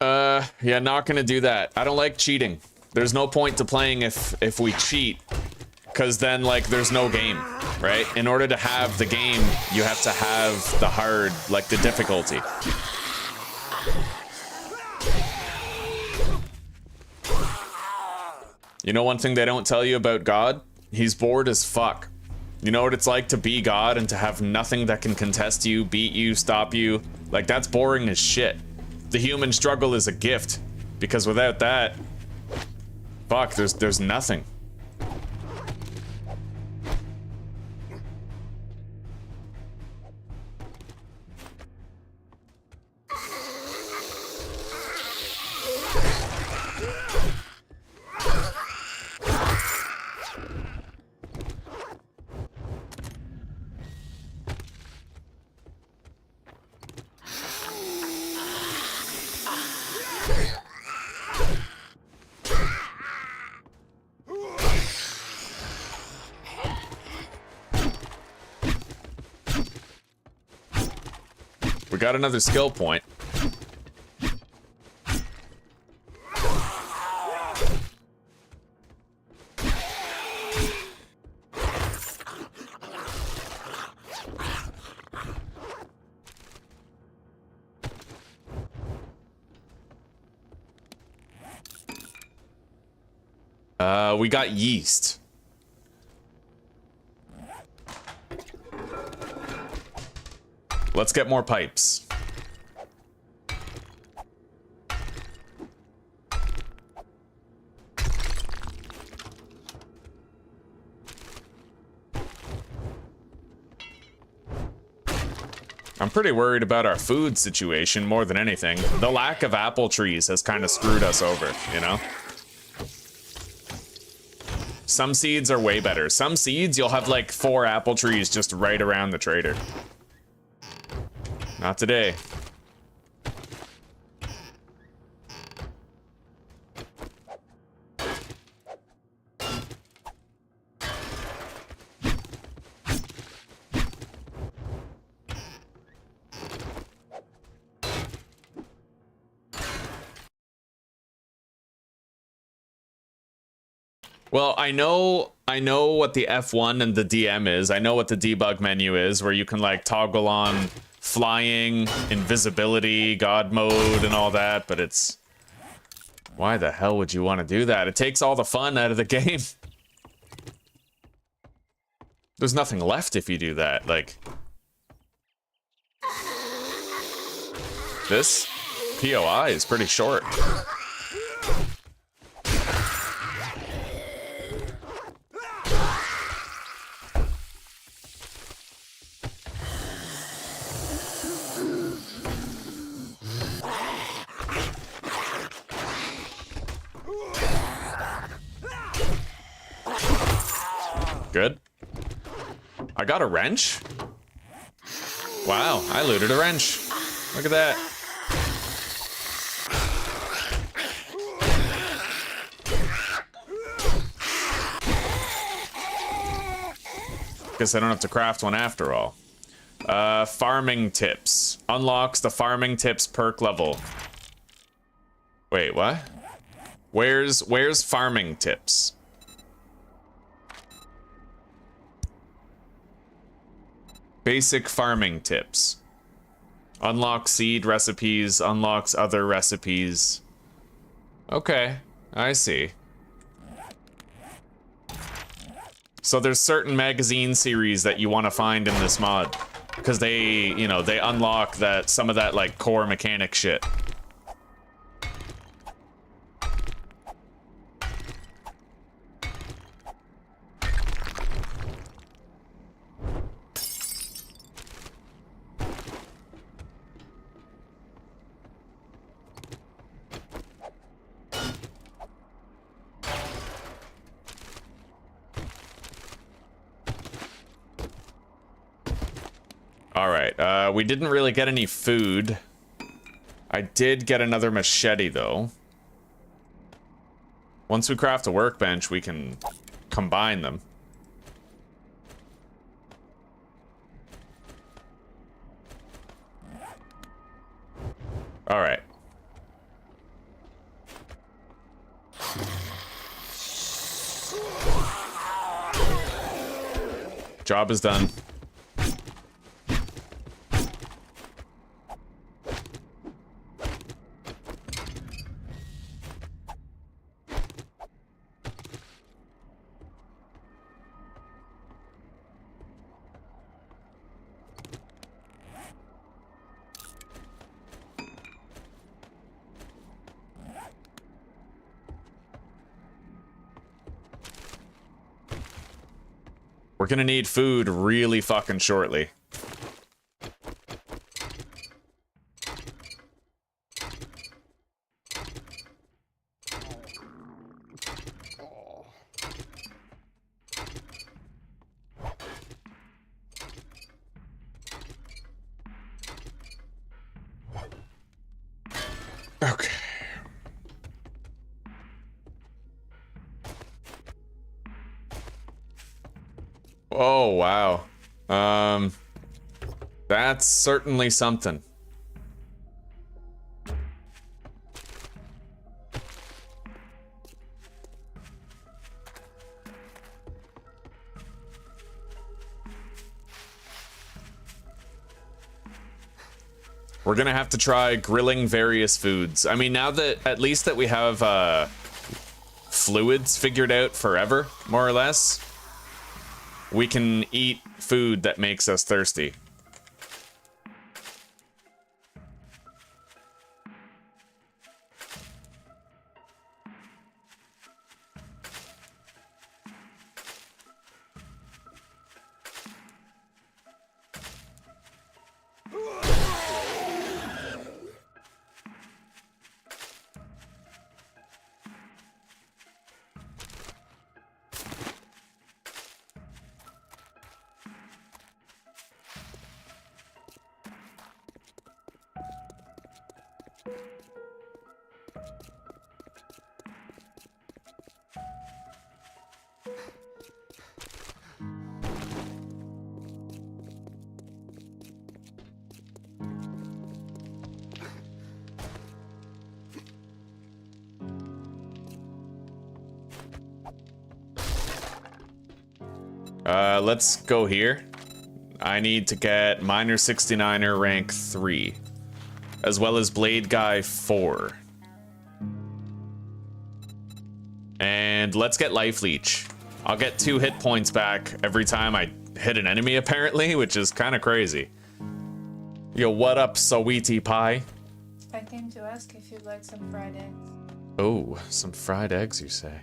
Yeah, not gonna do that. I don't like cheating. There's no point to playing if we cheat, because then like there's no game, right? In order to have the game, you have to have the hard, like the difficulty. You know one thing they don't tell you about God? He's bored as fuck. You know what it's like to be God and to have nothing that can contest you, beat you, stop you? Like, that's boring as shit. The human struggle is a gift, because without that, fuck, there's nothing. We got another skill point. We got yeast. Let's get more pipes. I'm pretty worried about our food situation more than anything. The lack of apple trees has kind of screwed us over, you know? Some seeds are way better. Some seeds, you'll have like 4 apple trees just right around the trader. Not today. Well, I know what the F1 and the DM is. I know what the debug menu is, where you can like toggle on flying, invisibility, god mode, and all that, but it's... Why the hell would you want to do that? It takes all the fun out of the game. There's nothing left if you do that, like... This POI is pretty short. Good. I got a wrench? Wow, I looted a wrench. Look at that. Guess I don't have to craft one after all. Farming tips. Unlocks the farming tips perk level. Wait, what? Where's farming tips? Basic farming tips. Unlocks seed recipes, unlocks other recipes. Okay, I see. So there's certain magazine series that you want to find in this mod, because they, you know, they unlock that some of that like core mechanic shit. Alright, we didn't really get any food. I did get another machete, though. Once we craft a workbench, we can combine them. All right. Job is done. We're gonna need food really fucking shortly. Okay. Oh, wow. That's certainly something. We're gonna have to try grilling various foods. I mean, now that at least that we have fluids figured out forever, more or less, we can eat food that makes us thirsty. Let's go here. I need to get Miner 69er rank 3, as well as Blade Guy 4. And let's get Life Leech. I'll get 2 hit points back every time I hit an enemy, apparently, which is kind of crazy. Yo, what up, Sweetie Pie? I came to ask if you'd like some fried eggs. Oh, some fried eggs, you say?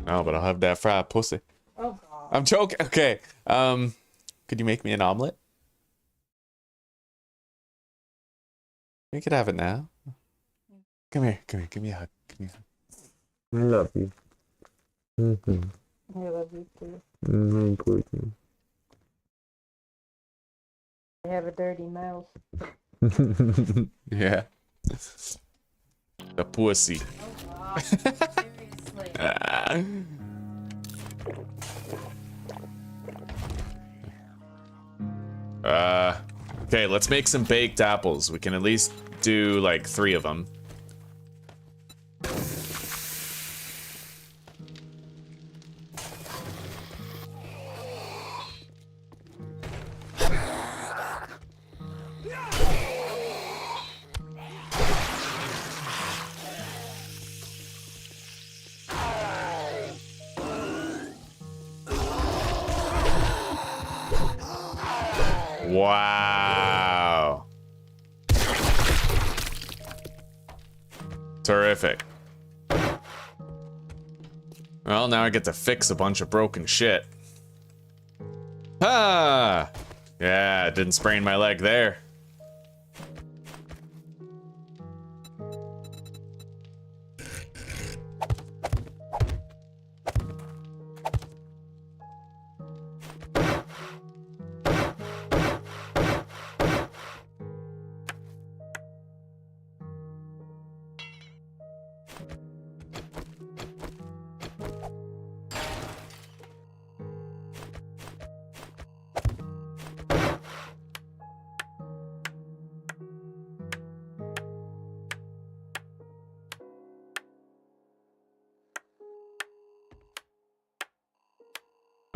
Oh, but I'll have that fried pussy. Oh, God. I'm joking. Okay. Could you make me an omelet? We could have it now. Come here. Come here. Give me a hug. Give me a hug. I love you. I love you too. Mm-hmm. I have a dirty mouth. Yeah. The pussy. Oh, God. Seriously. Okay, let's make some baked apples. We can at least do like 3 of them. Wow. Terrific. Well, now I get to fix a bunch of broken shit. Ah! Yeah, didn't sprain my leg there.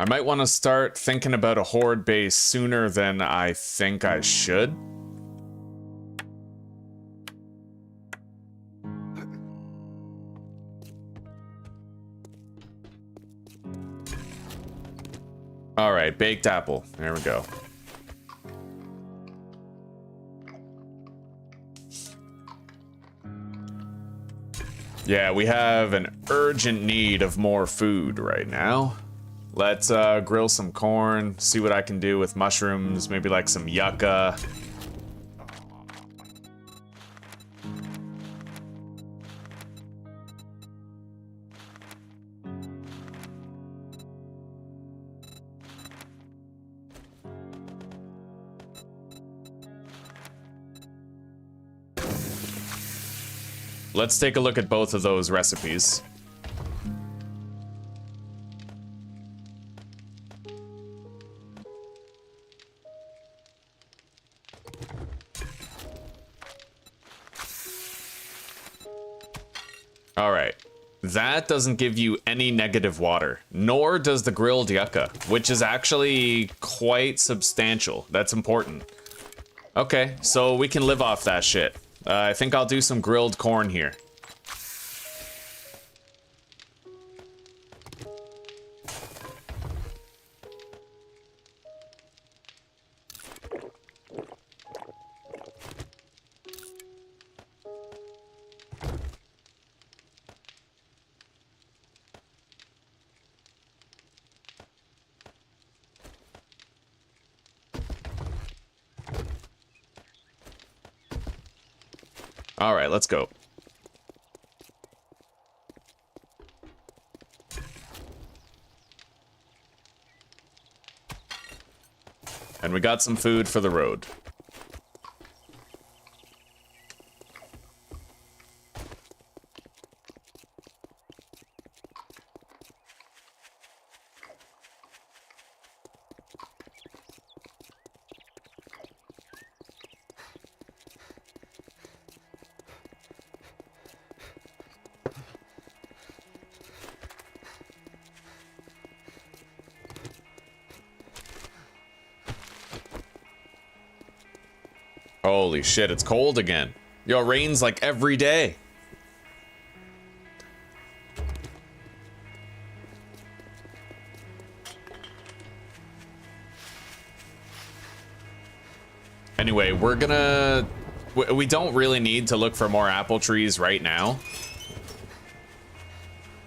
I might want to start thinking about a horde base sooner than I think I should. All right, baked apple. There we go. Yeah, we have an urgent need of more food right now. Let's grill some corn, see what I can do with mushrooms, maybe like some yucca. Let's take a look at both of those recipes. All right, that doesn't give you any negative water, nor does the grilled yucca, which is actually quite substantial. That's important. Okay, so we can live off that shit. I think I'll do some grilled corn here. All right, let's go. And we got some food for the road. Holy shit, it's cold again. Yo, it rains like every day. Anyway, we're gonna... We don't really need to look for more apple trees right now,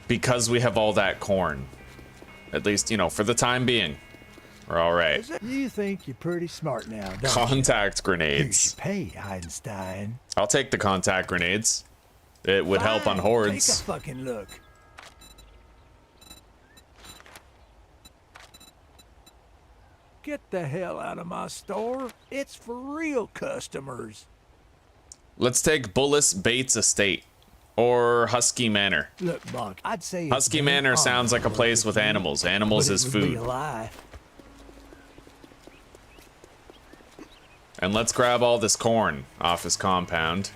because we have all that corn. At least, you know, for the time being. We're all right. You think you're pretty smart now, don't you? Contact grenades. Here's your pay, Einstein. I'll take the contact grenades. It would help on Fine, hordes. Take a fucking look. Get the hell out of my store. It's for real customers. Let's take Bullis Bates Estate. Or Husky Manor. Look, Buck, I'd say it's Husky damn Manor sounds like a honorable place if with you- animals. Animals but is it would be food. a lie. And let's grab all this corn off his compound.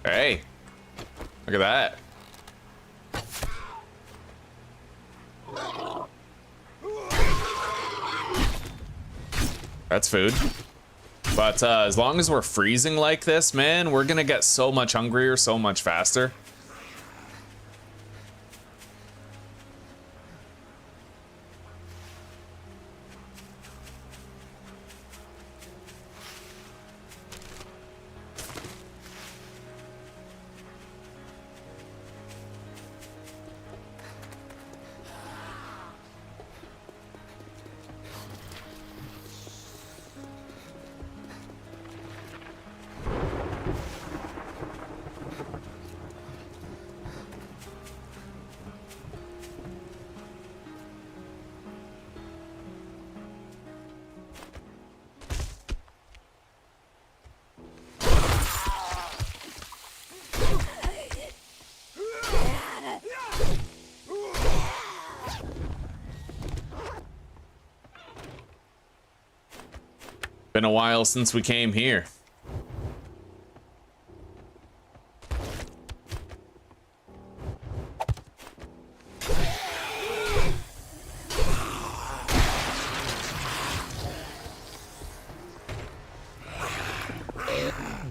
Hey, look at that. That's food. But as long as we're freezing like this, man, we're gonna get so much hungrier so much faster. Been a while since we came here.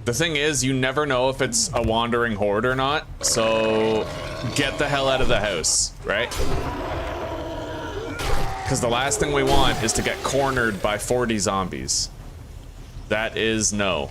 The thing is, you never know if it's a wandering horde or not, so get the hell out of the house, right? Because the last thing we want is to get cornered by 40 zombies. That is no.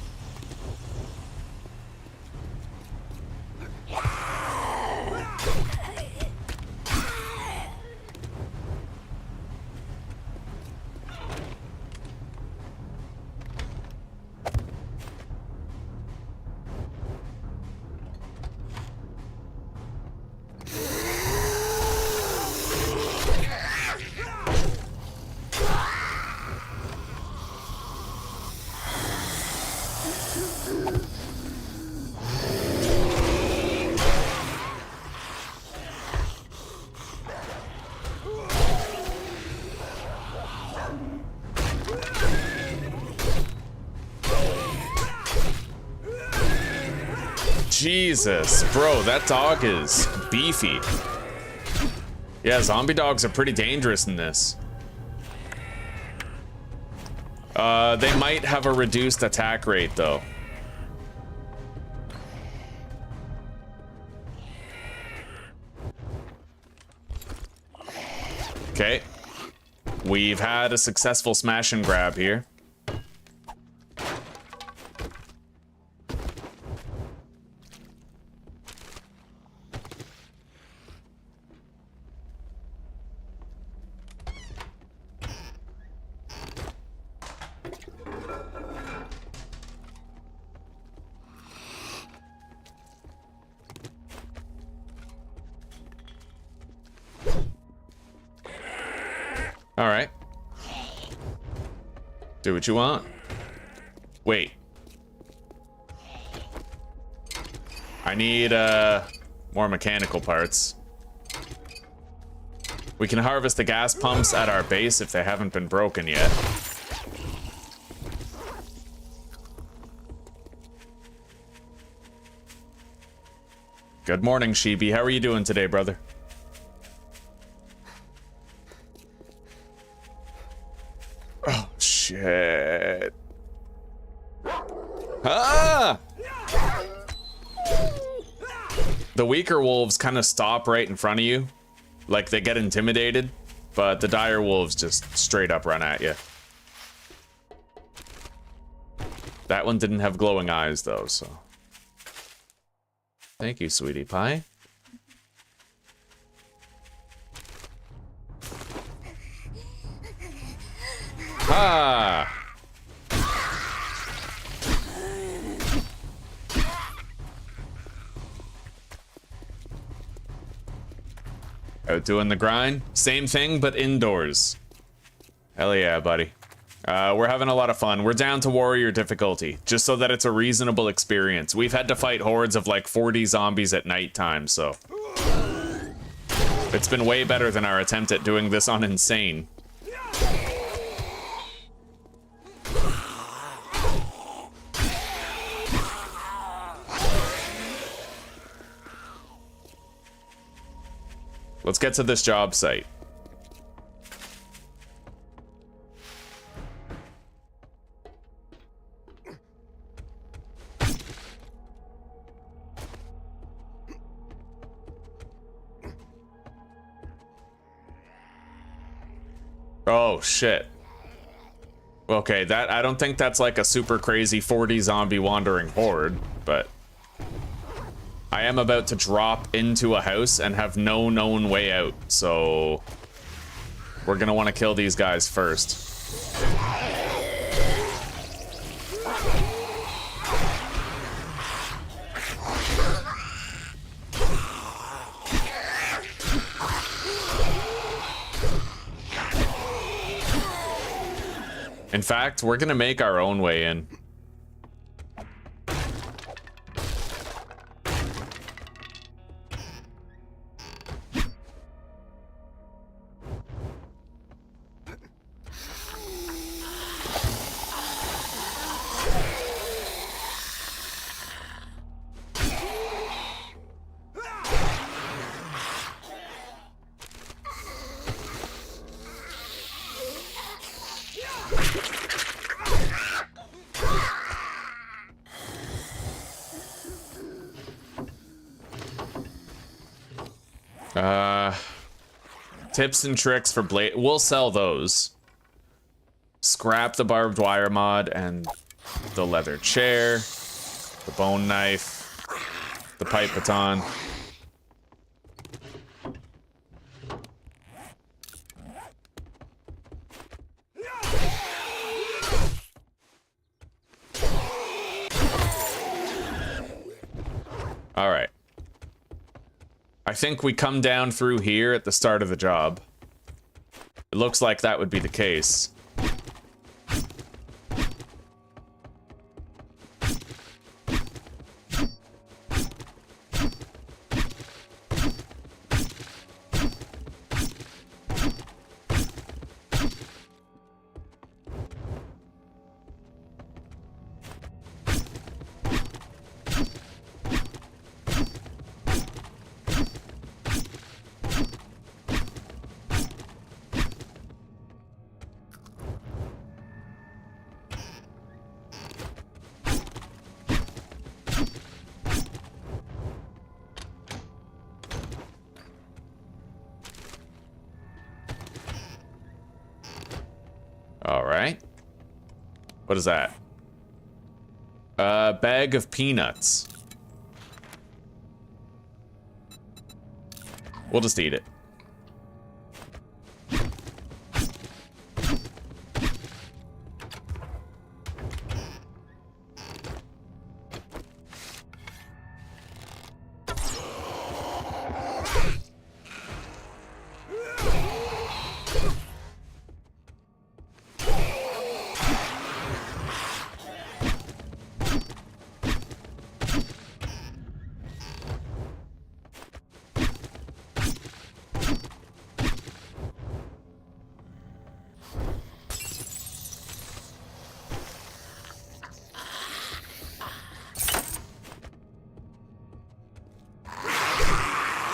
Jesus, bro, that dog is beefy. Yeah, zombie dogs are pretty dangerous in this. They might have a reduced attack rate, though. Okay. We've had a successful smash and grab here. All right. Do what you want. Wait. I need more mechanical parts. We can harvest the gas pumps at our base if they haven't been broken yet. Good morning, Sheepy. How are you doing today, brother? Oh, shit. Ah! The weaker wolves kind of stop right in front of you. Like, they get intimidated, but the dire wolves just straight up run at you. That one didn't have glowing eyes, though, so... Thank you, sweetie pie. Ah! Out doing the grind. Same thing, but indoors. Hell yeah, buddy. We're having a lot of fun. We're down to warrior difficulty, just so that it's a reasonable experience. We've had to fight hordes of like 40 zombies at nighttime, so... It's been way better than our attempt at doing this on insane. Let's get to this job site. Oh, shit. Okay, that I don't think that's like a super crazy 40 zombie wandering horde, but... I am about to drop into a house and have no known way out, so... We're gonna want to kill these guys first. In fact, we're gonna make our own way in. Tips and tricks for blade. We'll sell those. Scrap the barbed wire mod and the leather chair, the bone knife, the pipe baton. All right. I think we come down through here at the start of the job. It looks like that would be the case. All right. What is that? A bag of peanuts. We'll just eat it.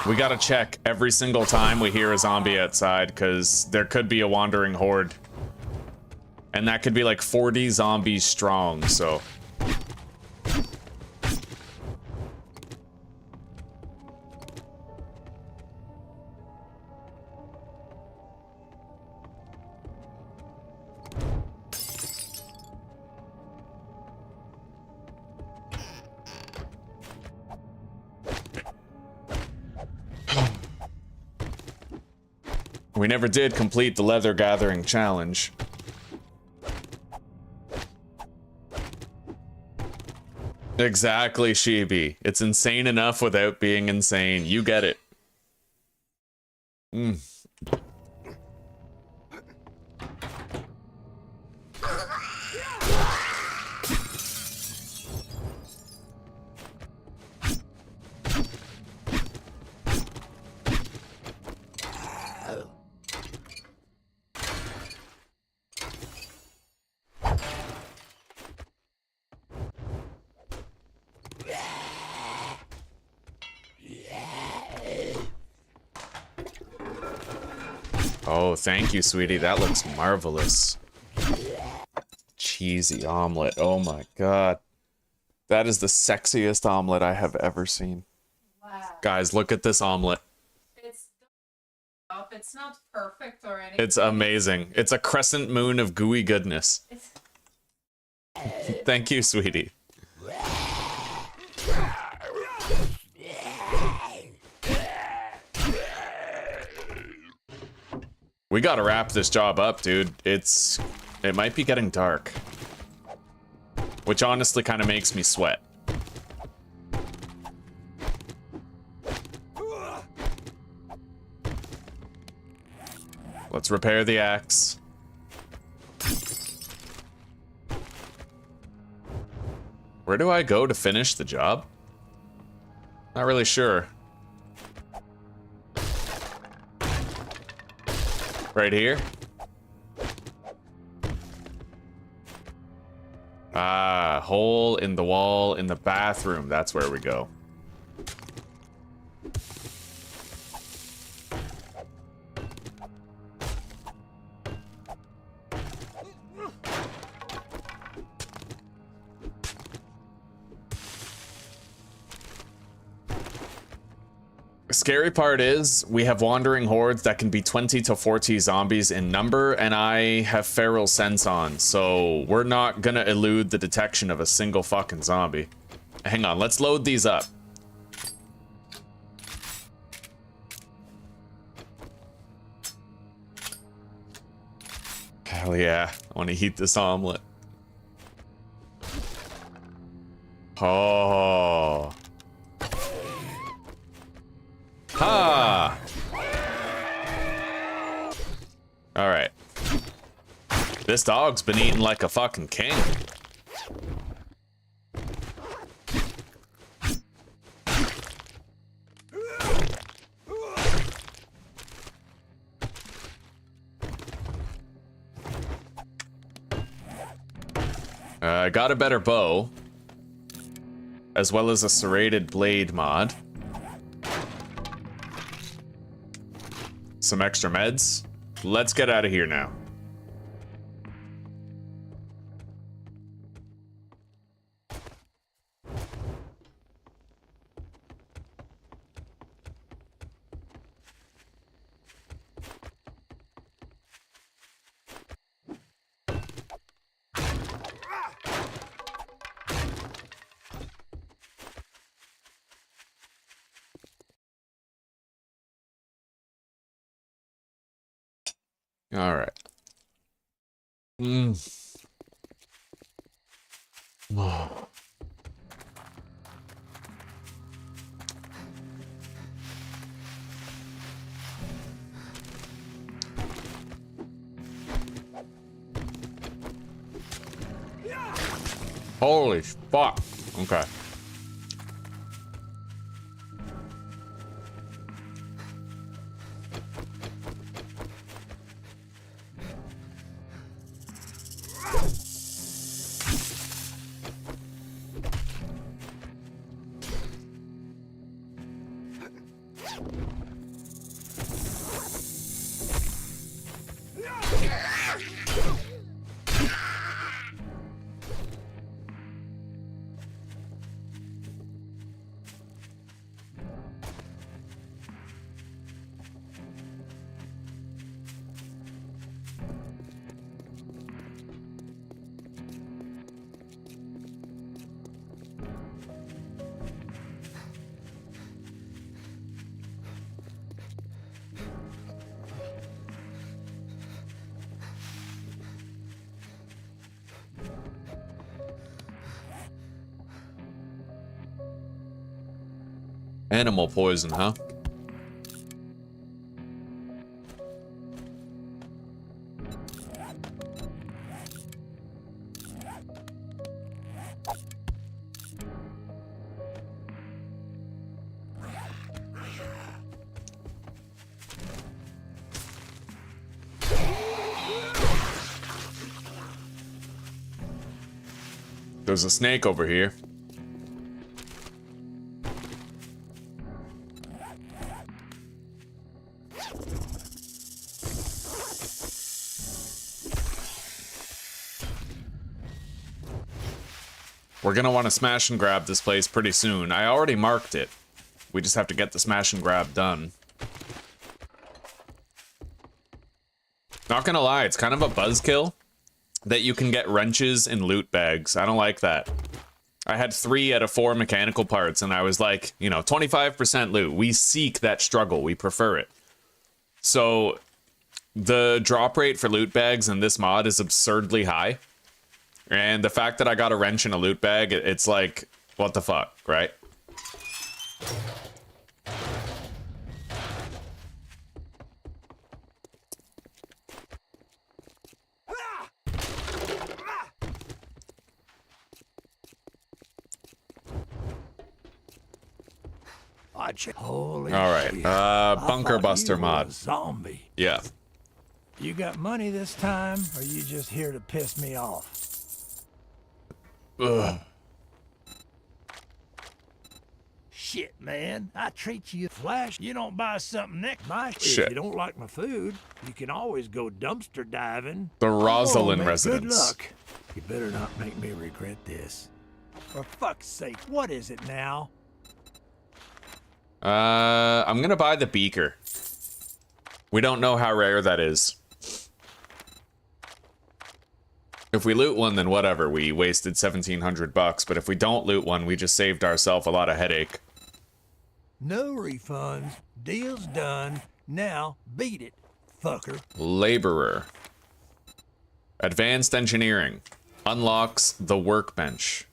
We gotta check every single time we hear a zombie outside, because there could be a wandering horde. And that could be like 40 zombies strong, so... We never did complete the leather gathering challenge. Exactly, Sheeby. It's insane enough without being insane. You get it. Oh, thank you, sweetie. That looks marvelous. Cheesy omelet. Oh my god. That is the sexiest omelet I have ever seen. Wow. Guys, look at this omelet. It's not perfect or anything. It's amazing. It's a crescent moon of gooey goodness. Thank you, sweetie. We gotta wrap this job up, dude. It might be getting dark. Which honestly kind of makes me sweat. Let's repair the axe. Where do I go to finish the job? Not really sure. Right here? Ah, hole in the wall in the bathroom. That's where we go. Scary part is we have wandering hordes that can be 20 to 40 zombies in number, and I have feral sense on, so we're not gonna elude the detection of a single fucking zombie. Hang on, let's load these up. Hell yeah, I want to heat this omelet. Oh. Ha! All right. This dog's been eating like a fucking king. I got a better bow, as well as a serrated blade mod. Some extra meds. Let's get out of here now. All right. Oh. Holy fuck. Okay. Animal poison, huh? There's a snake over here. We're gonna want to smash and grab this place pretty soon. I already marked it. We just have to get the smash and grab done. Not gonna lie, it's kind of a buzzkill that you can get wrenches in loot bags. I don't like that. I had 3 out of 4 mechanical parts, and I was like, you know, 25% loot. We seek that struggle. We prefer it. So the drop rate for loot bags in this mod is absurdly high. And the fact that I got a wrench in a loot bag, it's like, what the fuck, right? Holy all right, shit. bunker I thought buster you were mod. a zombie. Yeah. You got money this time, or you just here to piss me off? Ugh. Shit, man. I treat you flash. You don't buy something next night. Shit. If you don't like my food, you can always go dumpster diving. The Rosalind man, residence. Good luck. You better not make me regret this. For fuck's sake, what is it now? I'm gonna buy the beaker. We don't know how rare that is. If we loot one, then whatever. We wasted 1,700 bucks, but if we don't loot one, we just saved ourselves a lot of headache. No refunds. Deal's done. Now beat it, fucker. Laborer. Advanced engineering. Unlocks the workbench.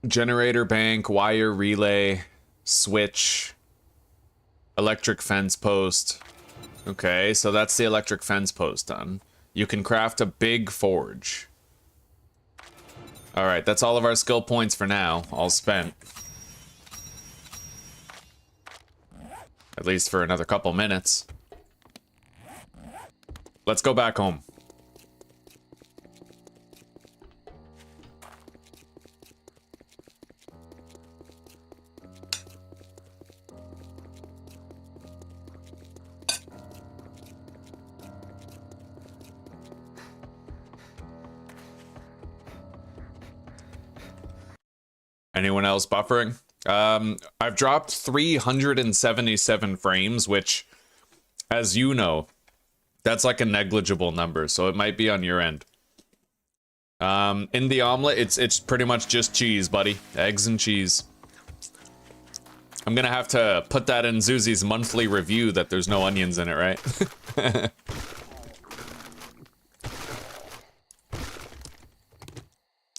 Generator bank, wire relay, switch, electric fence post. Okay, so that's the electric fence post done. You can craft a big forge. Alright, that's all of our skill points for now, all spent. At least for another couple minutes. Let's go back home. Anyone else buffering? I've dropped 377 frames, which, as you know, that's like a negligible number, so it might be on your end. In the omelet, it's pretty much just cheese, buddy. Eggs and cheese. I'm gonna have to put that in Zuzi's monthly review that there's no onions in it, right?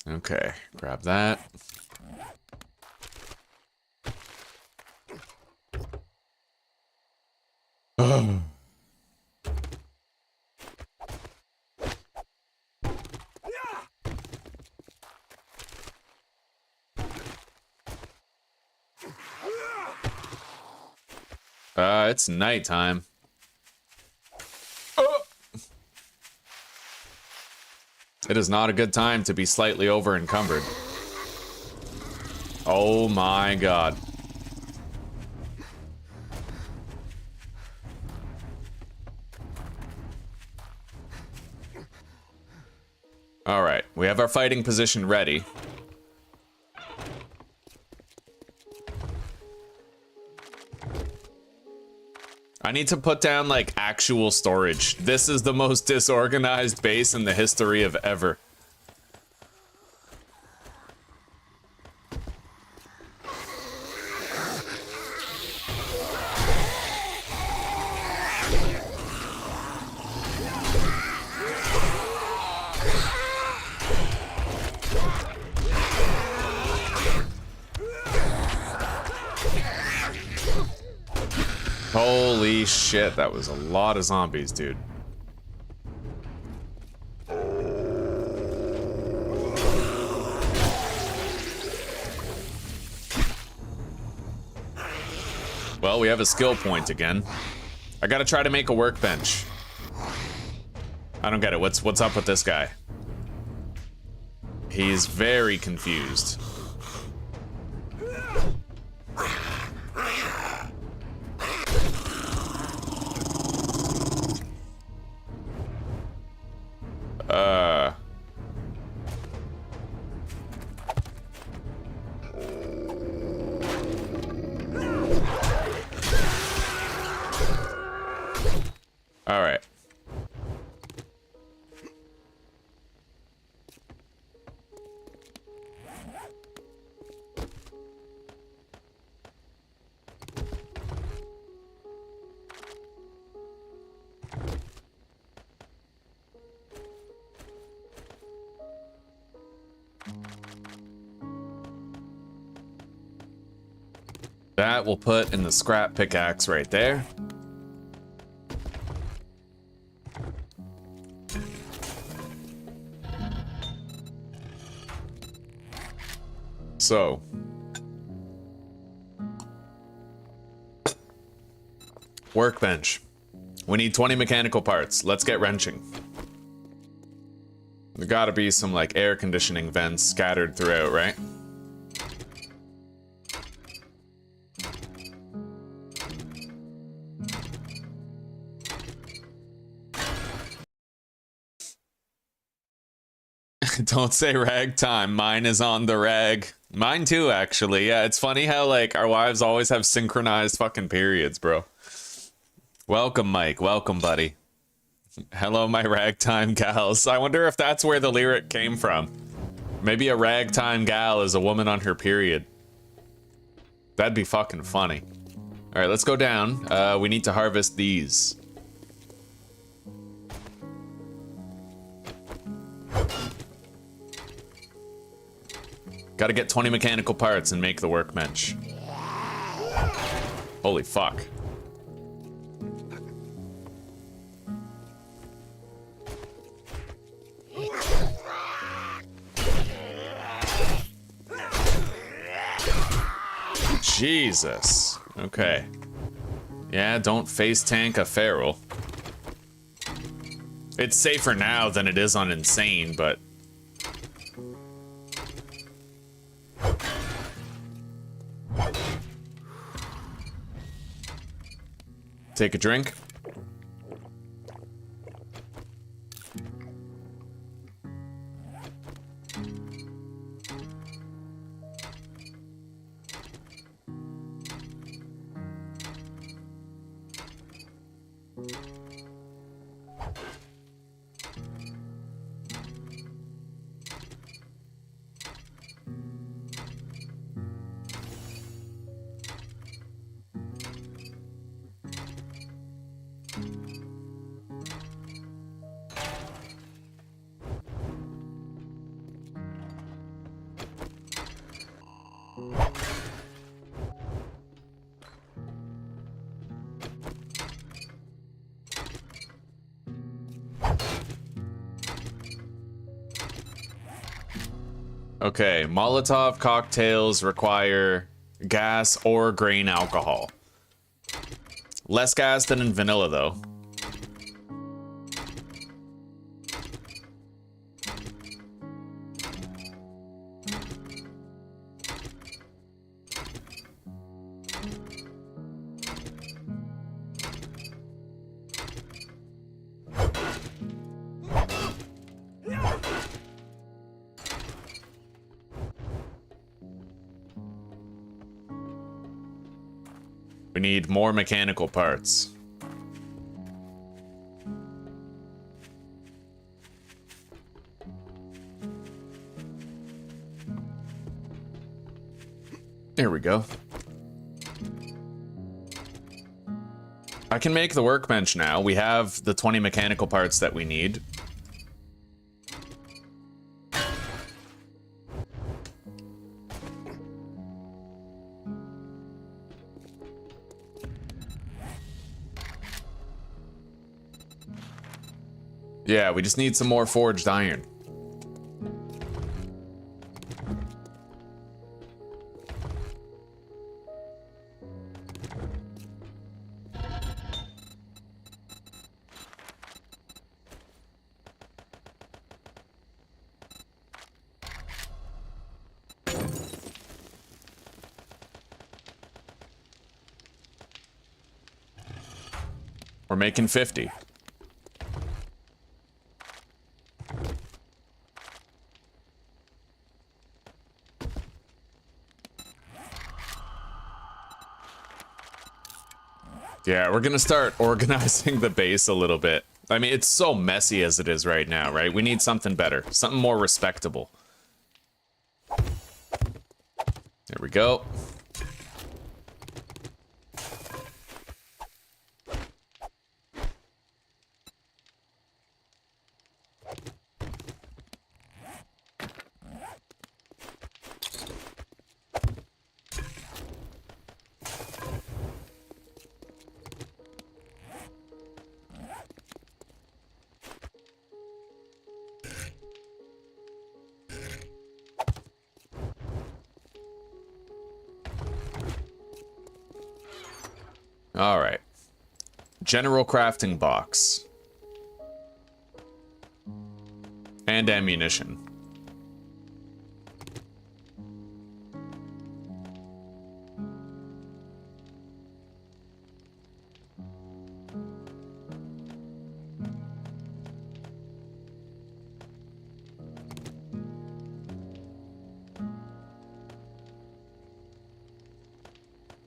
Okay, grab that. It's nighttime. It is not a good time to be slightly over encumbered. Oh my god. All right, we have our fighting position ready. I need to put down, like, actual storage. This is the most disorganized base in the history of ever. Holy shit, that was a lot of zombies, dude. Well, we have a skill point again. I gotta try to make a workbench. I don't get it. What's up with this guy? He's very confused. All right. That we'll put in the scrap pickaxe right there. So, workbench. We need 20 mechanical parts. Let's get wrenching. There gotta be some like air conditioning vents scattered throughout, right? Don't say ragtime. Mine is on the rag. Mine too, actually. Yeah, it's funny how like our wives always have synchronized fucking periods, bro. Welcome, Mike. Welcome, buddy. Hello, my ragtime gals. I wonder if that's where the lyric came from. Maybe a ragtime gal is a woman on her period. That'd be fucking funny. All right, let's go down. We need to harvest these. Gotta get 20 mechanical parts and make the workbench. Holy fuck. Jesus. Okay. Yeah, don't face tank a feral. It's safer now than it is on insane, but... Take a drink. Okay, Molotov cocktails require gas or grain alcohol. Less gas than in vanilla, though. We need more mechanical parts. There we go. I can make the workbench now. We have the 20 mechanical parts that we need. Yeah, we just need some more forged iron. We're making 50. Yeah, we're gonna start organizing the base a little bit. I mean, it's so messy as it is right now, right? We need something better, something more respectable. There we go. All right. General crafting box. And ammunition.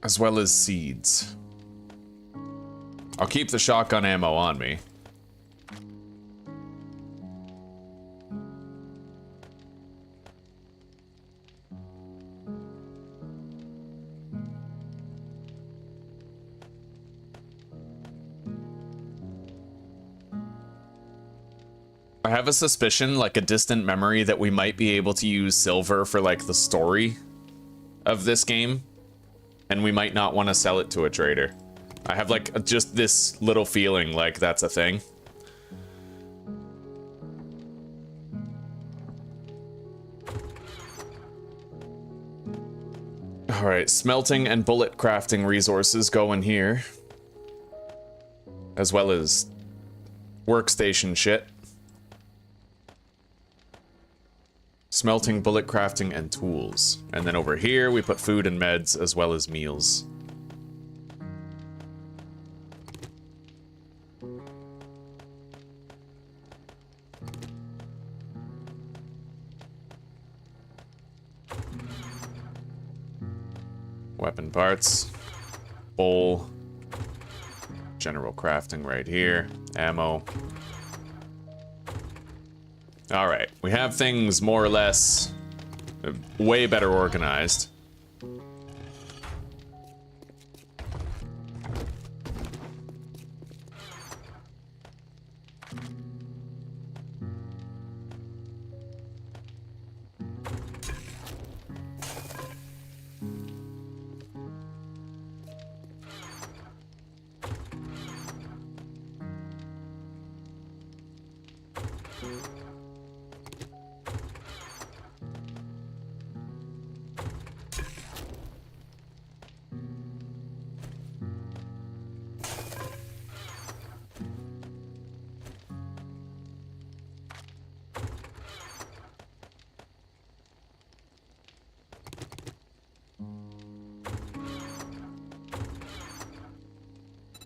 As well as seeds. I'll keep the shotgun ammo on me. I have a suspicion, like a distant memory, that we might be able to use silver for like the story of this game. And we might not want to sell it to a trader. I have like just this little feeling like that's a thing. All right, smelting and bullet crafting resources go in here. As well as workstation shit. Smelting, bullet crafting, and tools. And then over here, we put food and meds, as well as meals. Weapon parts. Bowl. General crafting right here. Ammo. All right, we have things more or less way better organized.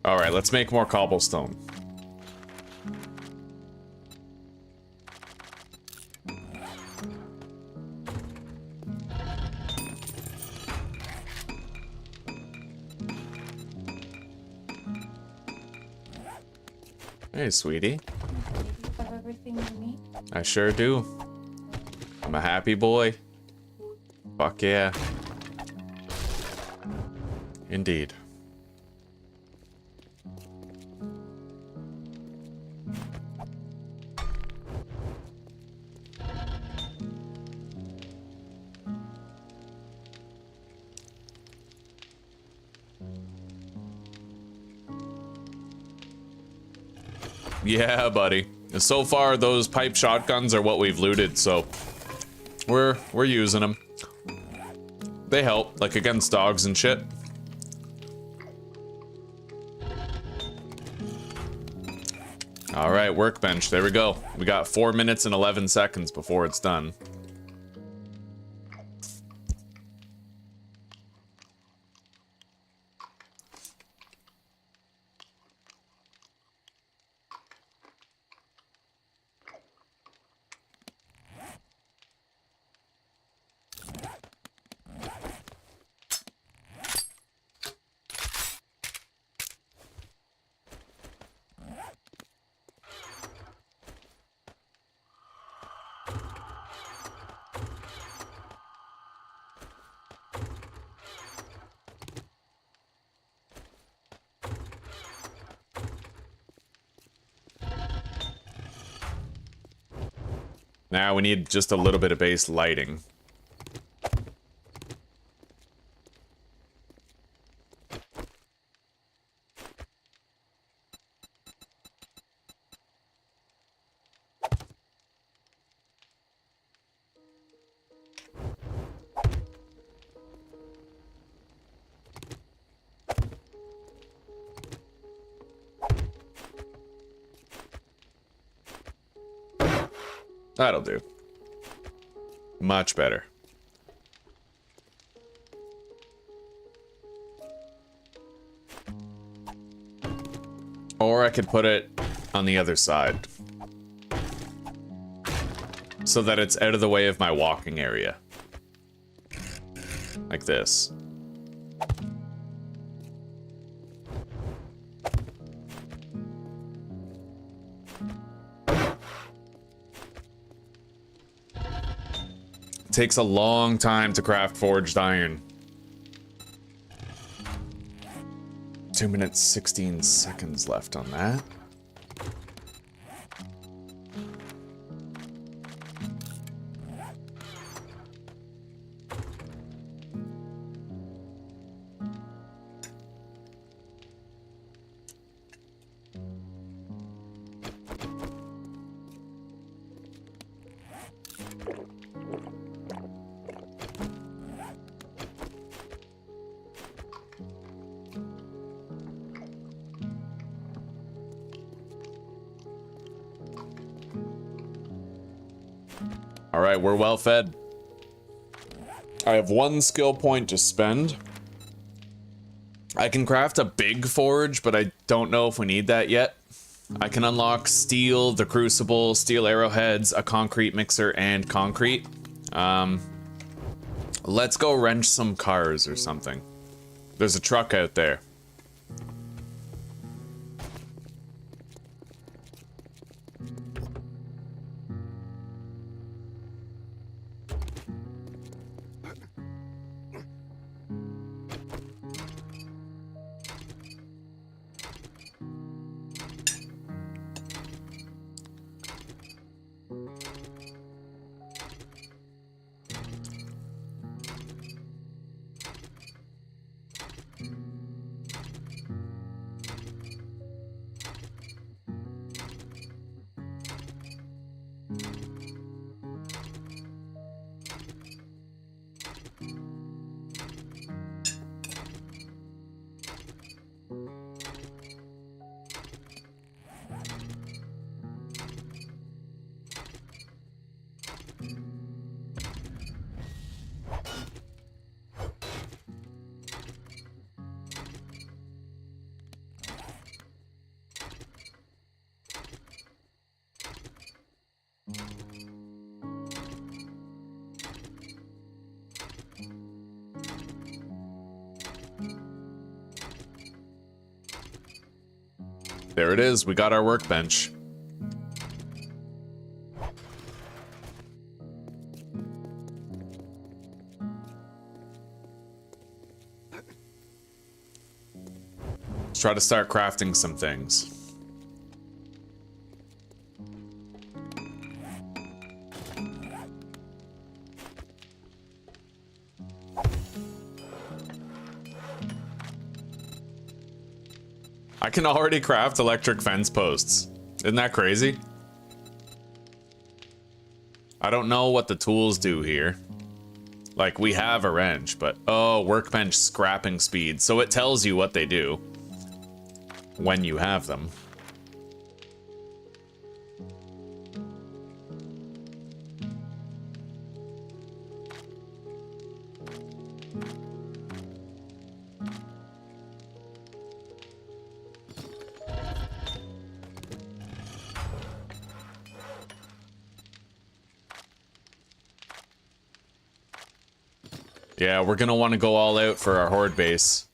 All right, let's make more cobblestone. Hey, sweetie. You have everything you need? I sure do. I'm a happy boy. Fuck yeah. Indeed. Yeah, buddy. So far, those pipe shotguns are what we've looted, so we're using them. They help, like against dogs and shit. All right, workbench. There we go. We got 4 minutes and 11 seconds before it's done. Now we need just a little bit of base lighting. That'll do. Much better. Or I could put it on the other side, so that it's out of the way of my walking area. Like this. It takes a long time to craft forged iron. 2 minutes, 16 seconds left on that. All right, we're well fed. I have 1 skill point to spend. I can craft a big forge, but I don't know if we need that yet. I can unlock steel, the crucible, steel arrowheads, a concrete mixer, and concrete. Let's go wrench some cars or something. There's a truck out there. There it is, we got our workbench. Let's try to start crafting some things. I can already craft electric fence posts. Isn't that crazy? I don't know what the tools do here. Like, we have a wrench, but... Oh, workbench scrapping speed. So it tells you what they do when you have them. Yeah, we're gonna want to go all out for our horde base.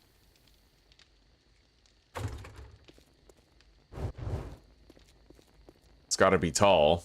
It's gotta be tall.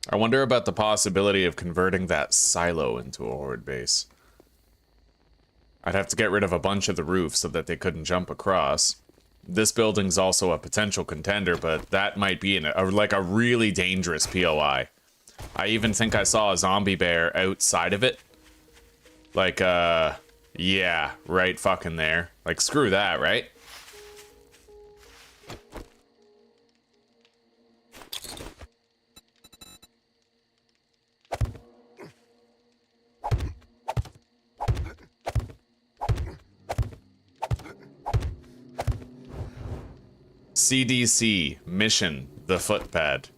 I wonder about the possibility of converting that silo into a horde base. I'd have to get rid of a bunch of the roof so that they couldn't jump across. This building's also a potential contender, but that might be like a really dangerous POI. I even think I saw a zombie bear outside of it. Like, yeah, Yeah, right fucking there. Like, screw that, right? CDC, mission, the footpad.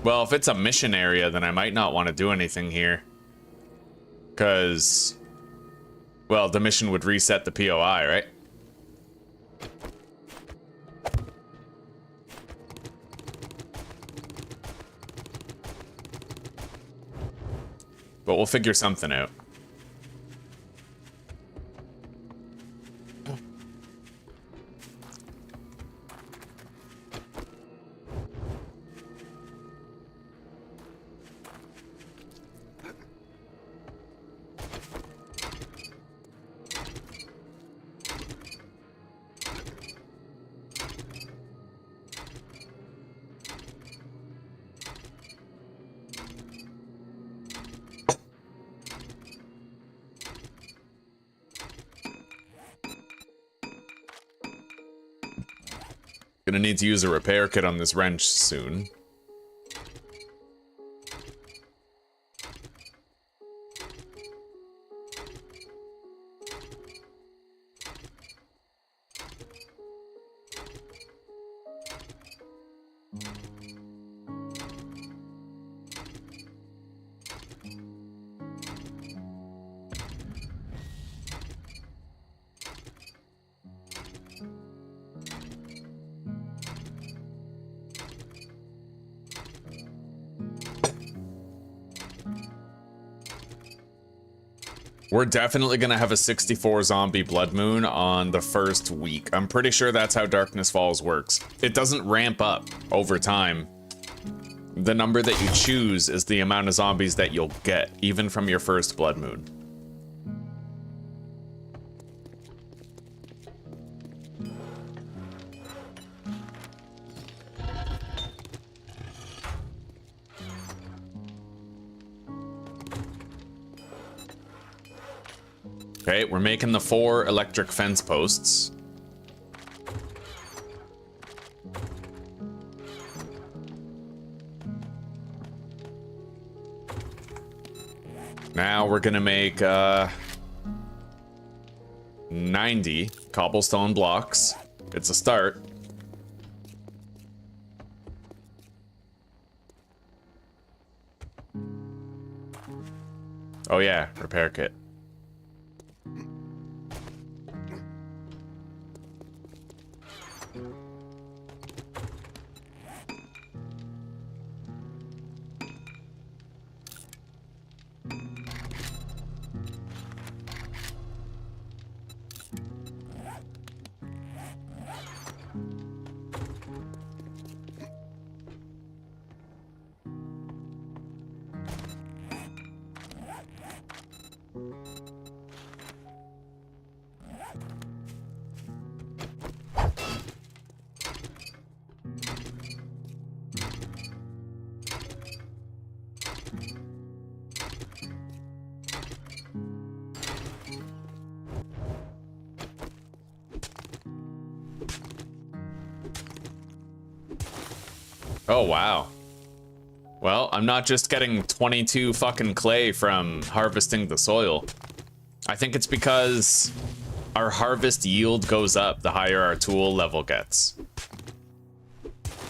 Well, if it's a mission area, then I might not want to do anything here. Because, well, the mission would reset the POI, right? But we'll figure something out. Gonna need to use a repair kit on this wrench soon. We're definitely gonna have a 64 zombie blood moon on the first week. I'm pretty sure that's how Darkness Falls works. It doesn't ramp up over time. The number that you choose is the amount of zombies that you'll get, even from your first blood moon. Okay, we're making the 4 electric fence posts. Now we're gonna make 90 cobblestone blocks. It's a start. Oh yeah, repair kit. Oh, wow. Well, I'm not just getting 22 fucking clay from harvesting the soil. I think it's because our harvest yield goes up the higher our tool level gets.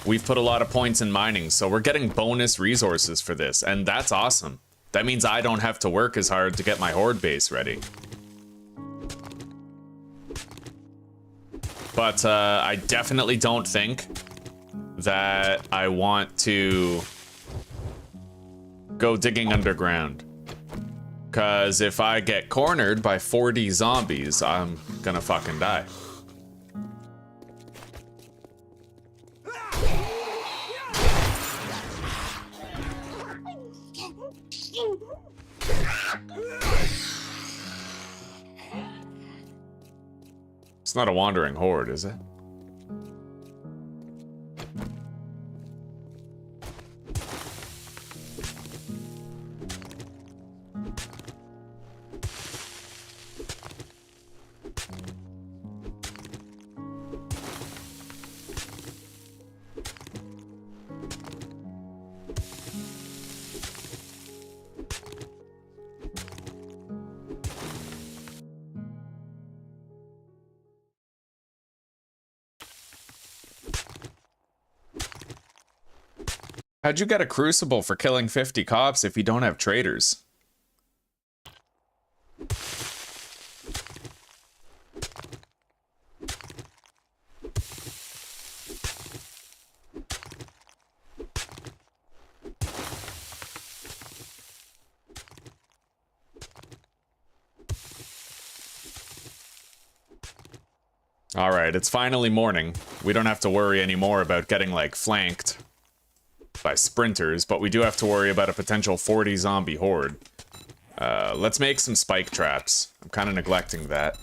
We've put a lot of points in mining, so we're getting bonus resources for this, and that's awesome. That means I don't have to work as hard to get my horde base ready. But I definitely don't think that I want to go digging underground. Because if I get cornered by 40 zombies, I'm gonna fucking die. It's not a wandering horde, is it? How'd you get a crucible for killing 50 cops if you don't have traders? Alright, it's finally morning. We don't have to worry anymore about getting, like, flanked by sprinters, but we do have to worry about a potential 40 zombie horde. Let's make some spike traps. I'm kind of neglecting that.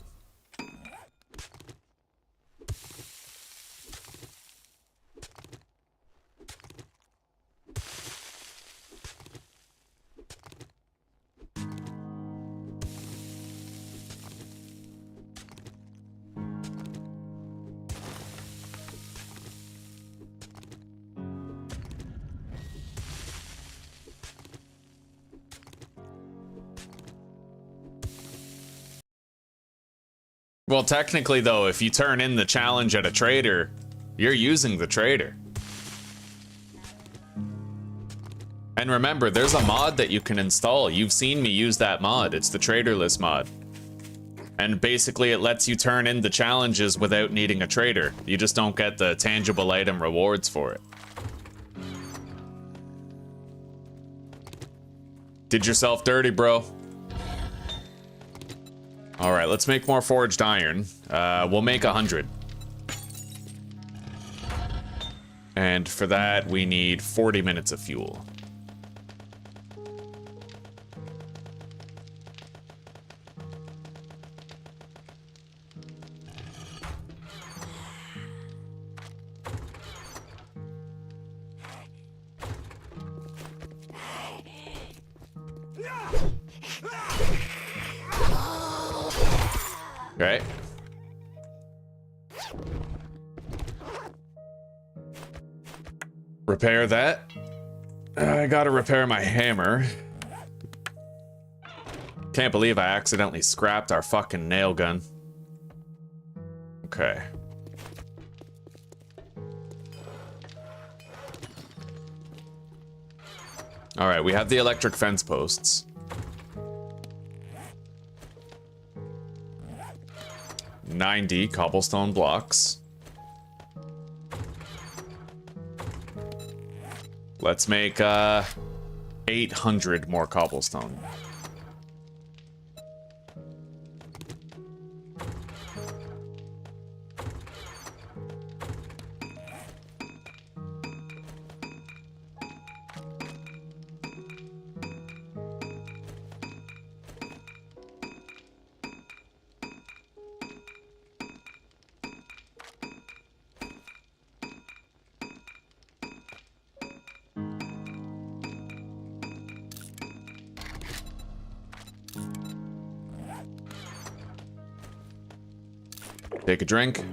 Well, technically, though, if you turn in the challenge at a trader, you're using the trader. And remember, there's a mod that you can install. You've seen me use that mod. It's the traderless mod. And basically, it lets you turn in the challenges without needing a trader. You just don't get the tangible item rewards for it. Did yourself dirty, bro. All right, let's make more forged iron. We'll make 100. And for that, we need 40 minutes of fuel. Right. Repair that. I gotta repair my hammer. Can't believe I accidentally scrapped our fucking nail gun. Okay. All right, we have the electric fence posts. 90 cobblestone blocks. Let's make 800 more cobblestone. Take a drink.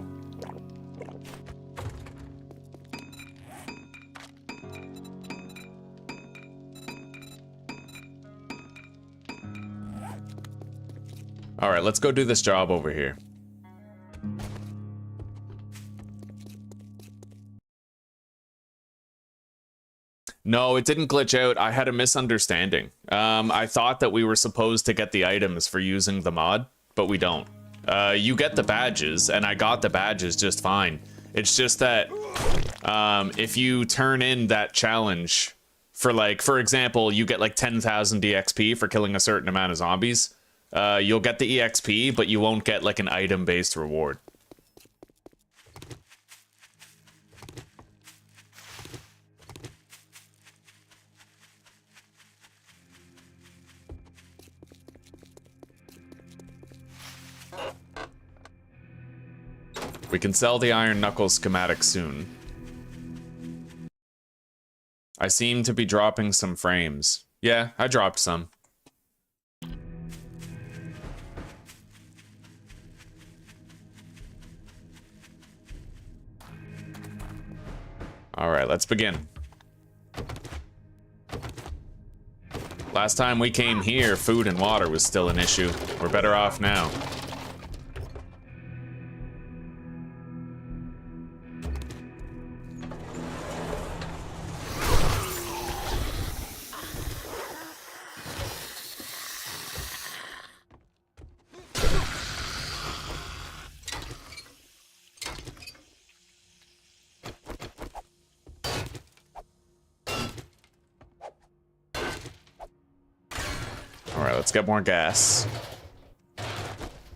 All right, let's go do this job over here. No, it didn't glitch out. I had a misunderstanding. I thought that we were supposed to get the items for using the mod, but we don't. You get the badges, and I got the badges just fine. It's just that if you turn in that challenge for, like, for example, you get like 10,000 EXP for killing a certain amount of zombies, you'll get the EXP, but you won't get like an item-based reward. We can sell the Iron Knuckles schematic soon. I seem to be dropping some frames. Yeah, I dropped some. All right, let's begin. Last time we came here, food and water was still an issue. We're better off now. Let's get more gas.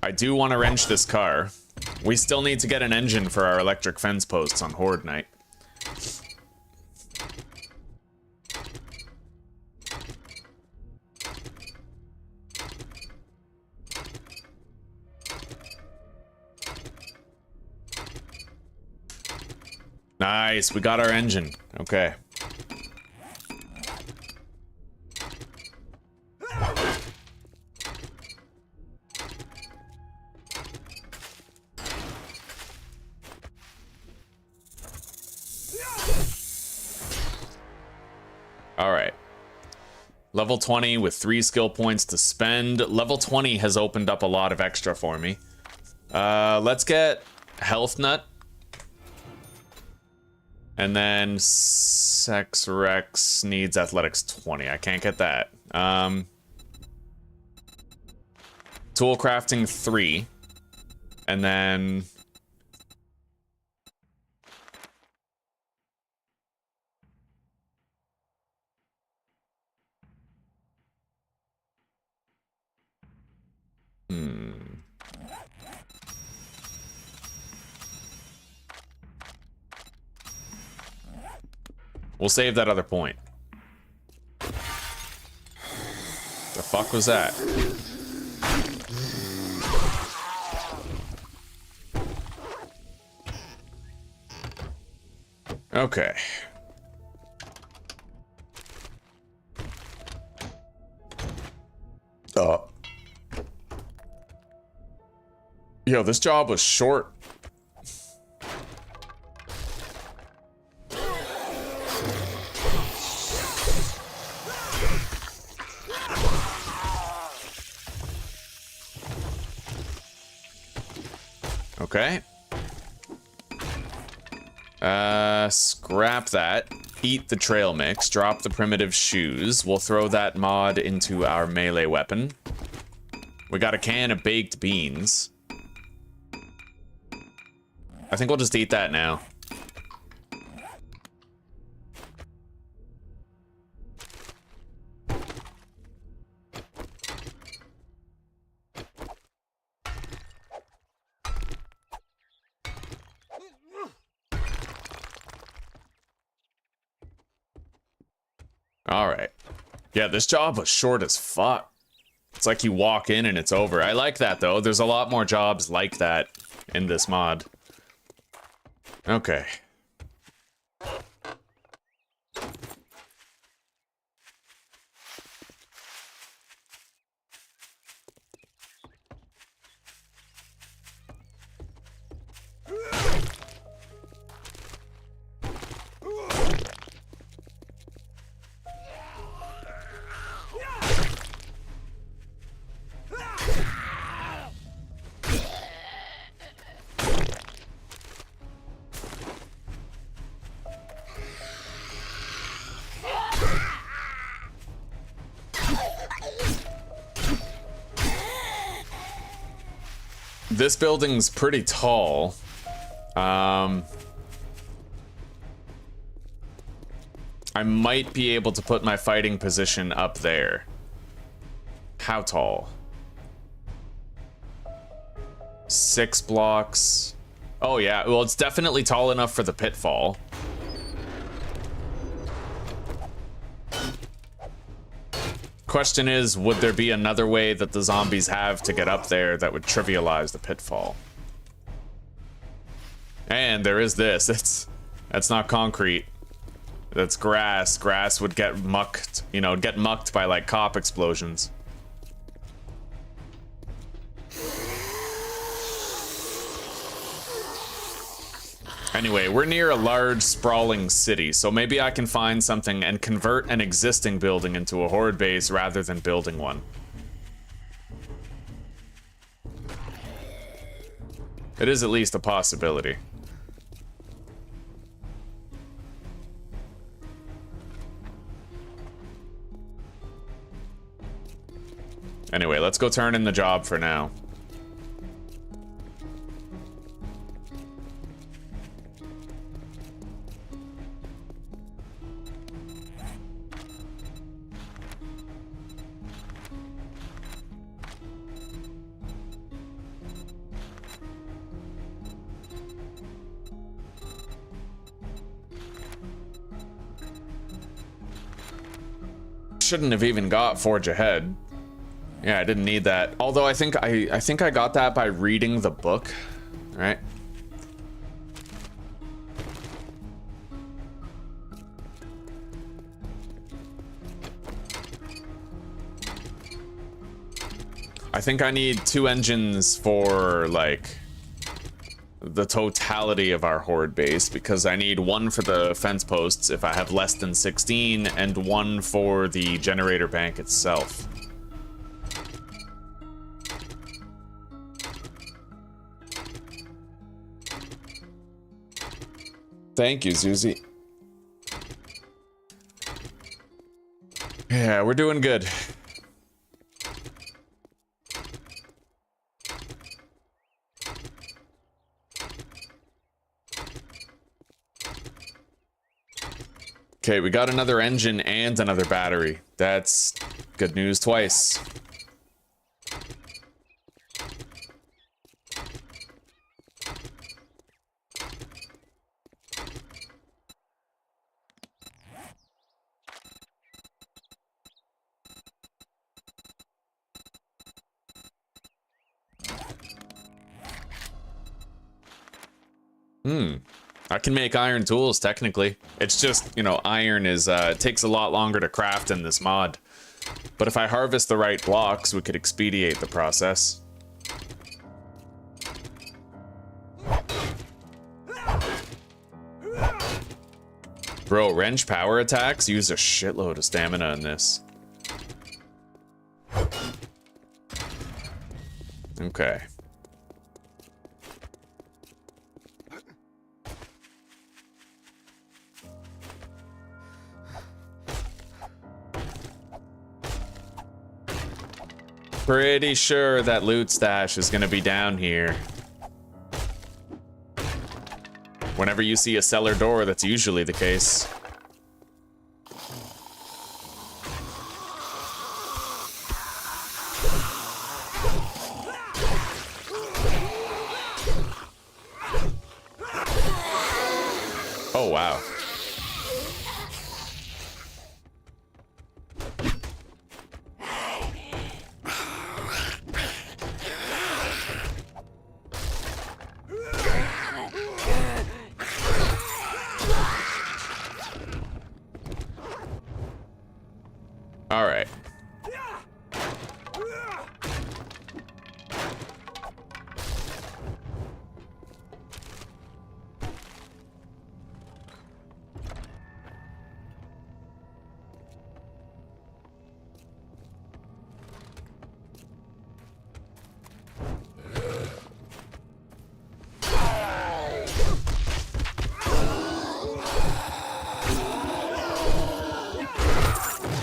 I do want to wrench this car. We still need to get an engine for our electric fence posts on Horde Night. Nice, we got our engine. Okay. All right. Level 20 with 3 skill points to spend. Level 20 has opened up a lot of extra for me. Let's get Health Nut. And then Sex Rex needs Athletics 20. I can't get that. Tool Crafting 3. And then... We'll save that other point. The fuck was that? Okay. Yo, this job was short. Okay. Scrap that. Eat the trail mix. Drop the primitive shoes. We'll throw that mod into our melee weapon. We got a can of baked beans. I think we'll just eat that now. Alright. Yeah, this job was short as fuck. It's like you walk in and it's over. I like that, though. There's a lot more jobs like that in this mod. Okay. This building's pretty tall. I might be able to put my fighting position up there. How tall? 6 blocks. Oh yeah, well it's definitely tall enough for the pitfall. Question is, would there be another way that the zombies have to get up there that would trivialize the pitfall? And there is this. That's not concrete. That's grass. Grass would get mucked, you know, get mucked by like cop explosions. Anyway, we're near a large, sprawling city, so maybe I can find something and convert an existing building into a horde base rather than building one. It is at least a possibility. Anyway, let's go turn in the job for now. shouldn't have even got Forge Ahead. Yeah, I didn't need that. Although I think I got that by reading the book. All right. I think I need 2 engines for, like, the totality of our horde base, because I need 1 for the fence posts if I have less than 16, and 1 for the generator bank itself. Thank you, Zuzi. Yeah, we're doing good. Okay, we got another engine and another battery. That's good news twice. I can make iron tools, technically. It's just, you know, iron is, it takes a lot longer to craft in this mod. But if I harvest the right blocks, we could expedite the process. Bro, wrench power attacks use a shitload of stamina in this. Okay. Pretty sure that loot stash is gonna be down here. Whenever you see a cellar door, that's usually the case. Oh, wow. All right.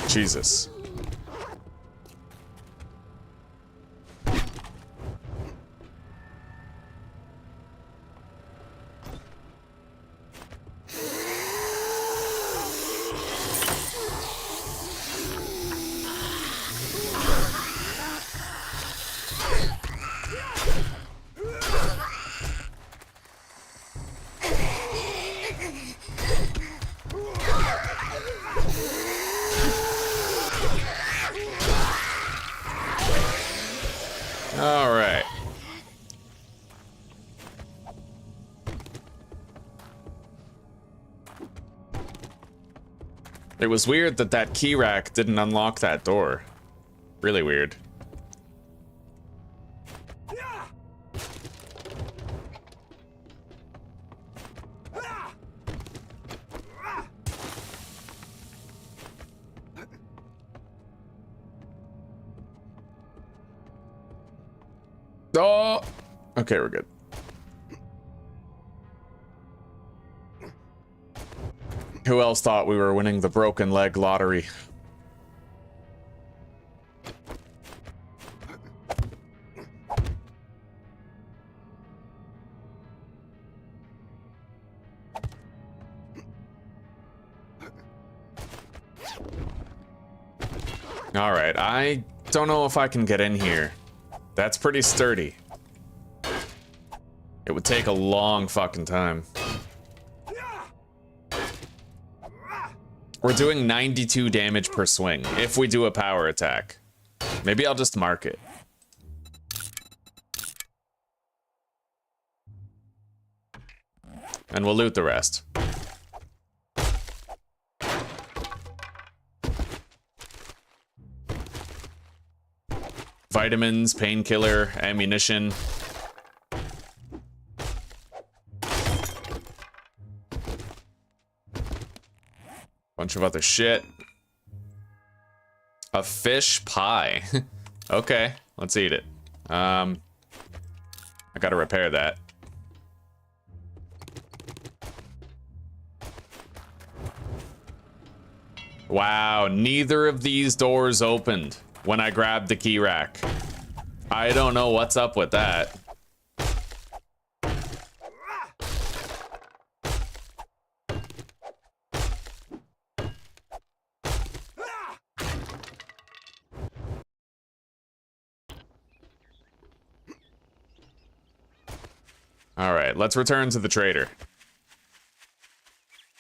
Jesus. All right. It was weird that that key rack didn't unlock that door. Really weird. Oh, okay, we're good. Who else thought we were winning the broken leg lottery? All right, I don't know if I can get in here. That's pretty sturdy. It would take a long fucking time. We're doing 92 damage per swing if we do a power attack. Maybe I'll just mark it. And we'll loot the rest. Vitamins, painkiller, ammunition. Bunch of other shit. A fish pie. Okay, let's eat it. I gotta repair that. Wow, neither of these doors opened when I grabbed the key rack. I don't know what's up with that. All right, let's return to the trader.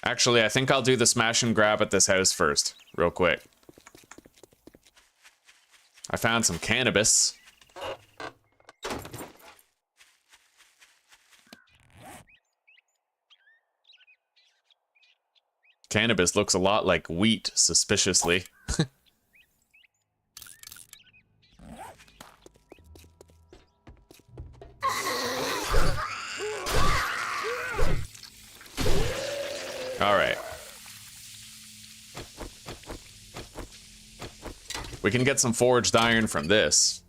Actually, I think I'll do the smash and grab at this house first, real quick. I found some cannabis. Cannabis looks a lot like wheat, suspiciously. All right. We can get some forged iron from this.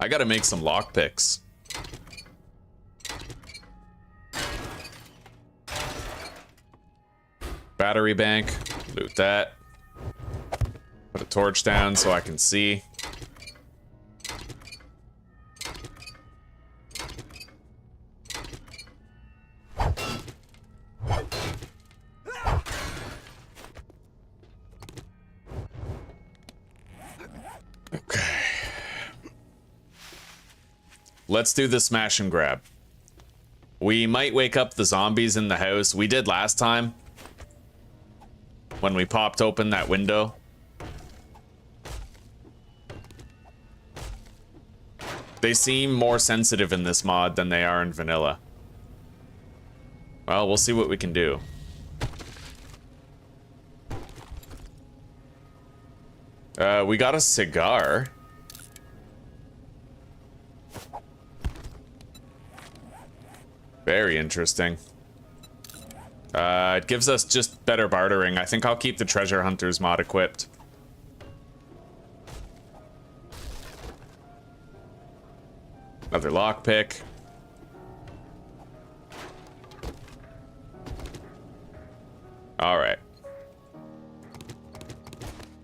I gotta make some lockpicks. Battery bank, loot that. Put a torch down so I can see. Let's do the smash and grab. We might wake up the zombies in the house. We did last time. When we popped open that window. They seem more sensitive in this mod than they are in vanilla. Well, we'll see what we can do. We got a cigar. Very interesting. It gives us just better bartering. I think I'll keep the treasure hunters mod equipped. Another lockpick. All right.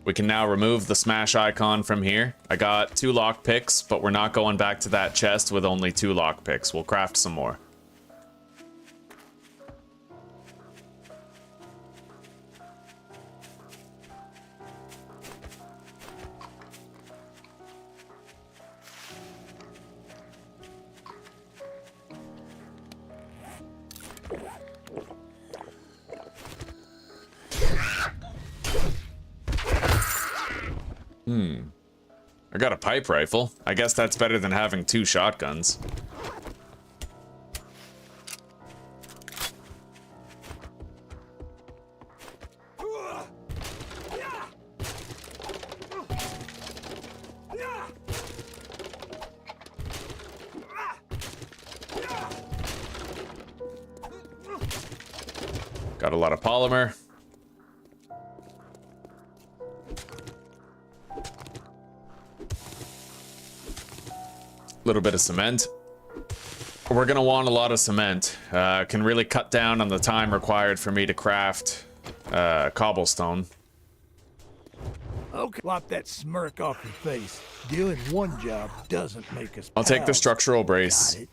We can now remove the smash icon from here. I got 2 lockpicks, but we're not going back to that chest with only 2 lockpicks. We'll craft some more. I got a pipe rifle. I guess that's better than having 2 shotguns. Got a lot of polymer. Little bit of cement. We're gonna want a lot of cement. Can really cut down on the time required for me to craft cobblestone. Okay, wipe that smirk off your face. Doing one job doesn't make us I'll take the pals. structural Got brace. it?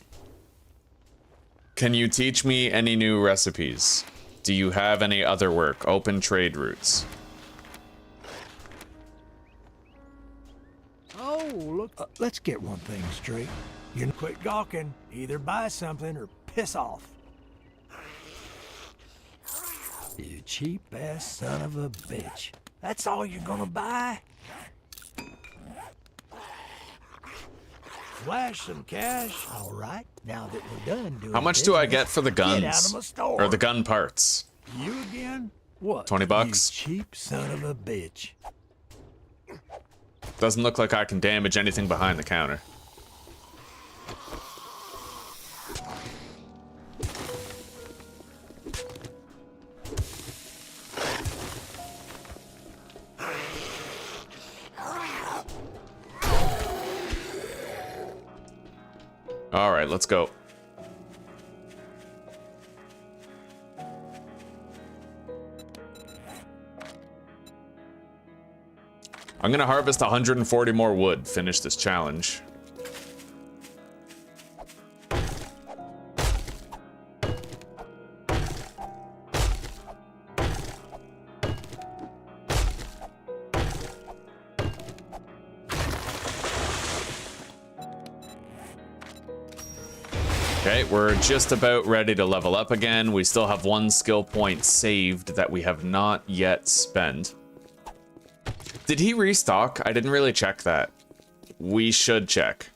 Can you teach me any new recipes? Do you have any other work? Open trade routes. Oh, look. Let's get one thing straight. You quit gawking. Either buy something or piss off. You cheap-ass son of a bitch. That's all you're gonna buy? Flash some cash. All right, now that we're done doing How much do I get for the get out of guns? my store. Or the gun parts? You again? What? 20 bucks? You cheap son of a bitch. Doesn't look like I can damage anything behind the counter. All right, let's go. I'm gonna harvest 140 more wood, finish this challenge. Okay, we're just about ready to level up again. We still have one skill point saved that we have not yet spent. Did he restock? I didn't really check that. We should check.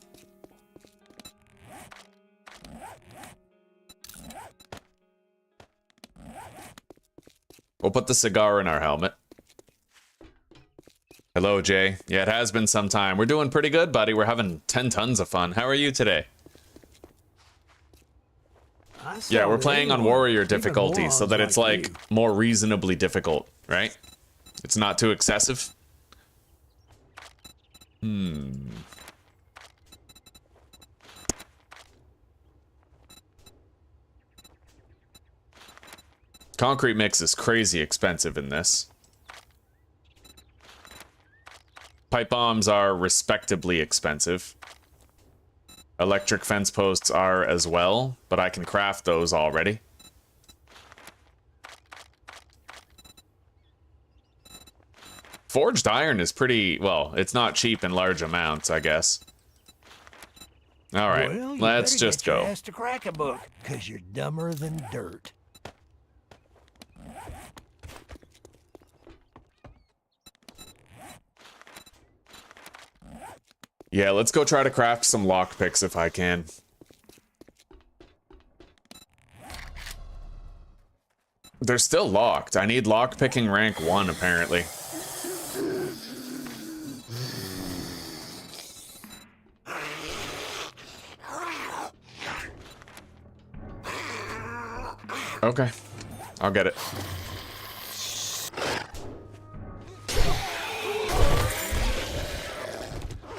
We'll put the cigar in our helmet. Hello, Jay. Yeah, it has been some time. We're doing pretty good, buddy. We're having 10 tons of fun. How are you today? Yeah, we're playing on warrior difficulty so that it's like more reasonably difficult, right? It's not too excessive. Concrete mix is crazy expensive in this. Pipe bombs are respectably expensive. Electric fence posts are as well, but I can craft those already. Forged iron is pretty, well, it's not cheap in large amounts, I guess. All right, Well, let's just Your go. ass to crack a book, 'cause you're dumber than dirt. Yeah, let's go try to craft some lockpicks if I can. They're still locked. I need lockpicking rank 1, apparently. Okay, I'll get it.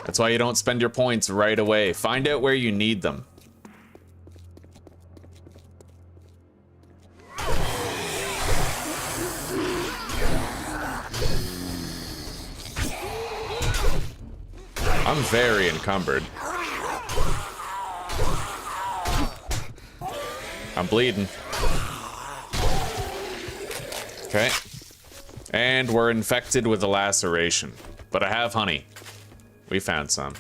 That's why you don't spend your points right away. Find out where you need them. I'm very encumbered. I'm bleeding. Okay. And we're infected with a laceration. But I have honey. We found some.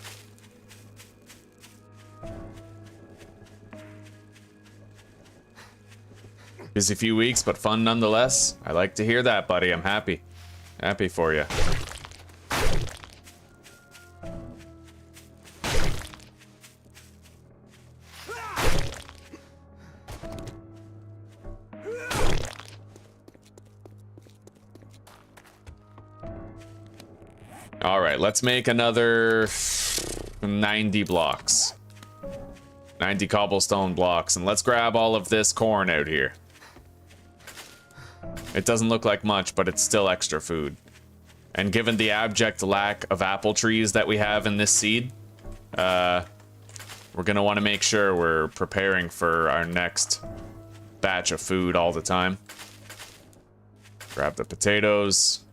Busy few weeks, but fun nonetheless. I like to hear that, buddy. I'm happy. Happy for you. All right, let's make another 90 blocks. 90 cobblestone blocks, and let's grab all of this corn out here. It doesn't look like much, but it's still extra food. And given the abject lack of apple trees that we have in this seed, we're gonna want to make sure we're preparing for our next batch of food all the time. Grab the potatoes.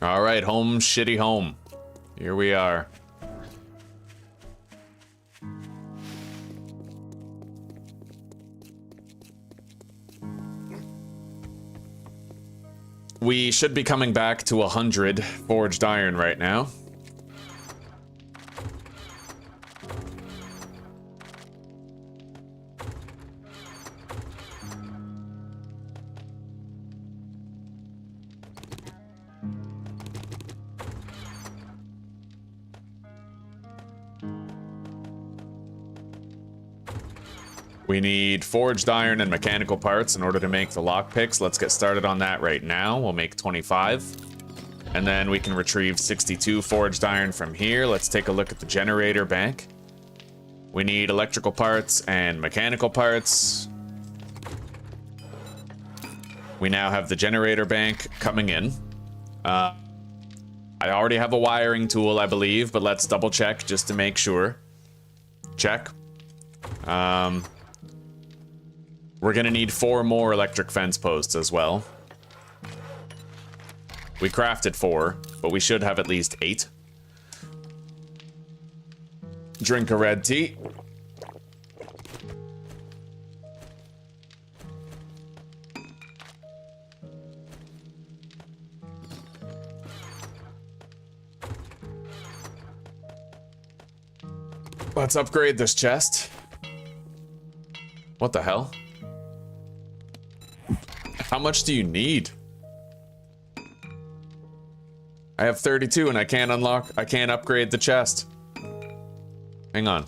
All right, home, shitty home. Here we are. We should be coming back to 100 forged iron right now. We need forged iron and mechanical parts in order to make the lockpicks. Let's get started on that right now. We'll make 25. And then we can retrieve 62 forged iron from here. Let's take a look at the generator bank. We need electrical parts and mechanical parts. We now have the generator bank coming in. I already have a wiring tool, I believe, but let's double check just to make sure. Check. We're gonna need 4 more electric fence posts as well. We crafted 4, but we should have at least 8. Drink a red tea. Let's upgrade this chest. What the hell? How much do you need? I have 32 and I can't upgrade the chest. Hang on.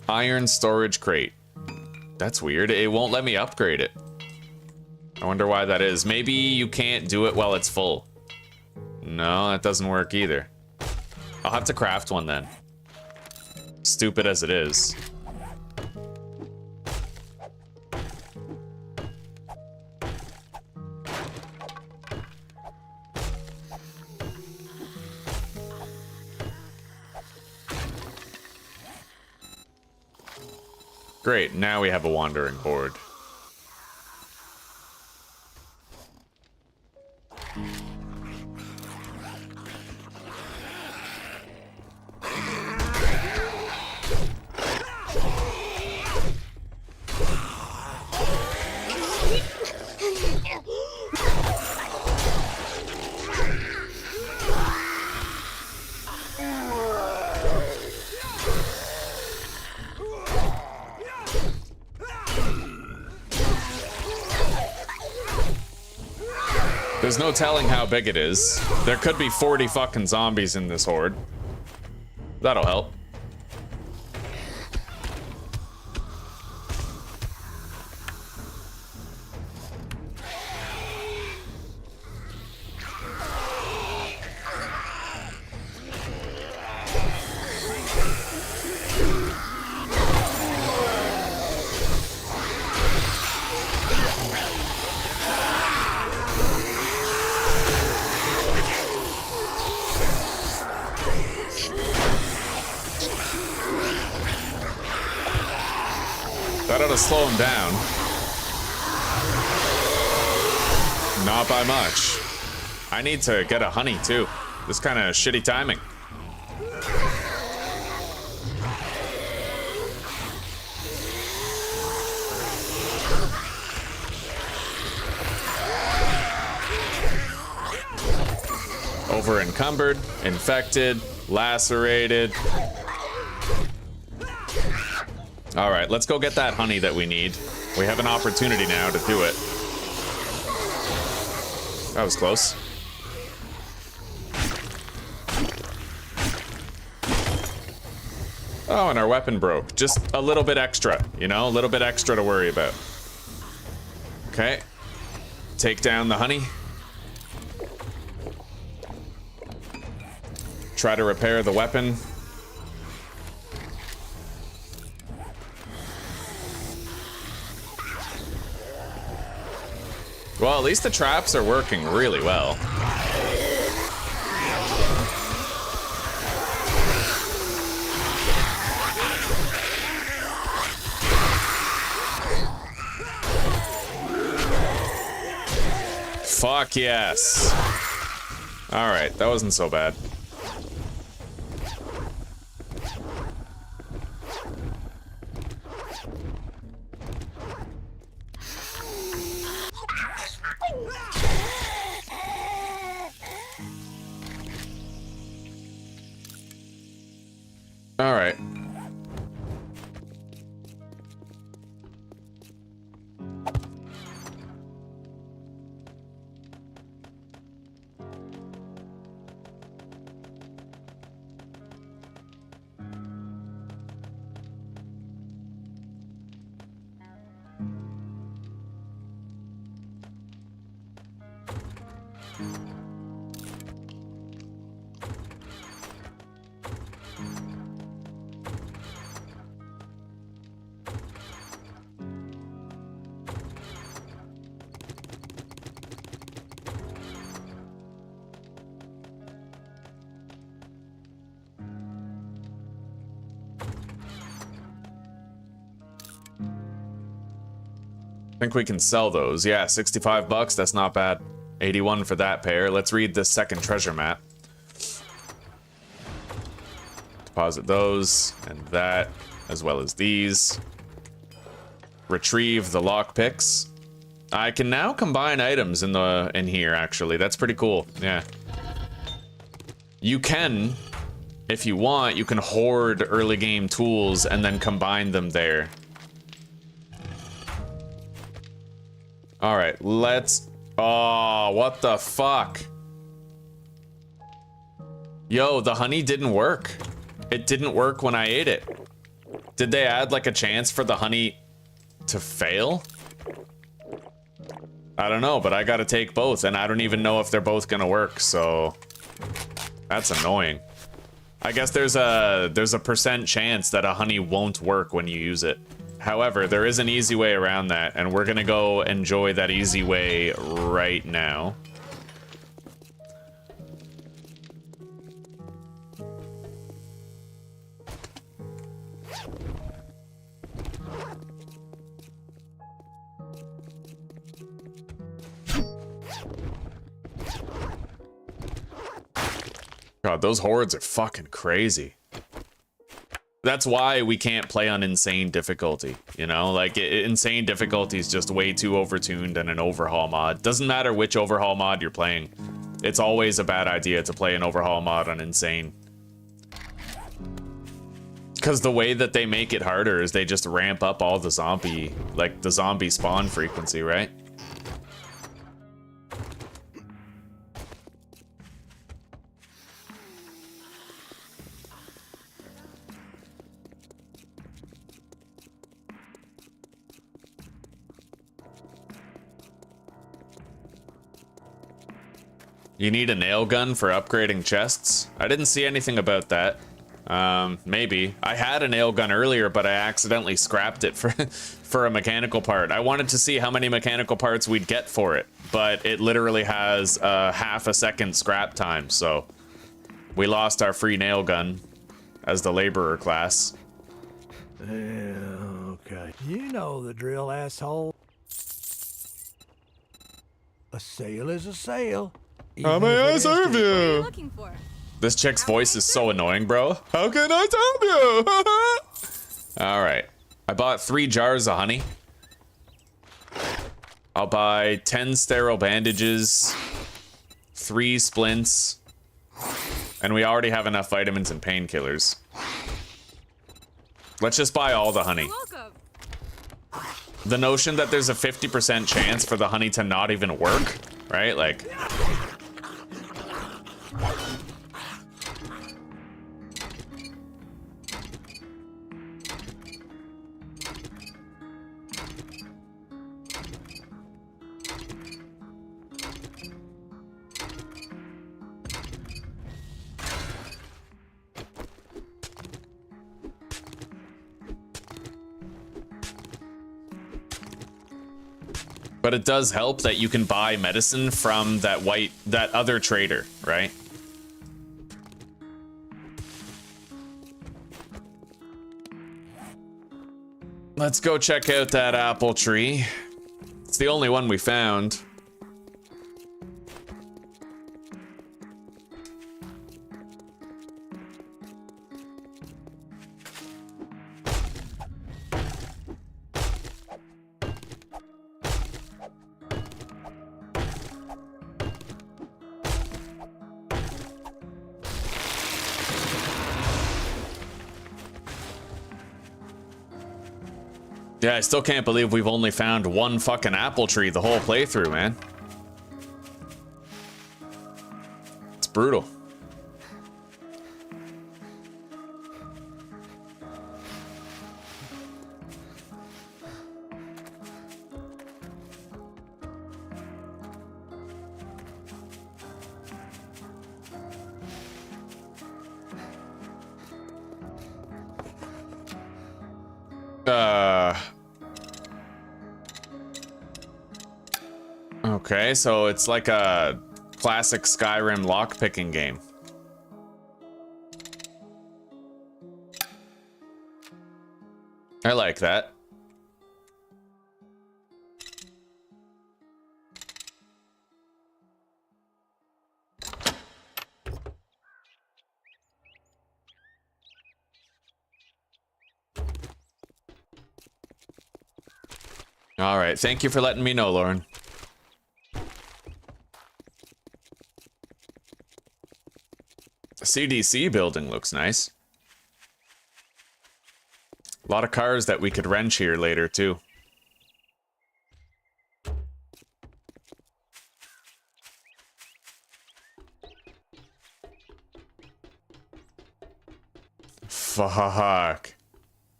Iron storage crate. That's weird. It won't let me upgrade it. I wonder why that is. Maybe you can't do it while it's full. No, that doesn't work either. I'll have to craft one then. Stupid as it is. Great, now we have a wandering horde. There's no telling how big it is. There could be 40 fucking zombies in this horde. That'll help. That ought to slow him down. Not by much. I need to get a honey too. This kind of shitty timing. Over encumbered, infected, lacerated. All right, let's go get that honey that we need. We have an opportunity now to do it. That was close. Oh, and our weapon broke. Just a little bit extra, you know? A little bit extra to worry about. Okay. Take down the honey. Try to repair the weapon. Well, at least the traps are working really well. Fuck yes. All right, that wasn't so bad. All right. I think we can sell those. Yeah, 65 bucks, that's not bad. 81 for that pair. Let's read this second treasure map. Deposit those and that, as well as these. Retrieve the lockpicks. I can now combine items in here, actually. That's pretty cool. Yeah. You can, if you want, you can hoard early game tools and then combine them there. All right, let's... Oh, what the fuck? Yo, the honey didn't work. It didn't work when I ate it. Did they add like a chance for the honey to fail? I don't know, but I gotta take both, and I don't even know if they're both gonna work, so... That's annoying. I guess there's a percent chance that a honey won't work when you use it. However, there is an easy way around that, and we're gonna go enjoy that easy way right now. God, those hordes are fucking crazy. That's why we can't play on insane difficulty, you know? Like, insane difficulty is just way too overtuned in an overhaul mod. Doesn't matter which overhaul mod you're playing. It's always a bad idea to play an overhaul mod on insane. Because the way that they make it harder is they just ramp up all the zombie, like, the zombie spawn frequency, right? You need a nail gun for upgrading chests? I didn't see anything about that. Maybe. I had a nail gun earlier, but I accidentally scrapped it for a mechanical part. I wanted to see how many mechanical parts we'd get for it, but it literally has half a second scrap time, so we lost our free nail gun as the laborer class. Yeah, okay. You know the drill, asshole. A sale is a sale. How may I serve What are you you? looking for? This chick's voice is so annoying, bro. How can I help you? All right. I bought 3 jars of honey. I'll buy 10 sterile bandages, 3 splints, and we already have enough vitamins and painkillers. Let's just buy all the honey. Welcome. The notion that there's a 50% chance for the honey to not even work, right? Like... But it does help that you can buy medicine from that other trader, right? Let's go check out that apple tree. It's the only one we found. Yeah, I still can't believe we've only found one fucking apple tree the whole playthrough, man. It's brutal. Okay, so it's like a classic Skyrim lockpicking game. I like that. All right, thank you for letting me know, Lauren. The CDC building looks nice. A lot of cars that we could wrench here later, too. Fuck.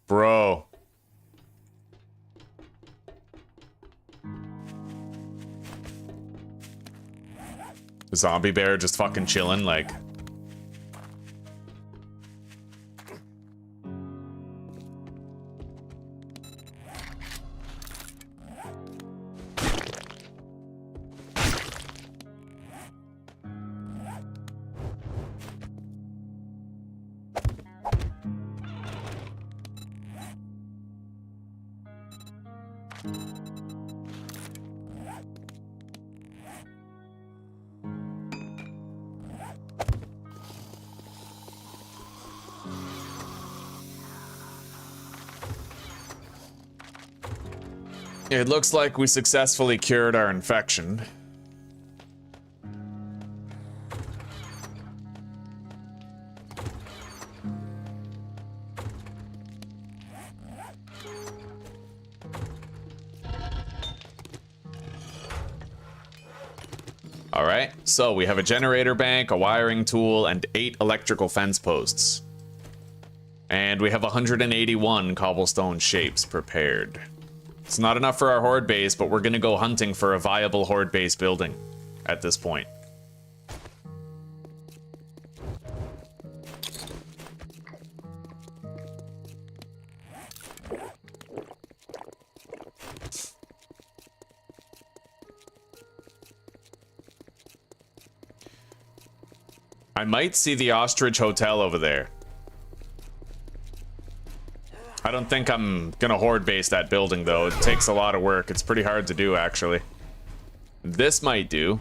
Bro. Zombie bear just fucking chilling, like... It looks like we successfully cured our infection. All right, so we have a generator bank, a wiring tool, and 8 electrical fence posts. And we have 181 cobblestone shapes prepared. It's not enough for our horde base, but we're gonna go hunting for a viable horde base building at this point. I might see the ostrich hotel over there. I don't think I'm gonna horde base that building though. It takes a lot of work. It's pretty hard to do actually. This might do.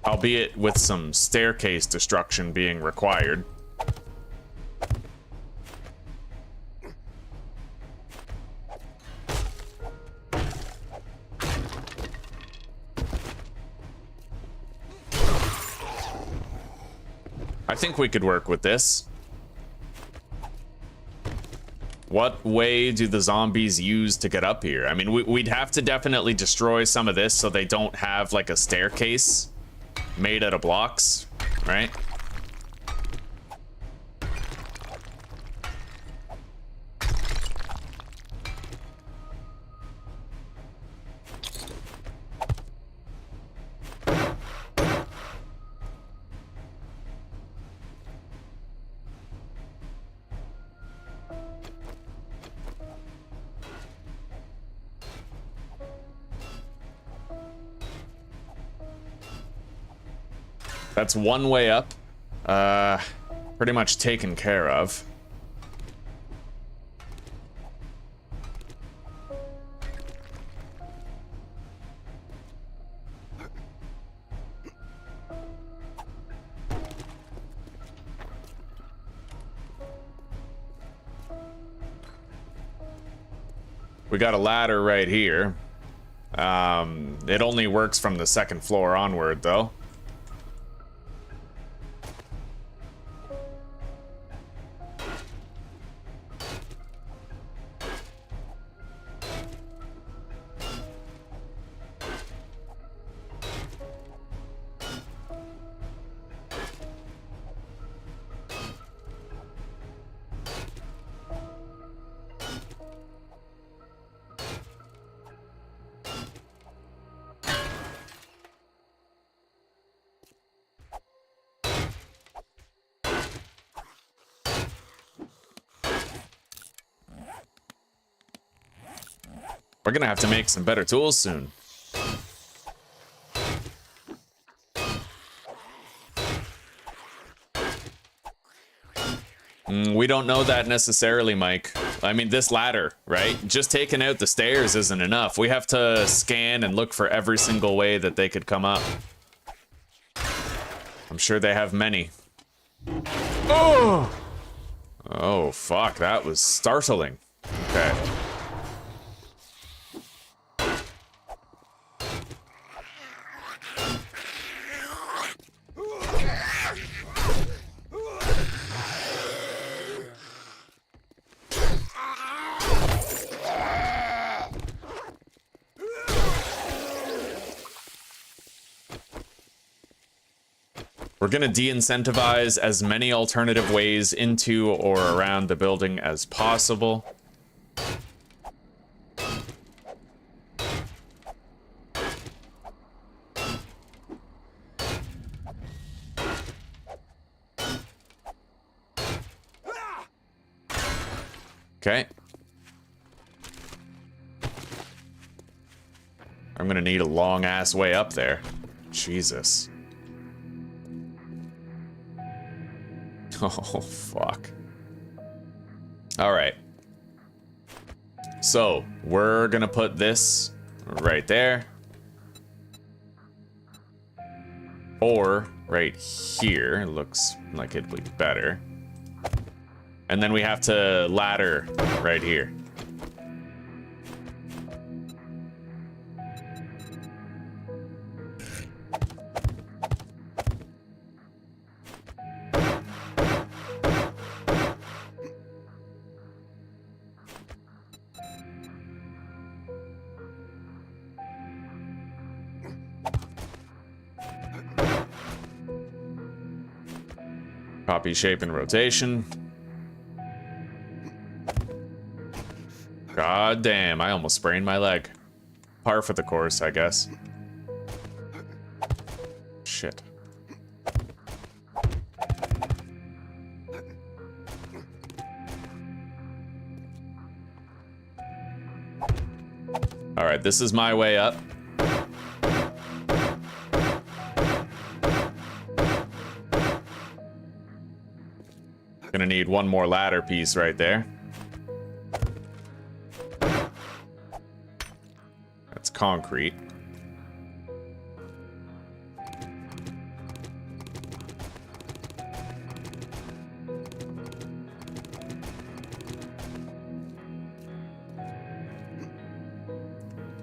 Albeit with some staircase destruction being required. I think we could work with this. What way do the zombies use to get up here? I mean, we'd have to definitely destroy some of this so they don't have like a staircase made out of blocks, right? That's one way up. Pretty much taken care of. We got a ladder right here. It only works from the second floor onward, though. We're gonna have to make some better tools soon. We don't know that necessarily, Mike. I mean, this ladder, right? Just taking out the stairs isn't enough. We have to scan and look for every single way that they could come up. I'm sure they have many. Oh! Oh, fuck, that was startling. Okay. We're gonna de-incentivize as many alternative ways into or around the building as possible. Okay. I'm gonna need a long ass way up there. Jesus. Oh, fuck. Alright. So, we're gonna put this right there. Or right here. It looks like it'd be better. And then we have to ladder right here. Copy shape and rotation. God damn, I almost sprained my leg. Par for the course, I guess. Shit. Alright, this is my way up. Gonna need one more ladder piece right there. That's concrete.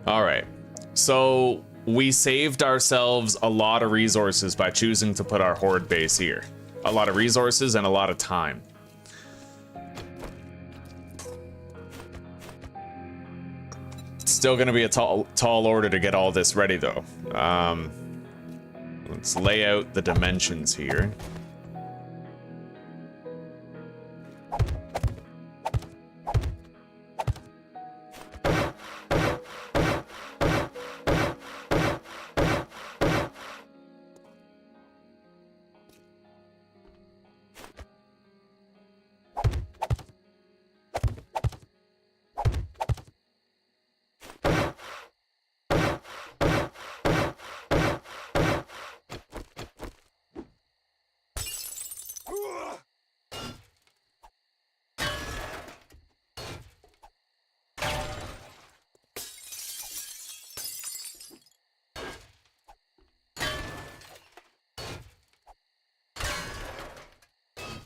All right, so we saved ourselves a lot of resources by choosing to put our horde base here. A lot of resources and a lot of time. It's still gonna be a tall order to get all this ready though. Let's lay out the dimensions here.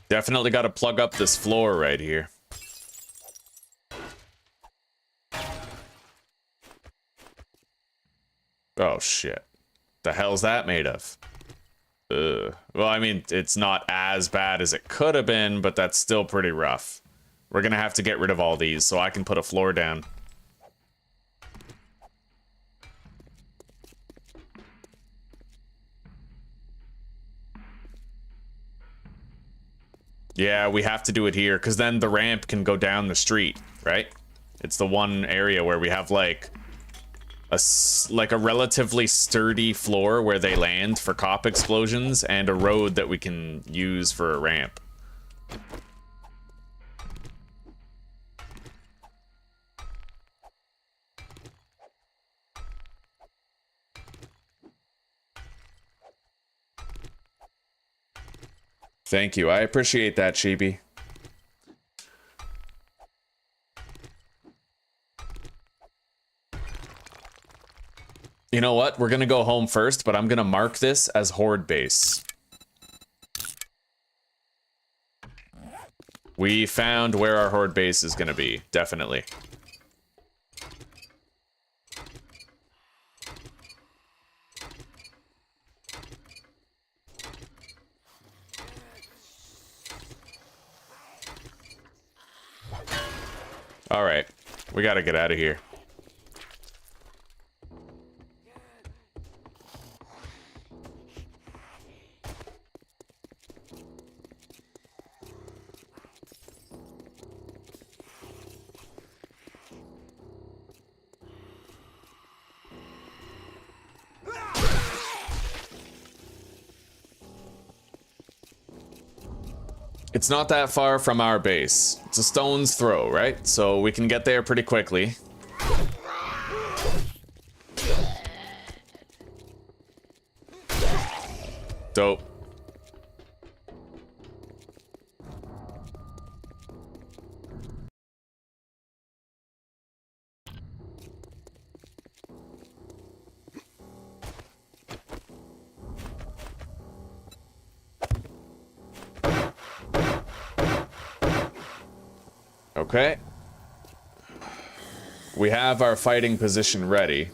Definitely got to plug up this floor right here. Oh, shit. The hell's that made of? Ugh. Well, I mean, it's not as bad as it could have been, but that's still pretty rough. We're gonna have to get rid of all these so I can put a floor down. Yeah, we have to do it here, because then the ramp can go down the street, right? It's the one area where we have, like a relatively sturdy floor where they land for cop explosions, and a road that we can use for a ramp. Thank you. I appreciate that, Sheepy. You know what? We're gonna go home first, but I'm gonna mark this as horde base. We found where our horde base is gonna be, definitely. All right, we gotta get out of here. It's not that far from our base. It's a stone's throw, right? So we can get there pretty quickly. Dope. Okay. We have our fighting position ready.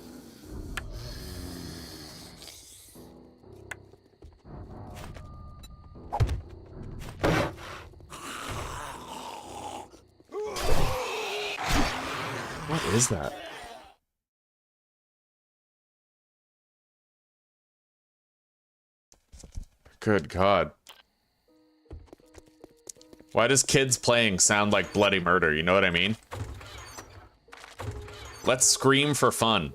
What is that? Good God. Why does kids playing sound like bloody murder? You know what I mean? Let's scream for fun.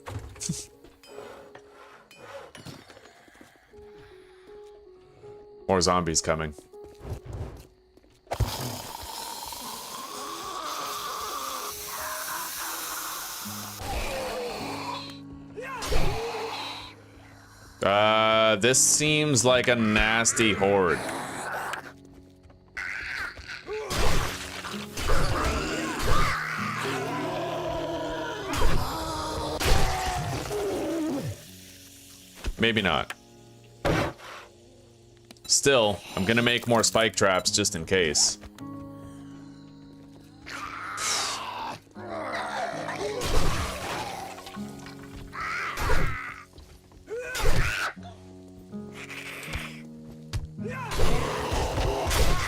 More zombies coming. This seems like a nasty horde. Maybe not. Still, I'm gonna make more spike traps just in case.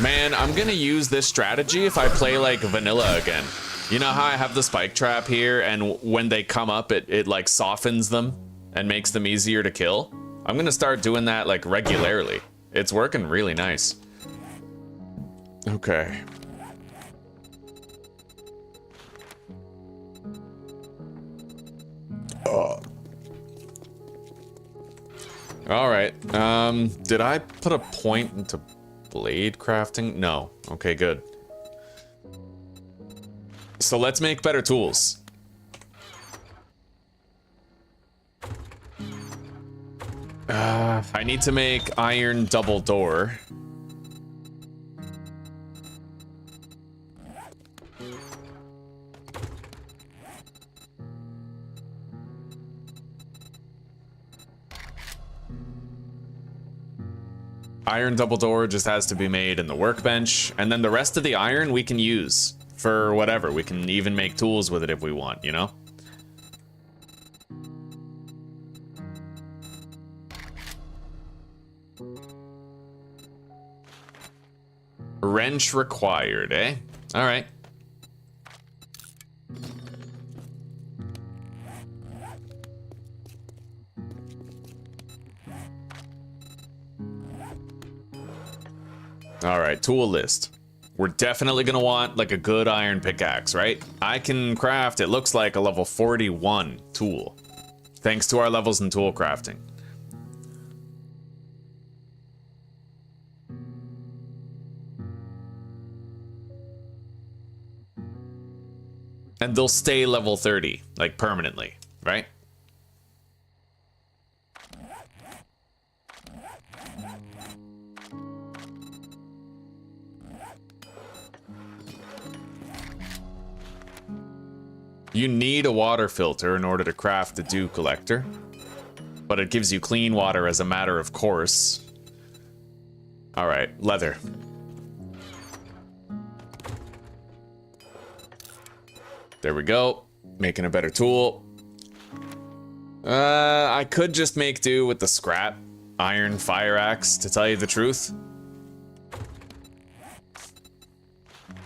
Man, I'm gonna use this strategy if I play like vanilla again. You know how I have the spike trap here, and when they come up, it like softens them and makes them easier to kill? I'm gonna start doing that like regularly. It's working really nice. Okay. All right. Did I put a point into blade crafting? No. Okay, good. So let's make better tools. I need to make iron double door. Iron double door just has to be made in the workbench, and then the rest of the iron we can use for whatever. We can even make tools with it if we want, you know? Wrench required, eh? All right. All right, tool list. We're definitely gonna want like a good iron pickaxe, right? I can craft, it looks like, a level 41 tool, thanks to our levels in tool crafting. And they'll stay level 30, like permanently, right? You need a water filter in order to craft the dew collector, but it gives you clean water as a matter of course. All right, leather. There we go, making a better tool. I could just make do with the scrap iron fire axe, to tell you the truth.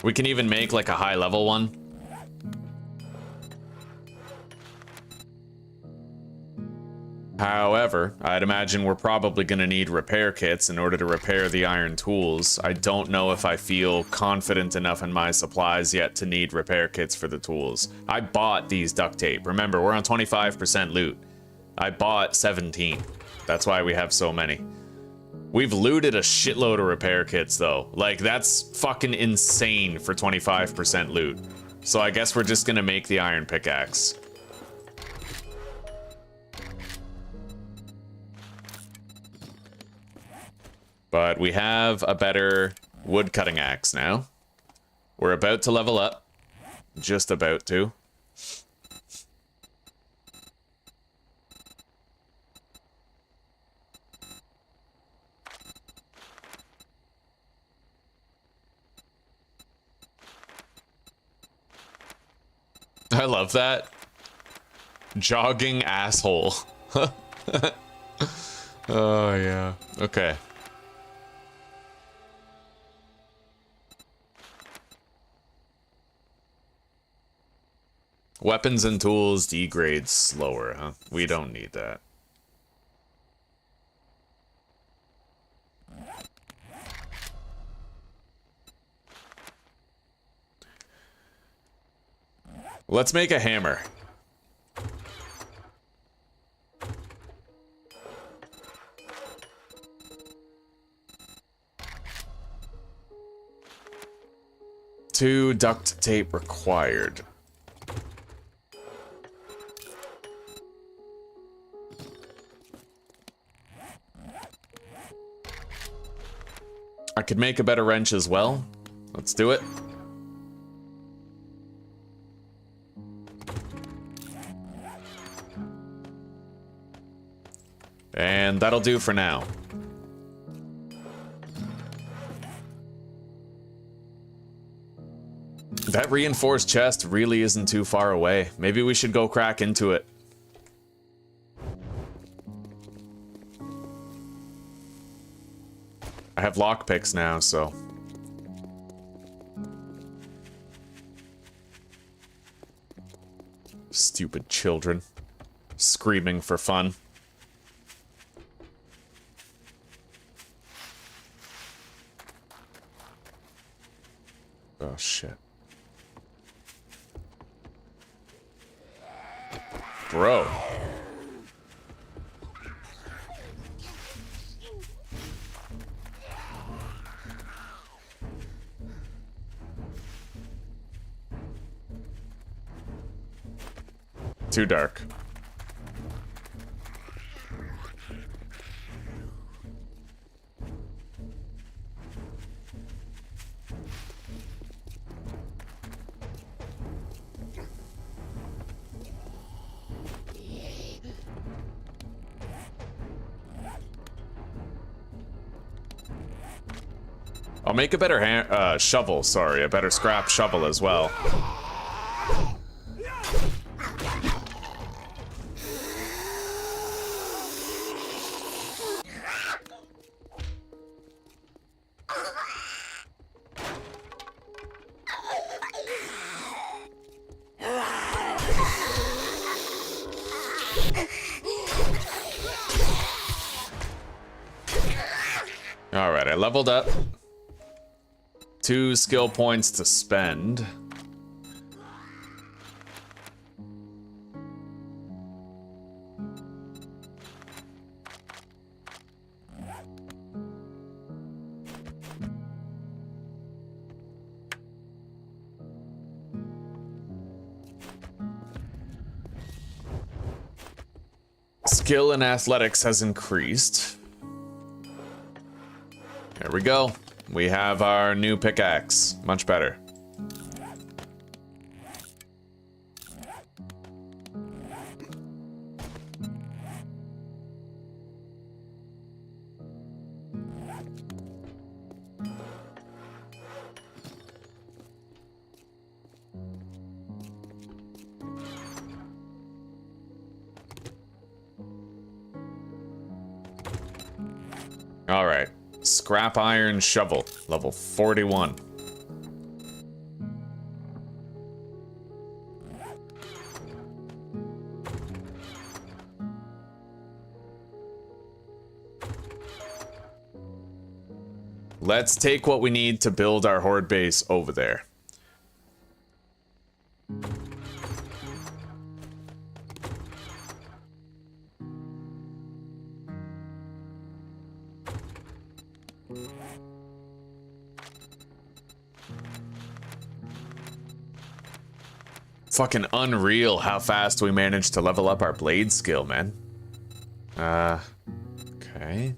We can even make like a high level one. However, I'd imagine we're probably going to need repair kits in order to repair the iron tools. I don't know if I feel confident enough in my supplies yet to need repair kits for the tools. I bought these duct tape. Remember, we're on 25% loot. I bought 17. That's why we have so many. We've looted a shitload of repair kits, though. Like, that's fucking insane for 25% loot. So I guess we're just going to make the iron pickaxe. But we have a better wood cutting axe now. We're about to level up. Just about to. I love that. Jogging asshole. Oh, yeah. Okay. Weapons and tools degrade slower, huh? We don't need that. Let's make a hammer. Two duct tape required. I could make a better wrench as well. Let's do it. And that'll do for now. That reinforced chest really isn't too far away. Maybe we should go crack into it. I have lockpicks now, so. Stupid children. Screaming for fun. Oh, shit. Bro. Too dark. I'll make a better shovel, sorry, a better scrap shovel as well. I leveled up. 2 skill points to spend. Skill in athletics has increased. There we go. We have our new pickaxe. Much better. All right. Scrap iron shovel, level 41. Let's take what we need to build our horde base over there. Fucking unreal how fast we managed to level up our blade skill, man. Okay.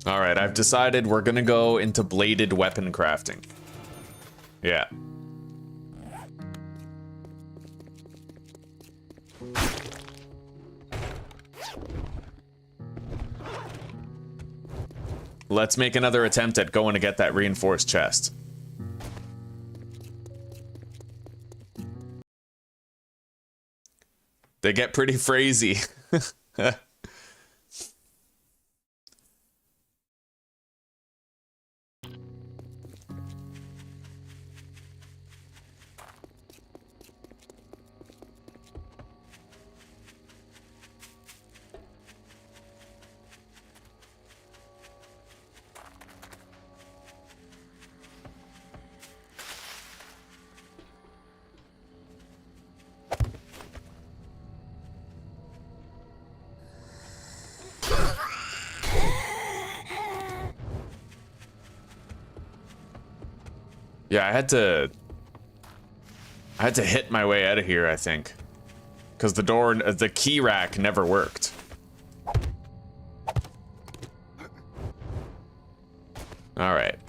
All right, I've decided we're gonna go into bladed weapon crafting. Yeah. Let's make another attempt at going to get that reinforced chest. They get pretty crazy. Yeah, I had to hit my way out of here, I think. Because the key rack never worked. All right.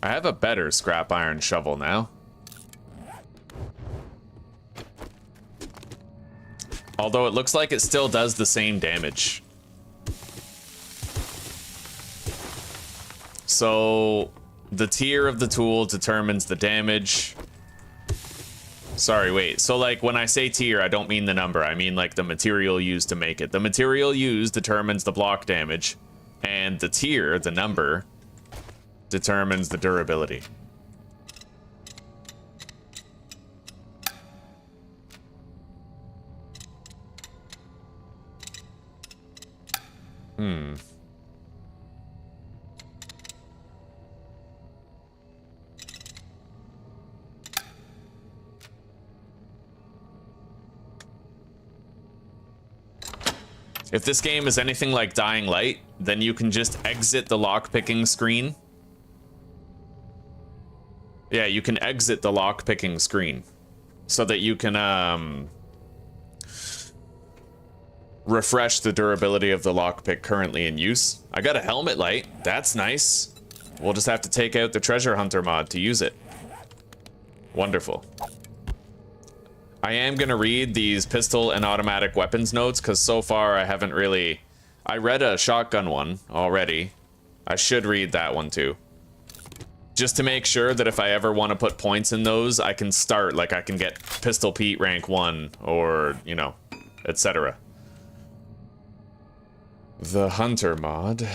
I have a better scrap iron shovel now. Although it looks like it still does the same damage. So the tier of the tool determines the damage. Sorry, wait. So like when I say tier, I don't mean the number. I mean like the material used to make it. The material used determines the block damage, and the tier, the number, determines the durability. If this game is anything like Dying Light, then you can just exit the lockpicking screen. Yeah, you can exit the lockpicking screen so that you can refresh the durability of the lockpick currently in use. I got a helmet light. That's nice. We'll just have to take out the treasure hunter mod to use it. Wonderful. I am gonna read these pistol and automatic weapons notes because so far I haven't really I read a shotgun one already. I should read that one too. Just to make sure that if I ever want to put points in those, I can start, like I can get Pistol Pete rank 1 or, you know, etc. The Hunter mod.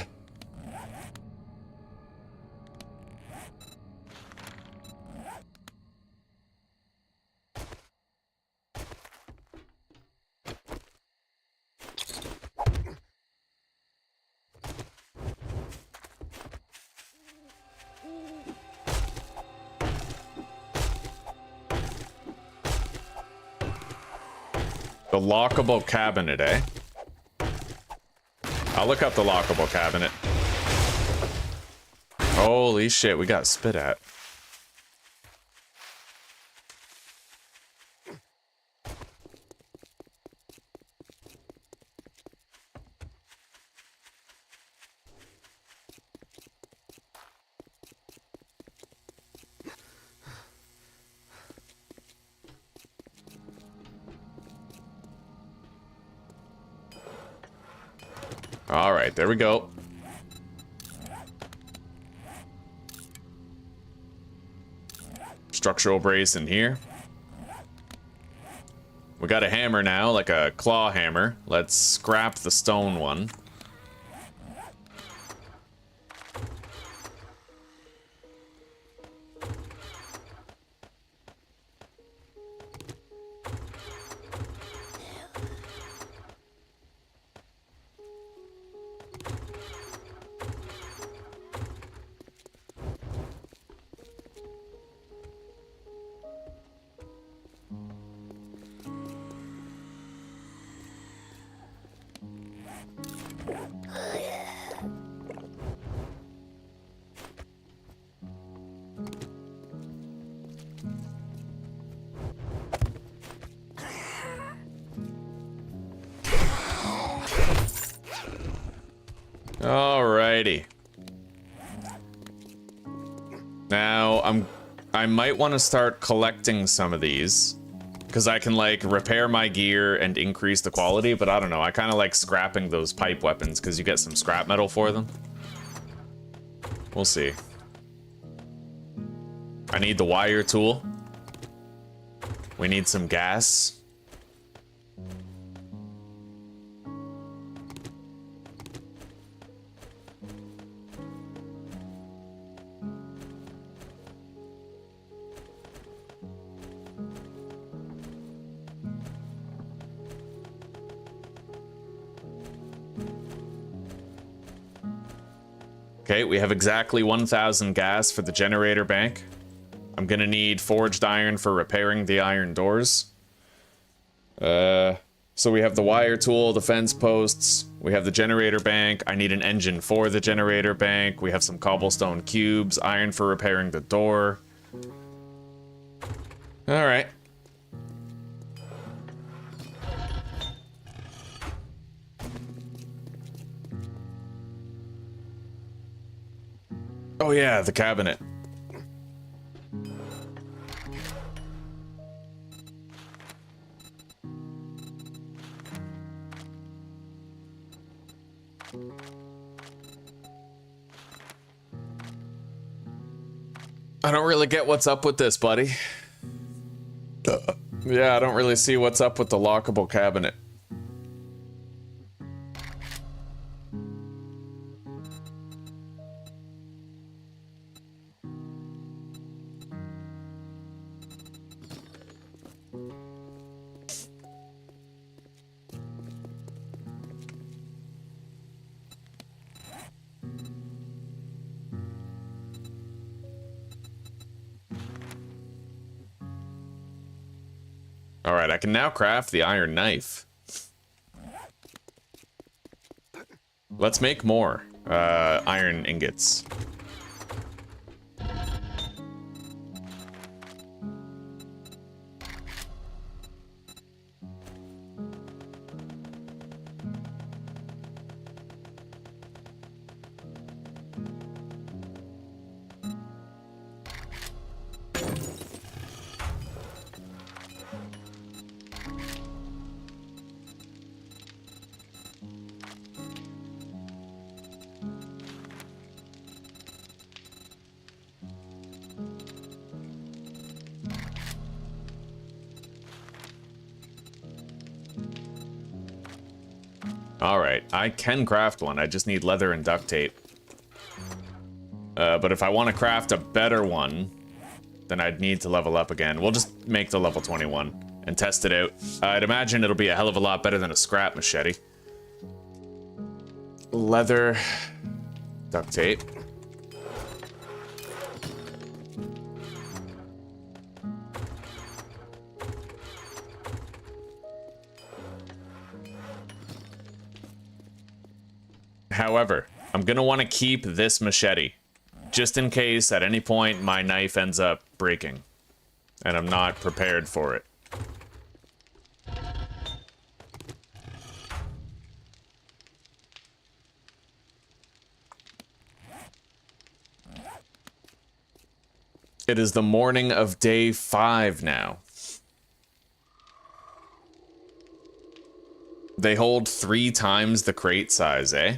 The lockable cabinet, eh? I'll look up the lockable cabinet. Holy shit, we got spit at. All right, there we go. Structural brace in here. We got a hammer now, like a claw hammer. Let's scrap the stone one. Alrighty. Now, I might want to start collecting some of these, because I can, like, repair my gear and increase the quality, but I don't know. I kind of like scrapping those pipe weapons, because you get some scrap metal for them. We'll see. I need the wire tool. We need some gas. Okay, we have exactly 1,000 gas for the generator bank. I'm gonna need forged iron for repairing the iron doors. So we have the wire tool, the fence posts, we have the generator bank. I need an engine for the generator bank. We have some cobblestone cubes, iron for repairing the door. All right. Oh yeah, the cabinet. I don't really get what's up with this, buddy. Yeah, I don't really see what's up with the lockable cabinet. All right, I can now craft the iron knife. Let's make more iron ingots. Alright, I can craft one. I just need leather and duct tape. But if I want to craft a better one, then I'd need to level up again. We'll just make the level 21 and test it out. I'd imagine it'll be a hell of a lot better than a scrap machete. Leather, duct tape. However, I'm gonna want to keep this machete, just in case at any point my knife ends up breaking, and I'm not prepared for it. It is the morning of day 5 now. They hold 3 times the crate size, eh?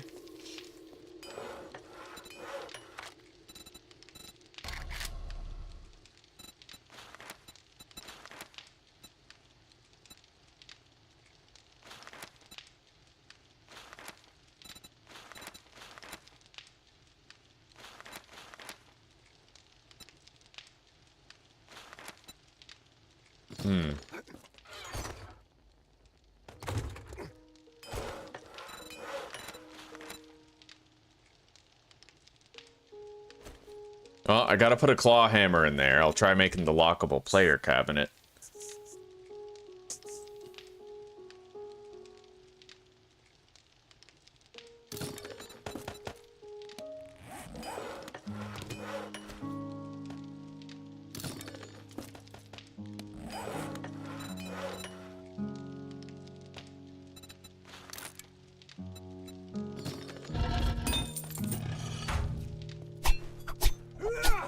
Well, I gotta put a claw hammer in there. I'll try making the lockable player cabinet.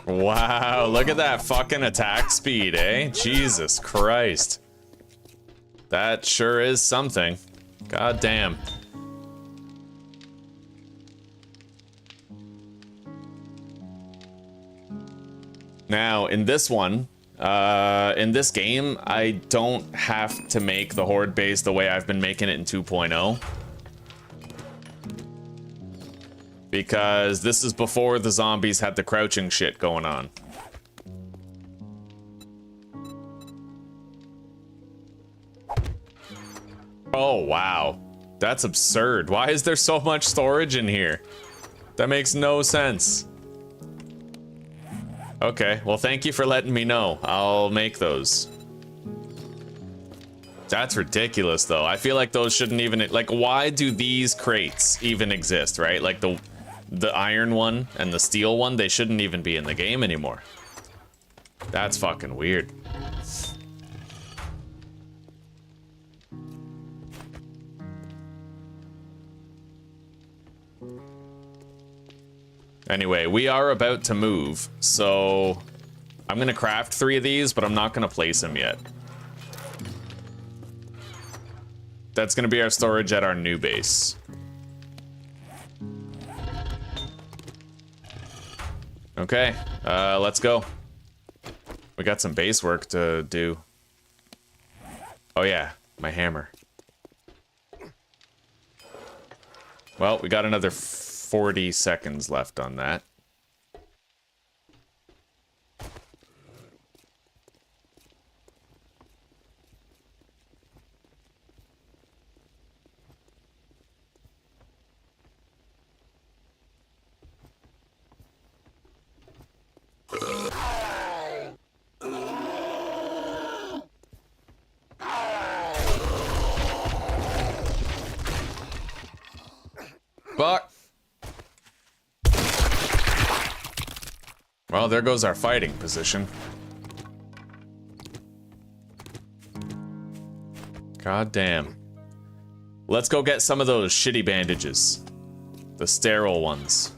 Wow, look at that fucking attack speed, eh? Jesus Christ. That sure is something. God damn. Now, in this one, in this game, I don't have to make the horde base the way I've been making it in 2.0. Because this is before the zombies had the crouching shit going on. Oh, wow. That's absurd. Why is there so much storage in here? That makes no sense. Okay, well, thank you for letting me know. I'll make those. That's ridiculous, though. I feel like those shouldn't even... Like, why do these crates even exist, right? Like, the iron one and the steel one, they shouldn't even be in the game anymore. That's fucking weird. Anyway, we are about to move, so I'm gonna craft 3 of these, but I'm not gonna place them yet. That's gonna be our storage at our new base. Okay, let's go. We got some base work to do. Oh yeah, my hammer. Well, we got another 40 seconds left on that. Fuck. Well, there goes our fighting position. God damn. Let's go get some of those shitty bandages. The sterile ones.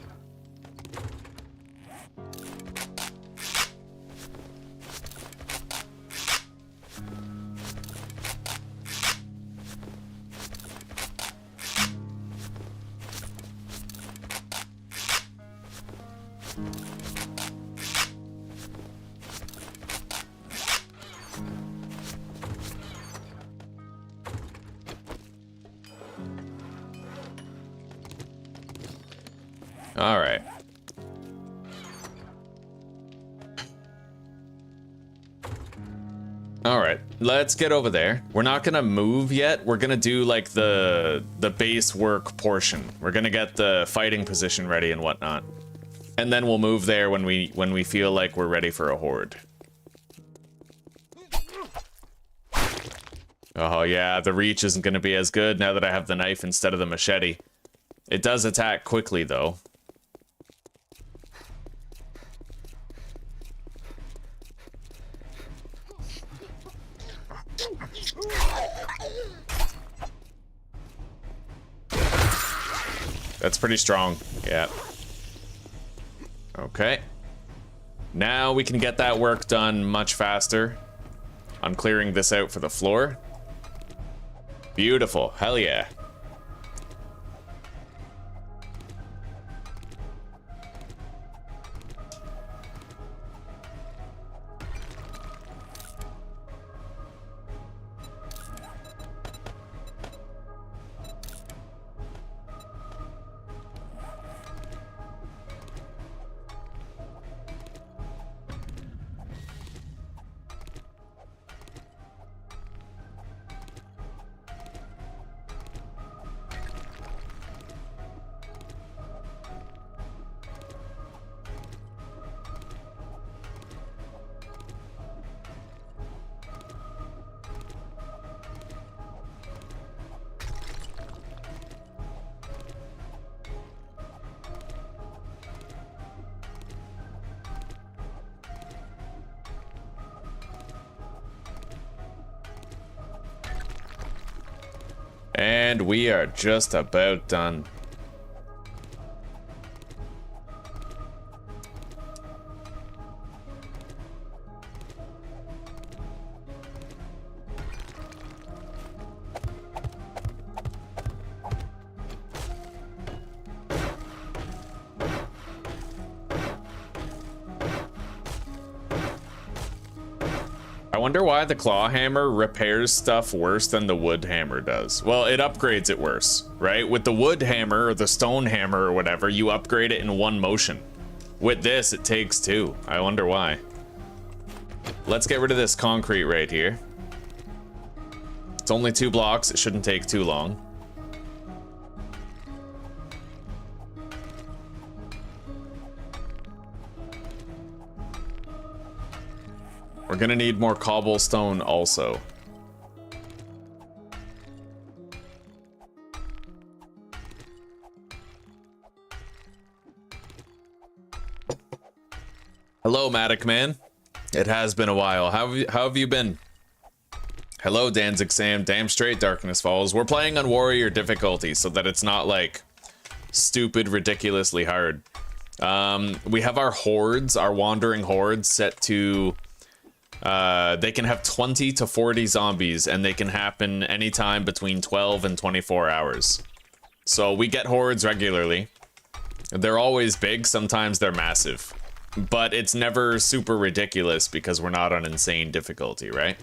All right. All right, let's get over there. We're not gonna move yet. We're gonna do like the base work portion. We're gonna get the fighting position ready and whatnot, and then we'll move there when we feel like we're ready for a horde. Oh yeah, the reach isn't gonna be as good now that I have the knife instead of the machete. It does attack quickly though. That's pretty strong, yeah. Okay. Now we can get that work done much faster on clearing this out for the floor. Beautiful, hell yeah. And we are just about done. I wonder why the claw hammer repairs stuff worse than the wood hammer does. Well, it upgrades it worse, right? With the wood hammer or the stone hammer or whatever, you upgrade it in one motion. With this, it takes two. I wonder why. Let's get rid of this concrete right here. It's only 2 blocks. It shouldn't take too long. We're gonna need more cobblestone also. Hello, Matic Man. It has been a while. How have you been? Hello, Danzig Sam. Damn straight, Darkness Falls. We're playing on warrior difficulty so that it's not like stupid, ridiculously hard. We have our hordes, our wandering hordes, set to. They can have 20 to 40 zombies, and they can happen anytime between 12 and 24 hours. So we get hordes regularly. They're always big, sometimes they're massive. But it's never super ridiculous because we're not on insane difficulty, right?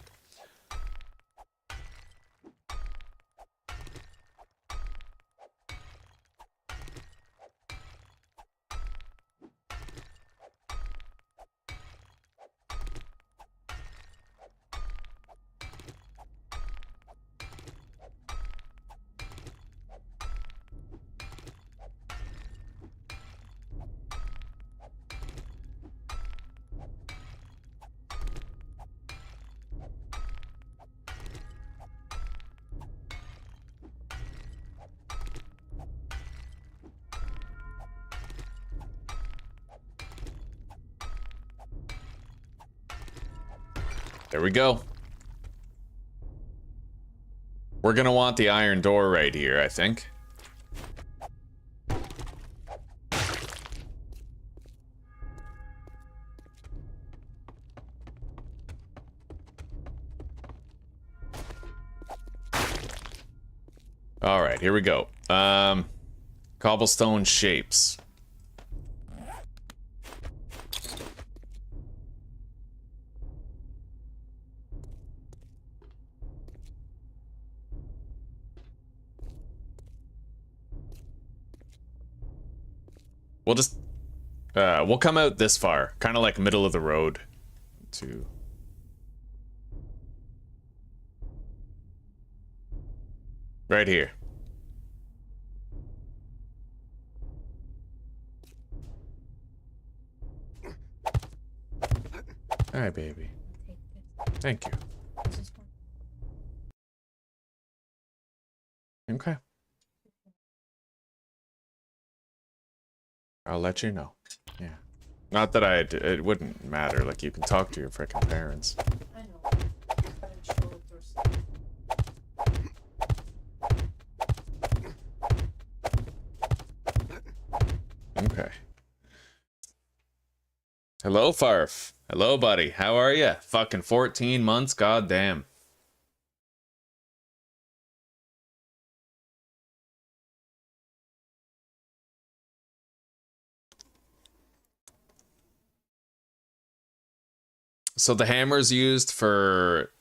There we go. We're gonna want the iron door right here, I think. All right, here we go. Cobblestone shapes. We'll just we'll come out this far, kind of like middle of the road to right here. All right, baby. Thank you. Okay. I'll let you know. Yeah. Not that it wouldn't matter. Like, you can talk to your frickin' parents. I know. But I'm sure there's... Okay. Hello, Farf. Hello, buddy. How are ya? Fucking 14 months, goddamn. So the hammer's used for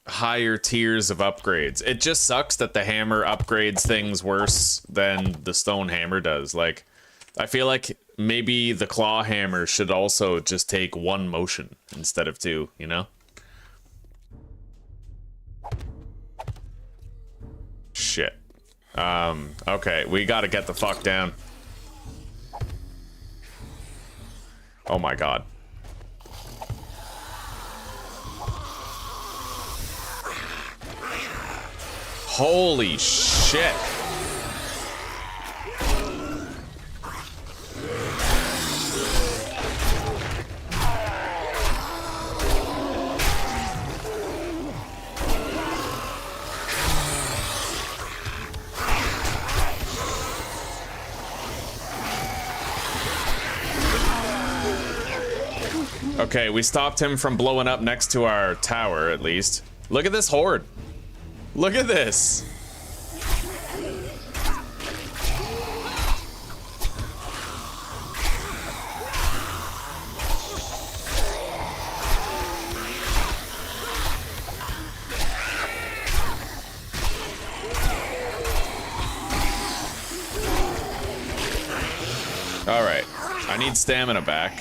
higher tiers of upgrades. It just sucks that the hammer upgrades things worse than the stone hammer does. Like, I feel like maybe the claw hammer should also just take one motion instead of two, you know? Shit. Okay, we gotta get the fuck down. Oh my god. Holy shit. Okay, we stopped him from blowing up next to our tower, at least. Look at this horde. Look at this. All right, I need stamina back.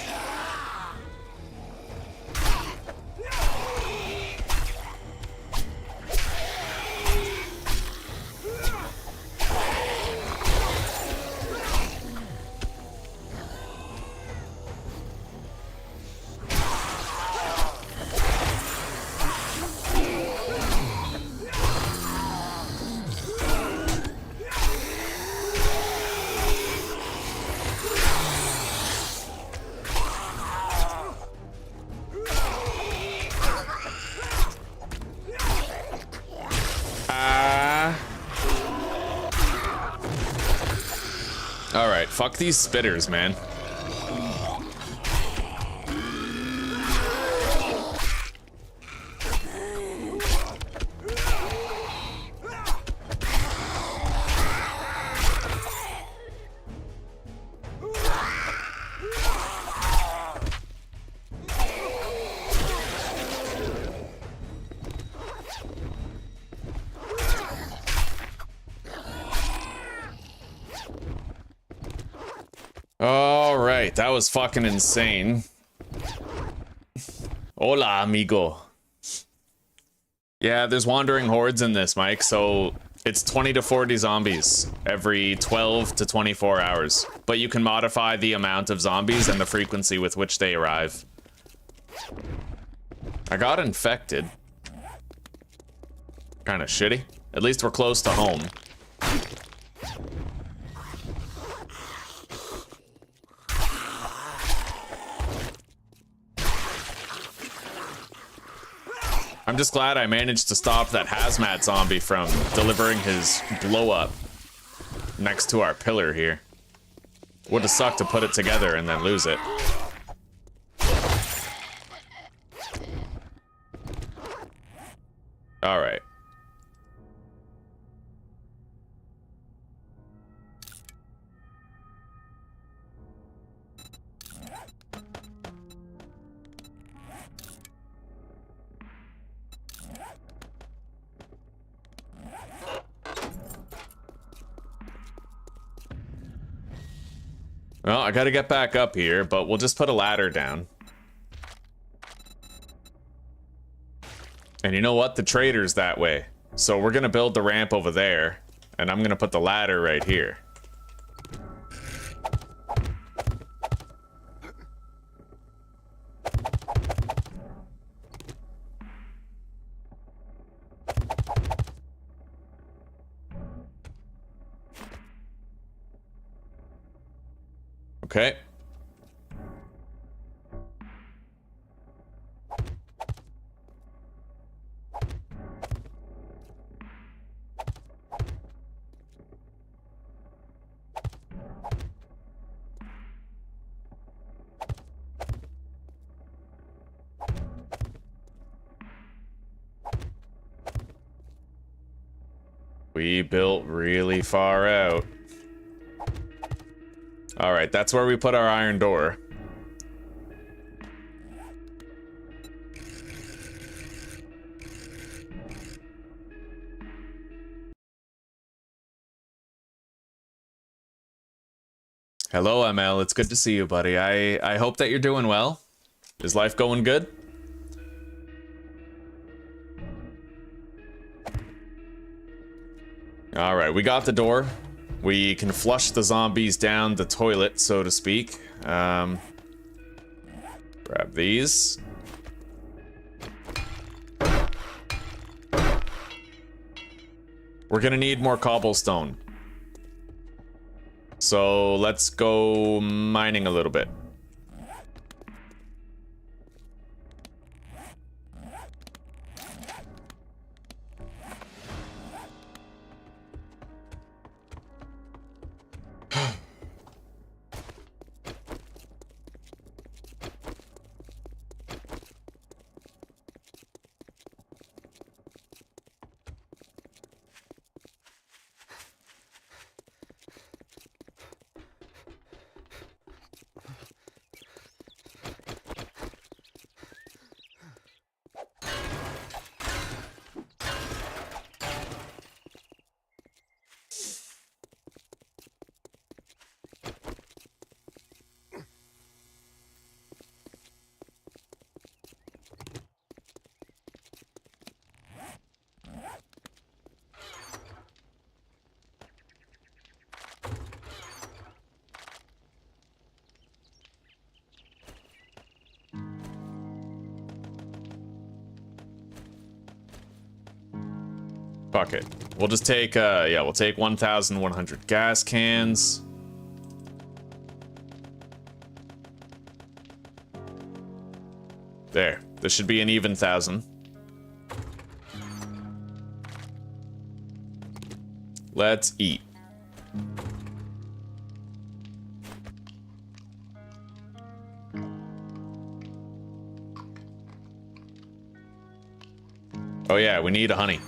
Alright, fuck these spitters, man. Alright, that was fucking insane. Hola, amigo. Yeah, there's wandering hordes in this, Mike, so it's 20 to 40 zombies every 12 to 24 hours. But you can modify the amount of zombies and the frequency with which they arrive. I got infected. Kinda shitty. At least we're close to home. I'm just glad I managed to stop that hazmat zombie from delivering his blow up next to our pillar here. Would have sucked to put it together and then lose it. All right. Well, I gotta get back up here, but we'll just put a ladder down. And you know what? The trader's that way. So we're gonna build the ramp over there, and I'm gonna put the ladder right here. Okay. We built really far out. All right, that's where we put our iron door. Hello, ML. It's good to see you, buddy. I hope that you're doing well. Is life going good? All right, we got the door. We can flush the zombies down the toilet, so to speak. Grab these. We're gonna need more cobblestone. So let's go mining a little bit. Fuck it. We'll just take, yeah, we'll take 1,100 gas cans. There. This should be an even 1,000. Let's eat. Oh yeah, we need a honey.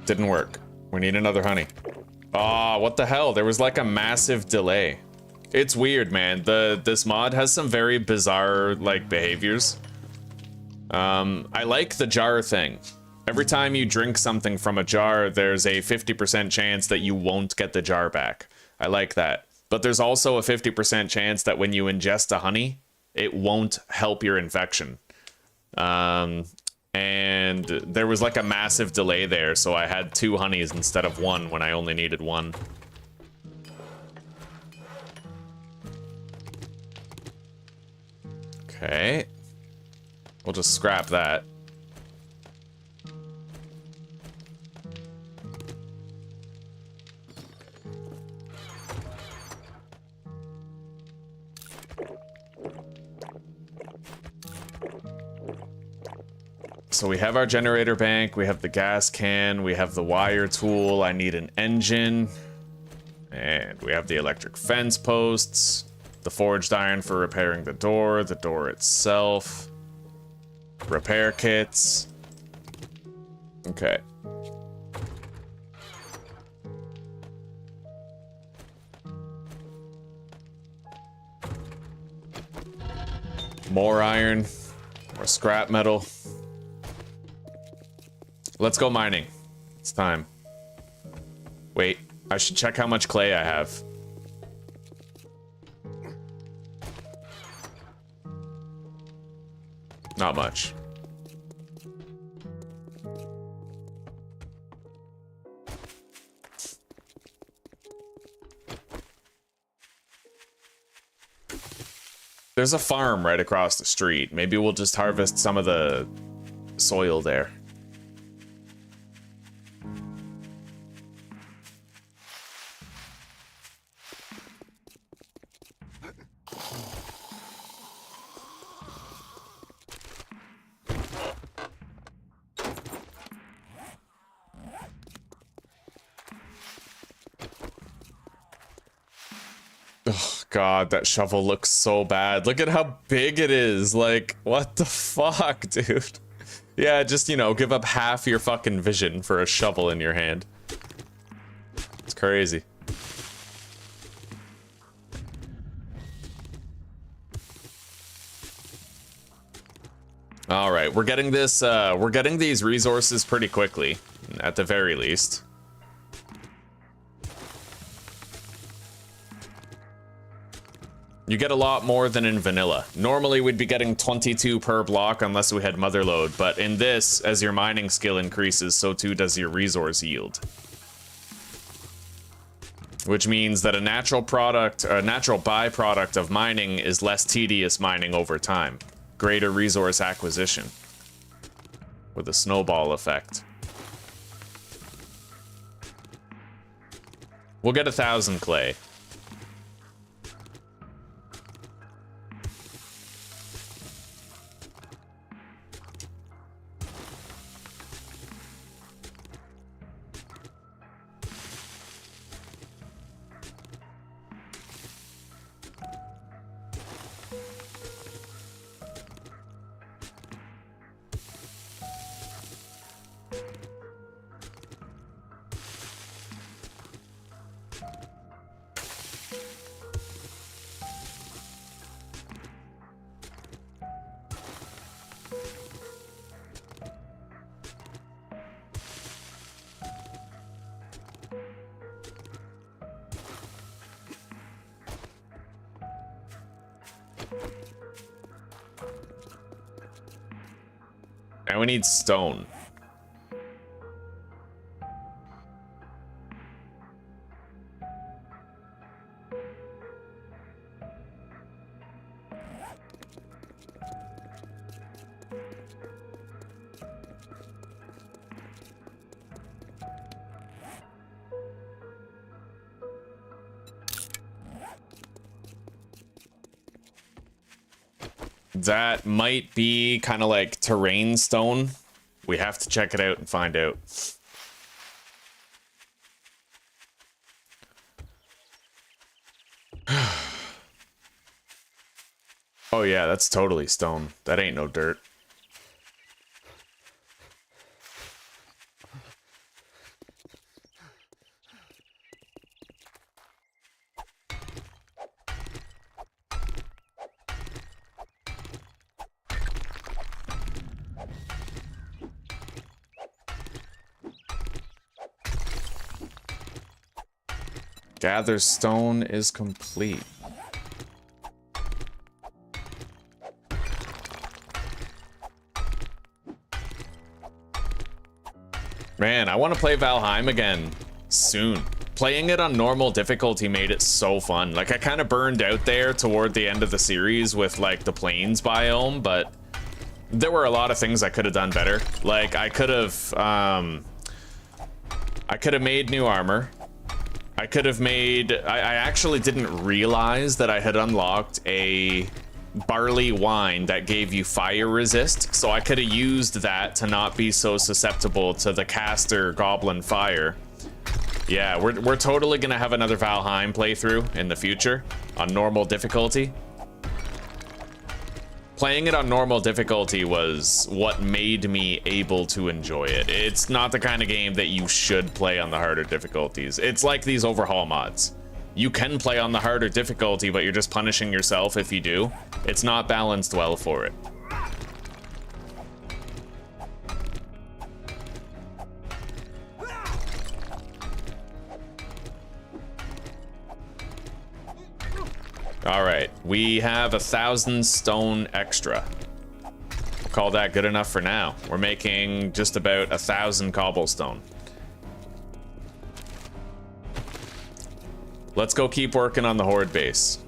Didn't work. We need another honey. Ah, what the hell? There was like a massive delay. It's weird, man. This mod has some very bizarre like behaviors. I like the jar thing. Every time you drink something from a jar, there's a 50% chance that you won't get the jar back. I like that. But there's also a 50% chance that when you ingest a honey, it won't help your infection. And there was like a massive delay there, so I had 2 honeys instead of 1 when I only needed 1. Okay. We'll just scrap that. So we have our generator bank, we have the gas can, we have the wire tool, I need an engine, and we have the electric fence posts, the forged iron for repairing the door itself, repair kits. Okay. More iron, more scrap metal. Let's go mining. It's time. Wait, I should check how much clay I have. Not much. There's a farm right across the street. Maybe we'll just harvest some of the soil there. Oh god, that shovel looks so bad. Look at how big it is. Like, what the fuck, dude? Yeah, just, you know, give up half your fucking vision for a shovel in your hand. It's crazy. All right, we're getting this, we're getting these resources pretty quickly, at the very least. You get a lot more than in vanilla. Normally we'd be getting 22 per block unless we had motherload, but in this, as your mining skill increases, so too does your resource yield. Which means that a natural byproduct of mining is less tedious mining over time. Greater resource acquisition. With a snowball effect. We'll get 1,000 clay. And we need stone. That might be kind of like terrain stone. We have to check it out and find out. Oh yeah, that's totally stone. That ain't no dirt. Gather stone is complete. Man, I want to play Valheim again soon. Playing it on normal difficulty made it so fun. Like, I kind of burned out there toward the end of the series with like the plains biome, but there were a lot of things I could have done better. Like, I could have made new armor. I could have made... I actually didn't realize that I had unlocked a barley wine that gave you fire resist, so I could have used that to not be so susceptible to the caster goblin fire. Yeah, we're totally gonna have another Valheim playthrough in the future on normal difficulty. Playing it on normal difficulty was what made me able to enjoy it. It's not the kind of game that you should play on the harder difficulties. It's like these overhaul mods. You can play on the harder difficulty, but you're just punishing yourself if you do. It's not balanced well for it. All right, we have 1,000 stone extra. We'll call that good enough for now. We're making just about 1,000 cobblestone. Let's go keep working on the horde base.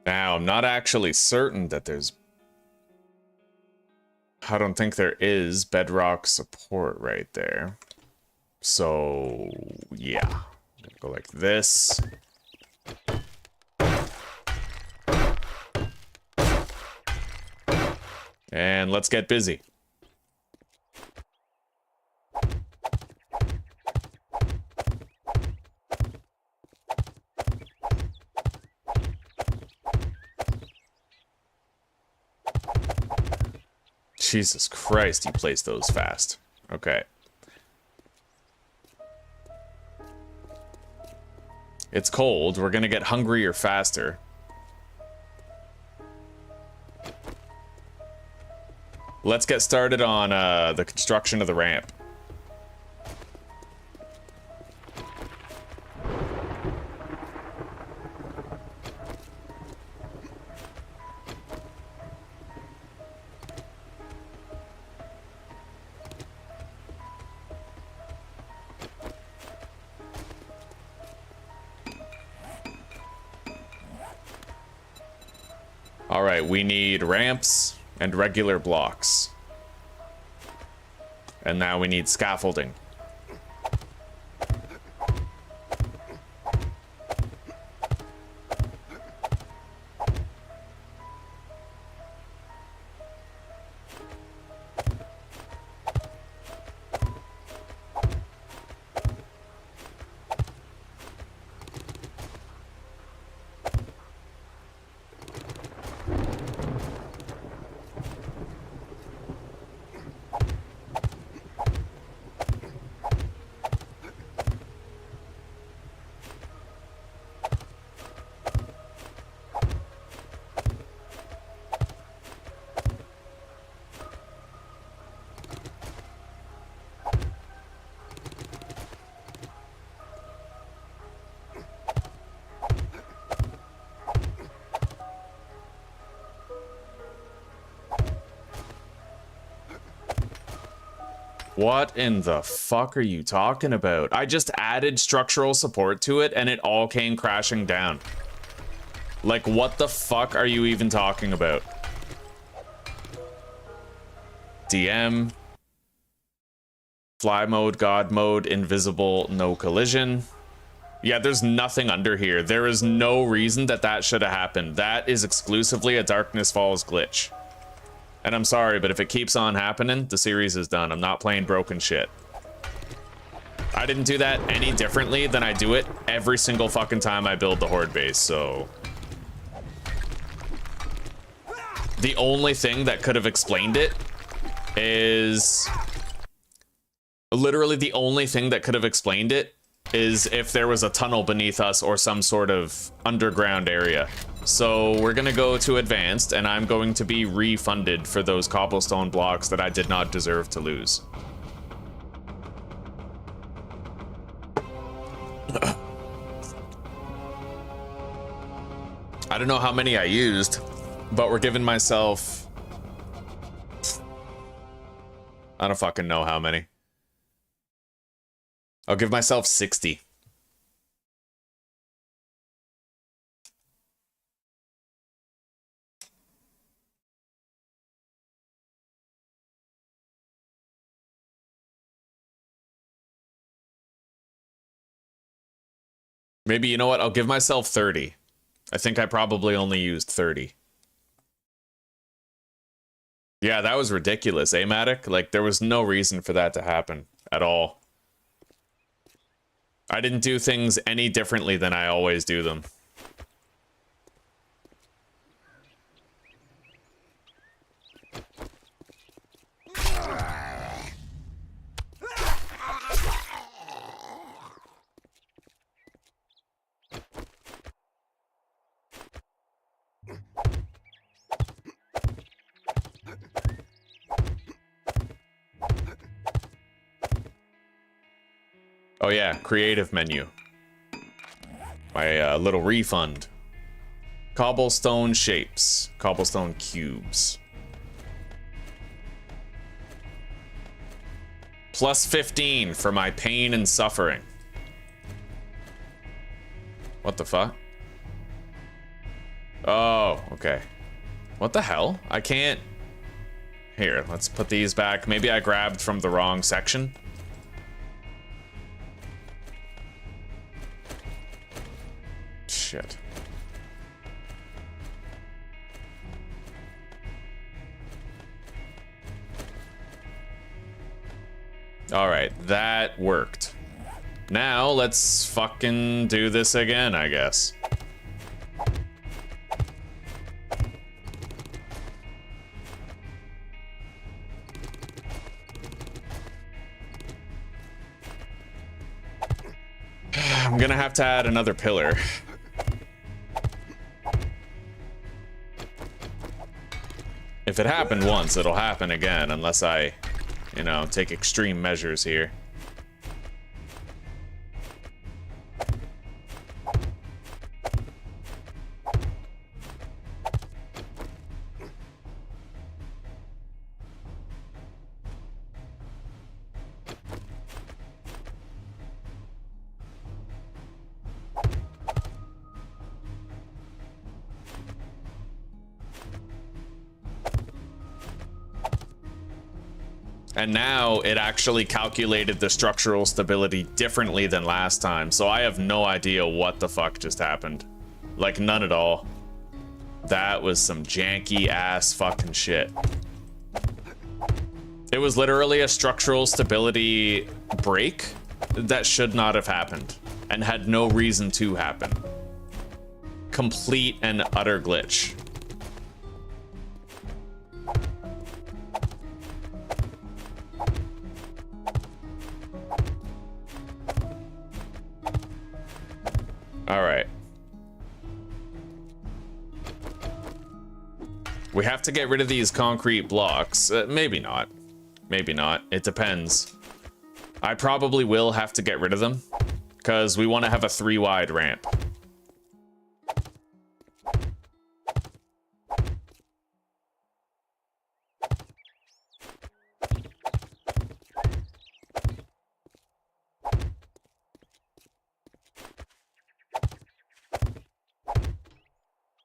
Now, I'm not actually certain that there's... I don't think there is bedrock support right there. So, yeah. I'm gonna go like this. And let's get busy. Jesus Christ, he plays those fast. Okay. It's cold. We're gonna get hungrier faster. Let's get started on the construction of the ramp. All right, we need ramps and regular blocks. And now we need scaffolding. What in the fuck are you talking about? I just added structural support to it and it all came crashing down. Like, what the fuck are you even talking about? DM. Fly mode, God mode, invisible, no collision. Yeah, there's nothing under here. There is no reason that that should have happened. That is exclusively a Darkness Falls glitch. And I'm sorry, but if it keeps on happening, the series is done. I'm not playing broken shit. I didn't do that any differently than I do it every single fucking time I build the horde base, so... The only thing that could have explained it is... Literally the only thing that could have explained it is if there was a tunnel beneath us or some sort of underground area. So we're gonna go to advanced and I'm going to be refunded for those cobblestone blocks that I did not deserve to lose. I don't know how many I used, but we're giving myself... I don't fucking know how many. I'll give myself 60. Maybe, you know what? I'll give myself 30. I think I probably only used 30. Yeah, that was ridiculous, eh, Matic? Like, there was no reason for that to happen at all. I didn't do things any differently than I always do them. Oh yeah, creative menu. My little refund. Cobblestone shapes. Cobblestone cubes. Plus 15 for my pain and suffering. What the fuck? Oh, okay. What the hell? I can't... Here, let's put these back. Maybe I grabbed from the wrong section. Shit. Alright, that worked. Now, let's fucking do this again, I guess. I'm gonna have to add another pillar. If it happened once, it'll happen again, unless I, you know, take extreme measures here. And now it actually calculated the structural stability differently than last time, so I have no idea what the fuck just happened. Like, none at all. That was some janky ass fucking shit. It was literally a structural stability break that should not have happened and had no reason to happen. Complete and utter glitch. All right. We have to get rid of these concrete blocks. Maybe not. Maybe not. It depends. I probably will have to get rid of them because we want to have a 3-wide ramp.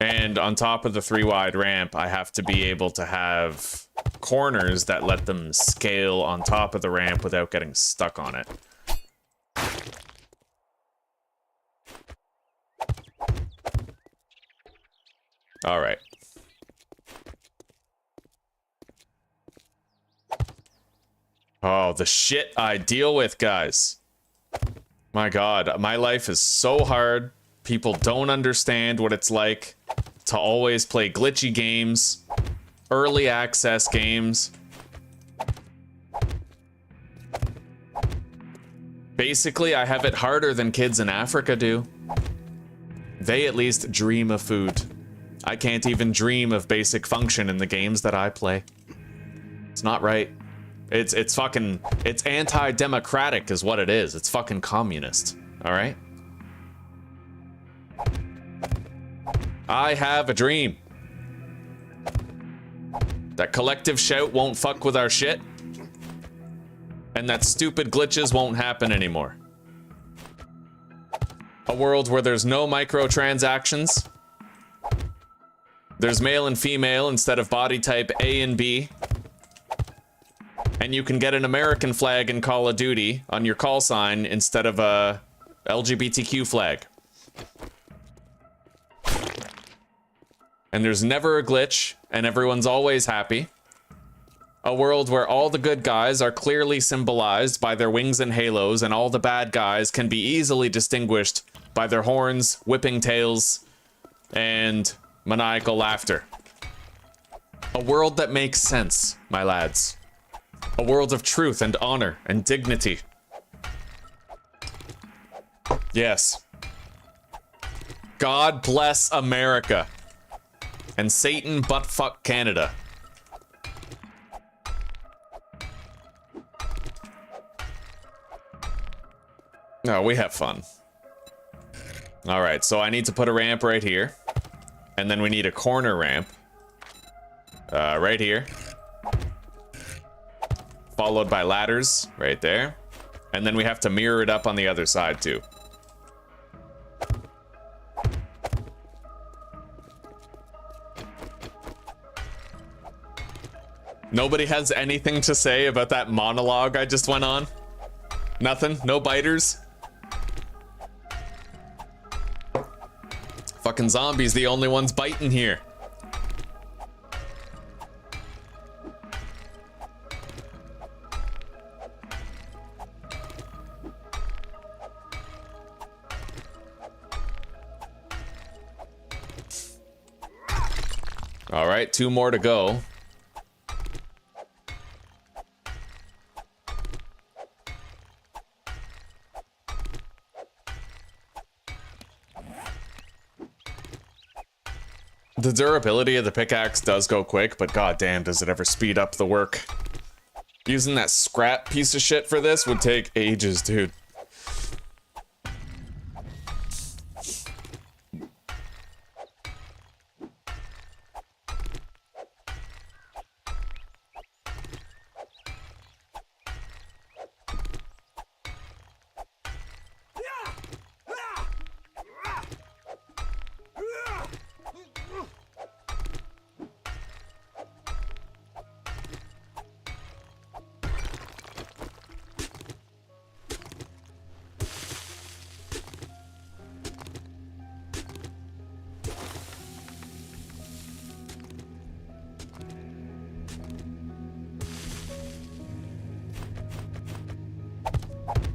And on top of the 3-wide ramp, I have to be able to have corners that let them scale on top of the ramp without getting stuck on it. All right. Oh, the shit I deal with, guys. My God, my life is so hard. People don't understand what it's like to always play glitchy games, early access games. Basically, I have it harder than kids in Africa do. They at least dream of food. I can't even dream of basic function in the games that I play. It's not right. It's fucking, it's anti-democratic is what it is. It's fucking communist, all right? I have a dream. That collective shout won't fuck with our shit. And that stupid glitches won't happen anymore. A world where there's no microtransactions. There's male and female instead of body type A and B. And you can get an American flag in Call of Duty on your call sign instead of a LGBTQ flag. And there's never a glitch, and everyone's always happy. A world where all the good guys are clearly symbolized by their wings and halos, and all the bad guys can be easily distinguished by their horns, whipping tails, and maniacal laughter. A world that makes sense, my lads. A world of truth and honor and dignity. Yes. God bless America. And Satan buttfuck Canada. No, we have fun. Alright, so I need to put a ramp right here. And then we need a corner ramp. Right here. Followed by ladders right there. And then we have to mirror it up on the other side too. Nobody has anything to say about that monologue I just went on? Nothing? No biters? Fucking zombies, the only ones biting here. All right, 2 more to go. The durability of the pickaxe does go quick, but goddamn, does it ever speed up the work. Using that scrap piece of shit for this would take ages, dude.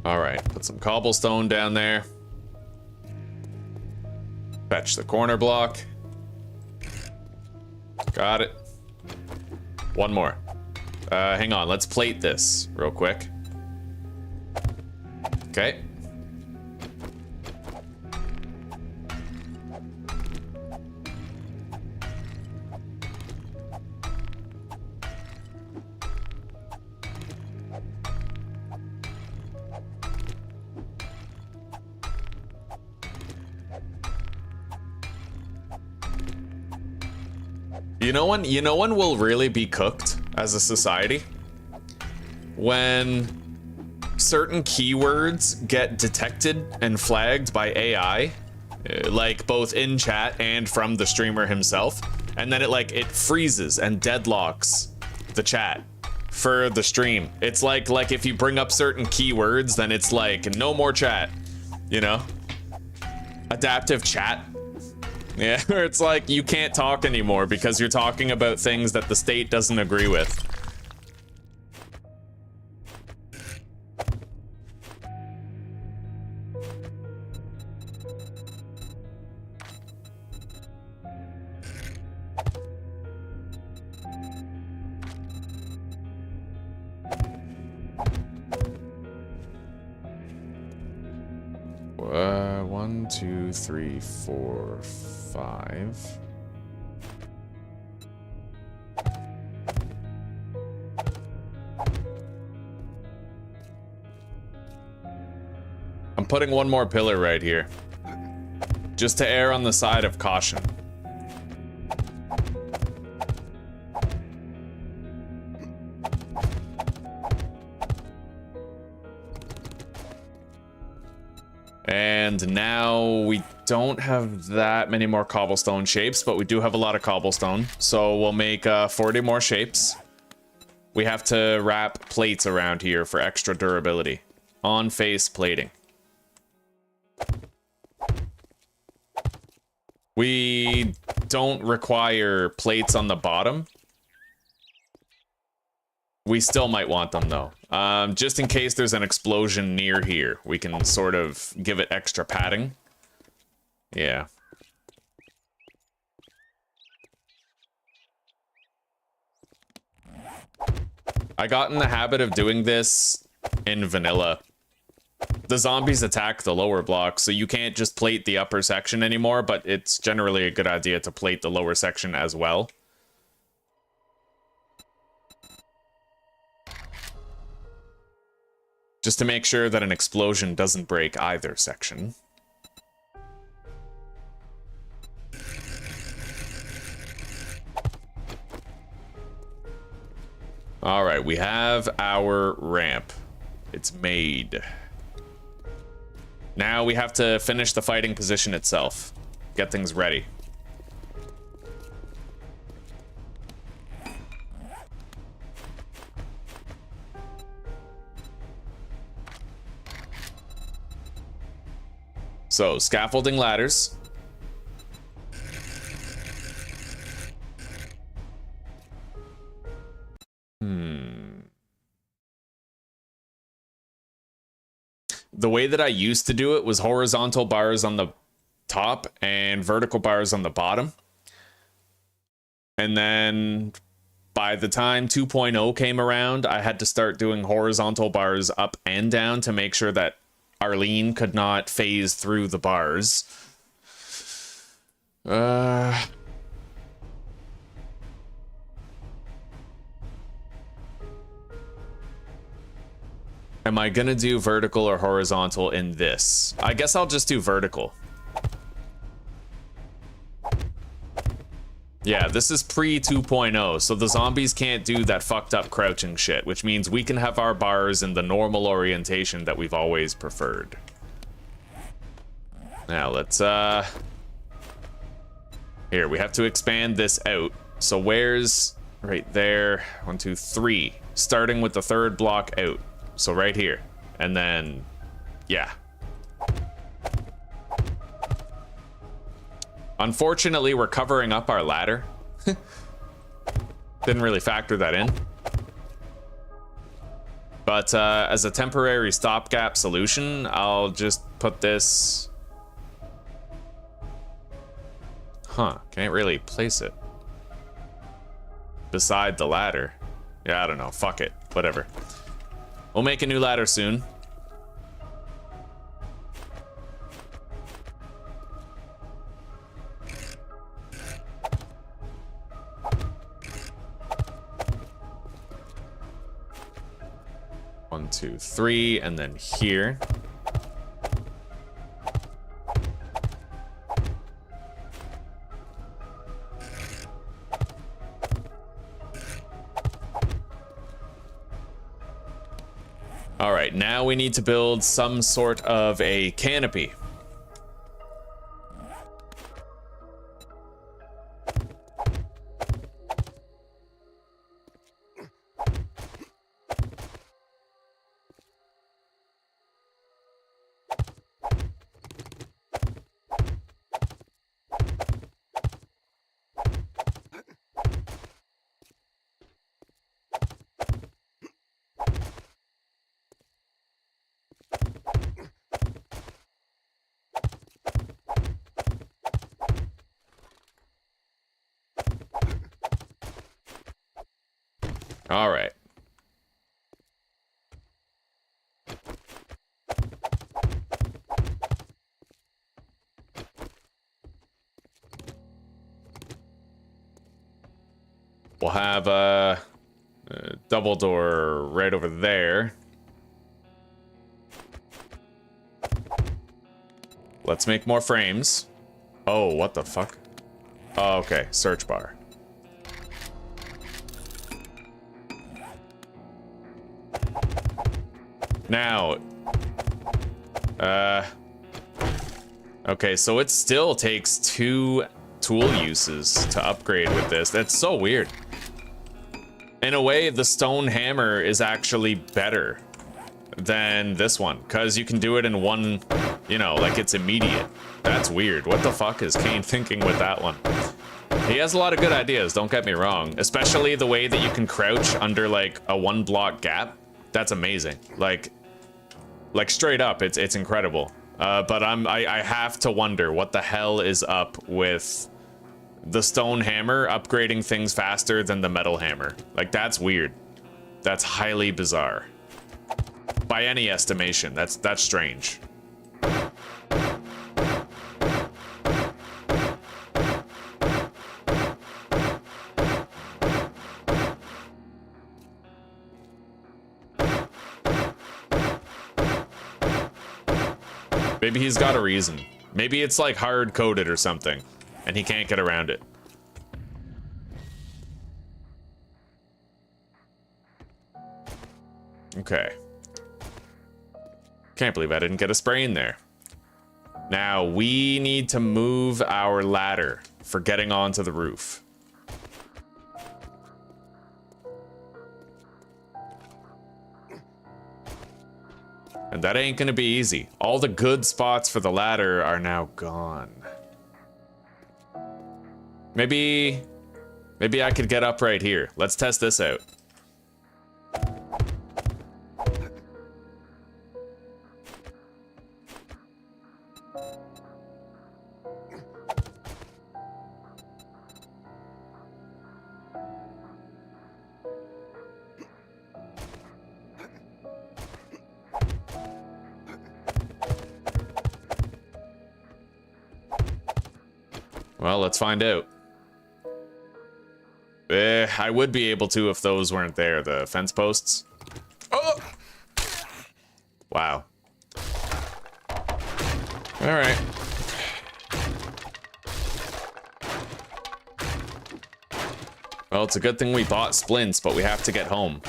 Alright, put some cobblestone down there. Fetch the corner block. Got it. One more. Hang on, let's plate this real quick. Okay. You know when we'll really be cooked as a society? When certain keywords get detected and flagged by AI, like both in chat and from the streamer himself, and then it freezes and deadlocks the chat for the stream. It's like if you bring up certain keywords, then it's like no more chat, you know? Adaptive chat. Yeah, where it's like you can't talk anymore because you're talking about things that the state doesn't agree with. One, two, three, four, 5. I'm putting one more pillar right here, just to err on the side of caution. And now we don't have that many more cobblestone shapes, but we do have a lot of cobblestone. So we'll make 40 more shapes. We have to wrap plates around here for extra durability. On face plating. We don't require plates on the bottom. We still might want them though. Just in case there's an explosion near here, we can sort of give it extra padding. Yeah. I got in the habit of doing this in vanilla. The zombies attack the lower blocks, so you can't just plate the upper section anymore, but it's generally a good idea to plate the lower section as well. Just to make sure that an explosion doesn't break either section. All right, we have our ramp. It's made. Now we have to finish the fighting position itself. Get things ready. So, scaffolding ladders. The way that I used to do it was horizontal bars on the top and vertical bars on the bottom. And then by the time 2.0 came around, I had to start doing horizontal bars up and down to make sure that Arlene could not phase through the bars. Am I gonna do vertical or horizontal in this? I guess I'll just do vertical. Yeah, this is pre 2.0, so the zombies can't do that fucked up crouching shit, which means we can have our bars in the normal orientation that we've always preferred. Now let's here, we have to expand this out. So where's right there? 1, 2, 3. Starting with the third block out. So right here. And then yeah. Unfortunately, we're covering up our ladder. Didn't really factor that in. But as a temporary stopgap solution, I'll just put this... Huh, can't really place it. Beside the ladder. Yeah, I don't know, fuck it, whatever. We'll make a new ladder soon. One, two, three, and then here. All right, now we need to build some sort of a canopy. All right. We'll have a double door right over there. Let's make more frames. Oh, what the fuck? Oh, okay, search bar. Now, Okay, so it still takes 2 tool uses to upgrade with this. That's so weird. In a way, the stone hammer is actually better than this one, because you can do it in one, you know, like it's immediate. That's weird. What the fuck is Kane thinking with that one? He has a lot of good ideas, don't get me wrong. Especially the way that you can crouch under like a 1-block gap. That's amazing. Like straight up, it's incredible. But I have to wonder what the hell is up with the stone hammer upgrading things faster than the metal hammer. Like, that's weird. That's highly bizarre. By any estimation, that's strange. Maybe he's got a reason. Maybe it's like hard-coded or something, and he can't get around it. Okay. Can't believe I didn't get a spray in there. Now, we need to move our ladder for getting onto the roof. And that ain't gonna be easy. All the good spots for the ladder are now gone. Maybe I could get up right here. Let's test this out. Well, let's find out. I would be able to if those weren't there, the fence posts. Oh! Wow. All right. Well, it's a good thing we bought splints, but we have to get home.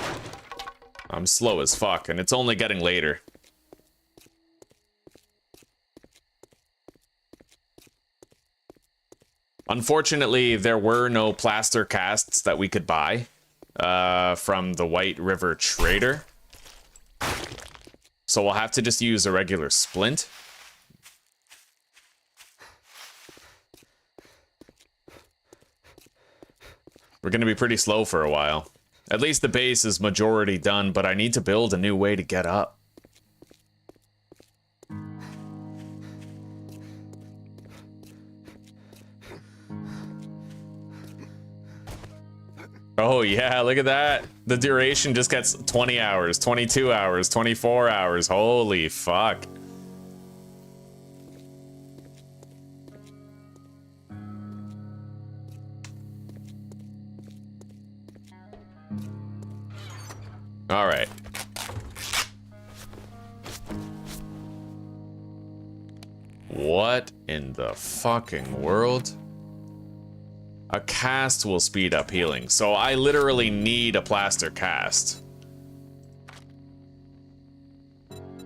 I'm slow as fuck, and it's only getting later. Unfortunately, there were no plaster casts that we could buy from the White River Trader. So we'll have to just use a regular splint. We're going to be pretty slow for a while. At least the base is majority done, but I need to build a new way to get up. Oh yeah, look at that. The duration just gets 20 hours, 22 hours, 24 hours. Holy fuck. All right. What in the fucking world? A cast will speed up healing, so I literally need a plaster cast.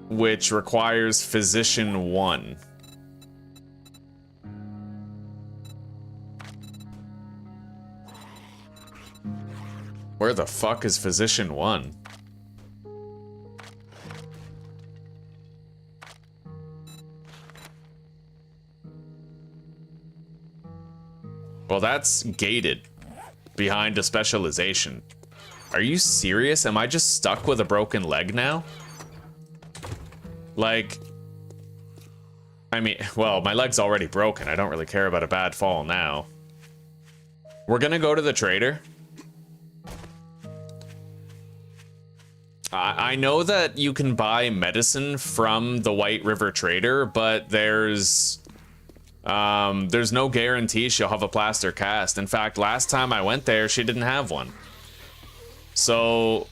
Which requires Physician 1. Where the fuck is Physician 1? Well, that's gated behind a specialization. Are you serious? Am I just stuck with a broken leg now? Like, I mean, well, my leg's already broken. I don't really care about a bad fall now. We're gonna go to the trader. I know that you can buy medicine from the White River Trader, but there's no guarantee she'll have a plaster cast. In fact, last time I went there, she didn't have one. So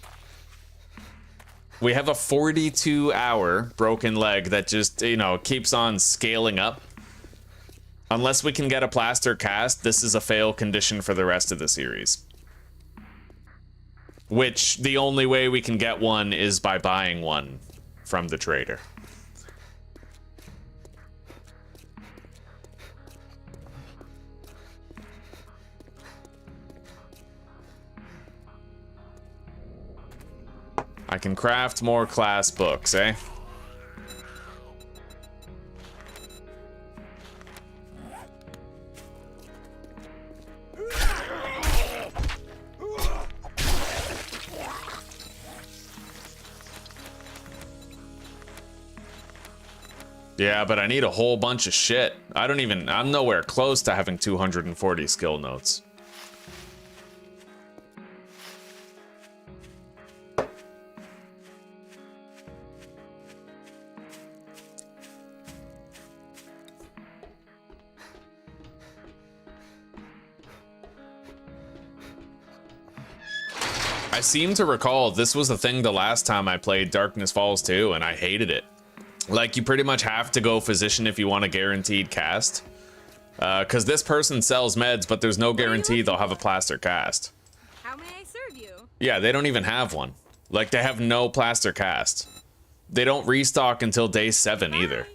we have a 42-hour broken leg that just, you know, keeps on scaling up. Unless we can get a plaster cast, this is a fail condition for the rest of the series. Which, the only way we can get one is by buying one from the trader. I can craft more class books, eh? Yeah, but I need a whole bunch of shit. I'm nowhere close to having 240 skill notes. I seem to recall this was a thing the last time I played Darkness Falls 2, and I hated it. Like, you pretty much have to go physician if you want a guaranteed cast. Because this person sells meds, but there's no guarantee they'll have a plaster cast. How may I serve you? Yeah, they don't even have one. Like, they have no plaster cast. They don't restock until day 7 either.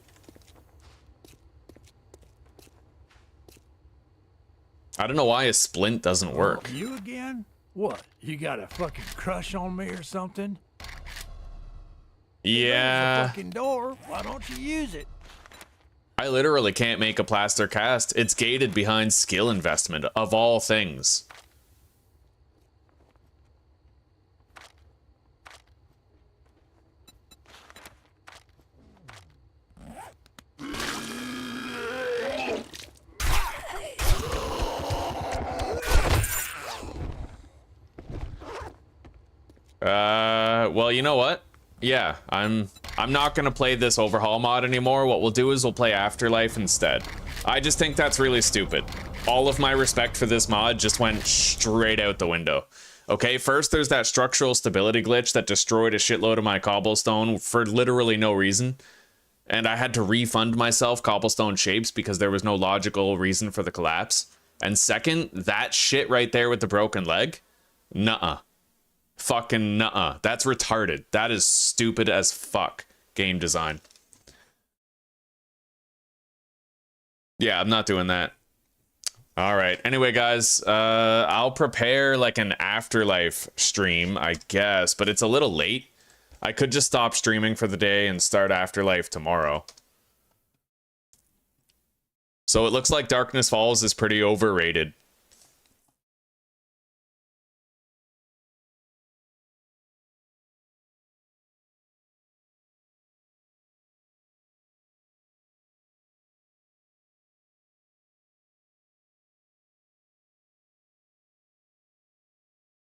I don't know why a splint doesn't work. Oh, you again? What? You got a fucking crush on me or something? Yeah. There's a fucking door. Why don't you use it? I literally can't make a plaster cast. It's gated behind skill investment, of all things. Well, you know what? Yeah, I'm not gonna play this overhaul mod anymore. What we'll do is we'll play Afterlife instead. I just think that's really stupid. All of my respect for this mod just went straight out the window. Okay, first there's that structural stability glitch that destroyed a shitload of my cobblestone for literally no reason. And I had to refund myself cobblestone shapes because there was no logical reason for the collapse. And second, that shit right there with the broken leg? Nuh-uh. Fucking nuh-uh. That's retarded. That is stupid as fuck. Game design. Yeah, I'm not doing that. All right. Anyway, guys, I'll prepare like an Afterlife stream, I guess, but it's a little late. I could just stop streaming for the day and start Afterlife tomorrow. So it looks like Darkness Falls is pretty overrated.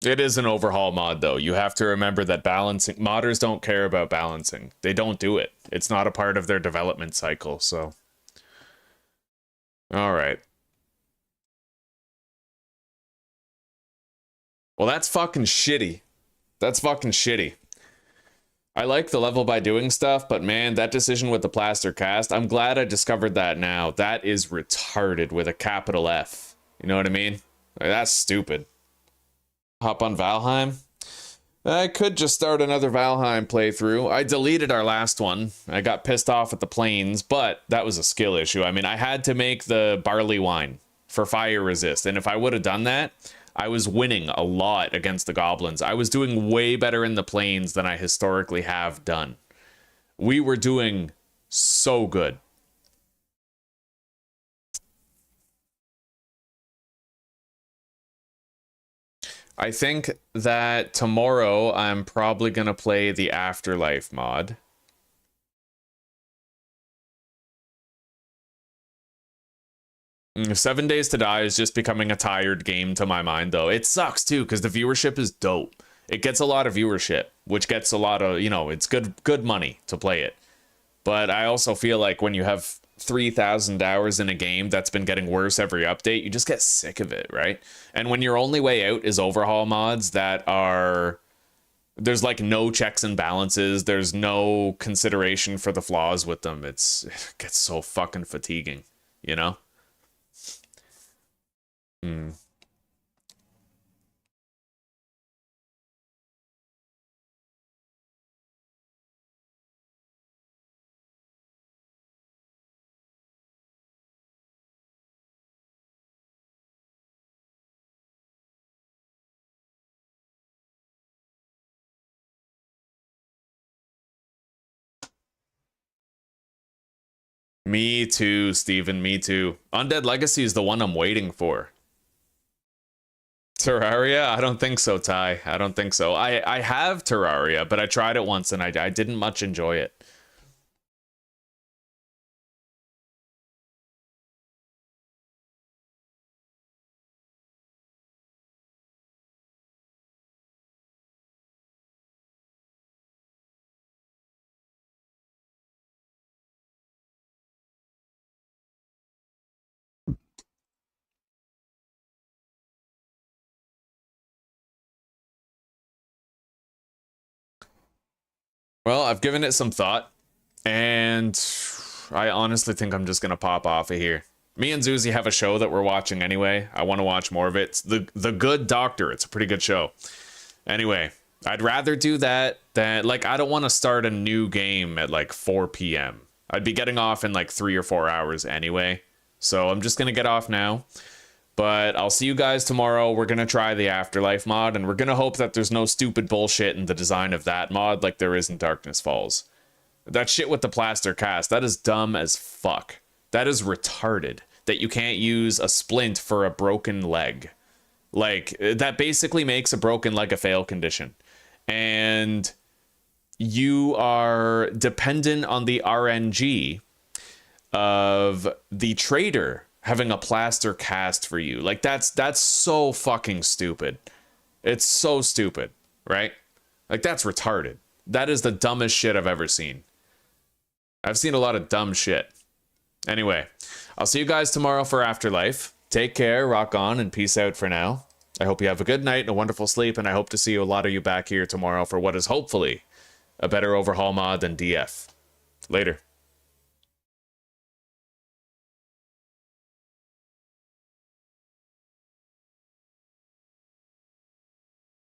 It is an overhaul mod, though. You have to remember that balancing... Modders don't care about balancing. They don't do it. It's not a part of their development cycle, so... Alright. Well, that's fucking shitty. That's fucking shitty. I like the level by doing stuff, but man, that decision with the plaster cast, I'm glad I discovered that now. That is retarded with a capital F. You know what I mean? Like, that's stupid. Hop on Valheim? I could just start another Valheim playthrough. I deleted our last one. I got pissed off at the planes, but that was a skill issue. I mean, I had to make the barley wine for fire resist, and if I would have done that, I was winning a lot against the goblins. I was doing way better in the plains than I historically have done. We were doing so good. I think that tomorrow I'm probably going to play the Afterlife mod. Seven Days to Die is just becoming a tired game to my mind, though. It sucks, too, because the viewership is dope. It gets a lot of viewership, which gets a lot of, you know, it's good money to play it. But I also feel like when you have 3,000 hours in a game that's been getting worse every update, you just get sick of it, right? And when your only way out is overhaul mods that are... There's like no checks and balances. There's no consideration for the flaws with them. It gets so fucking fatiguing, you know? Me too, Steven, me too. Undead Legacy is the one I'm waiting for. Terraria? I don't think so, Ty. I don't think so. I have Terraria, but I tried it once and I didn't much enjoy it. Well, I've given it some thought, and I honestly think I'm just gonna pop off of here. Me and Zuzi have a show that we're watching anyway. I want to watch more of it. It's the Good Doctor. It's a pretty good show. Anyway, I'd rather do that than, like, I don't want to start a new game at like 4 p.m. I'd be getting off in like 3 or 4 hours anyway. So I'm just gonna get off now. But I'll see you guys tomorrow. We're going to try the Afterlife mod, and we're going to hope that there's no stupid bullshit in the design of that mod like there is in Darkness Falls. That shit with the plaster cast, that is dumb as fuck. That is retarded, that you can't use a splint for a broken leg. Like, that basically makes a broken leg a fail condition. And you are dependent on the RNG of the trader having a plaster cast for you. Like, that's so fucking stupid. It's so stupid, right? Like, that's retarded. That is the dumbest shit I've ever seen. I've seen a lot of dumb shit. Anyway, I'll see you guys tomorrow for Afterlife. Take care, rock on, and peace out for now. I hope you have a good night and a wonderful sleep, and I hope to see a lot of you back here tomorrow for what is hopefully a better overhaul mod than DF. Later.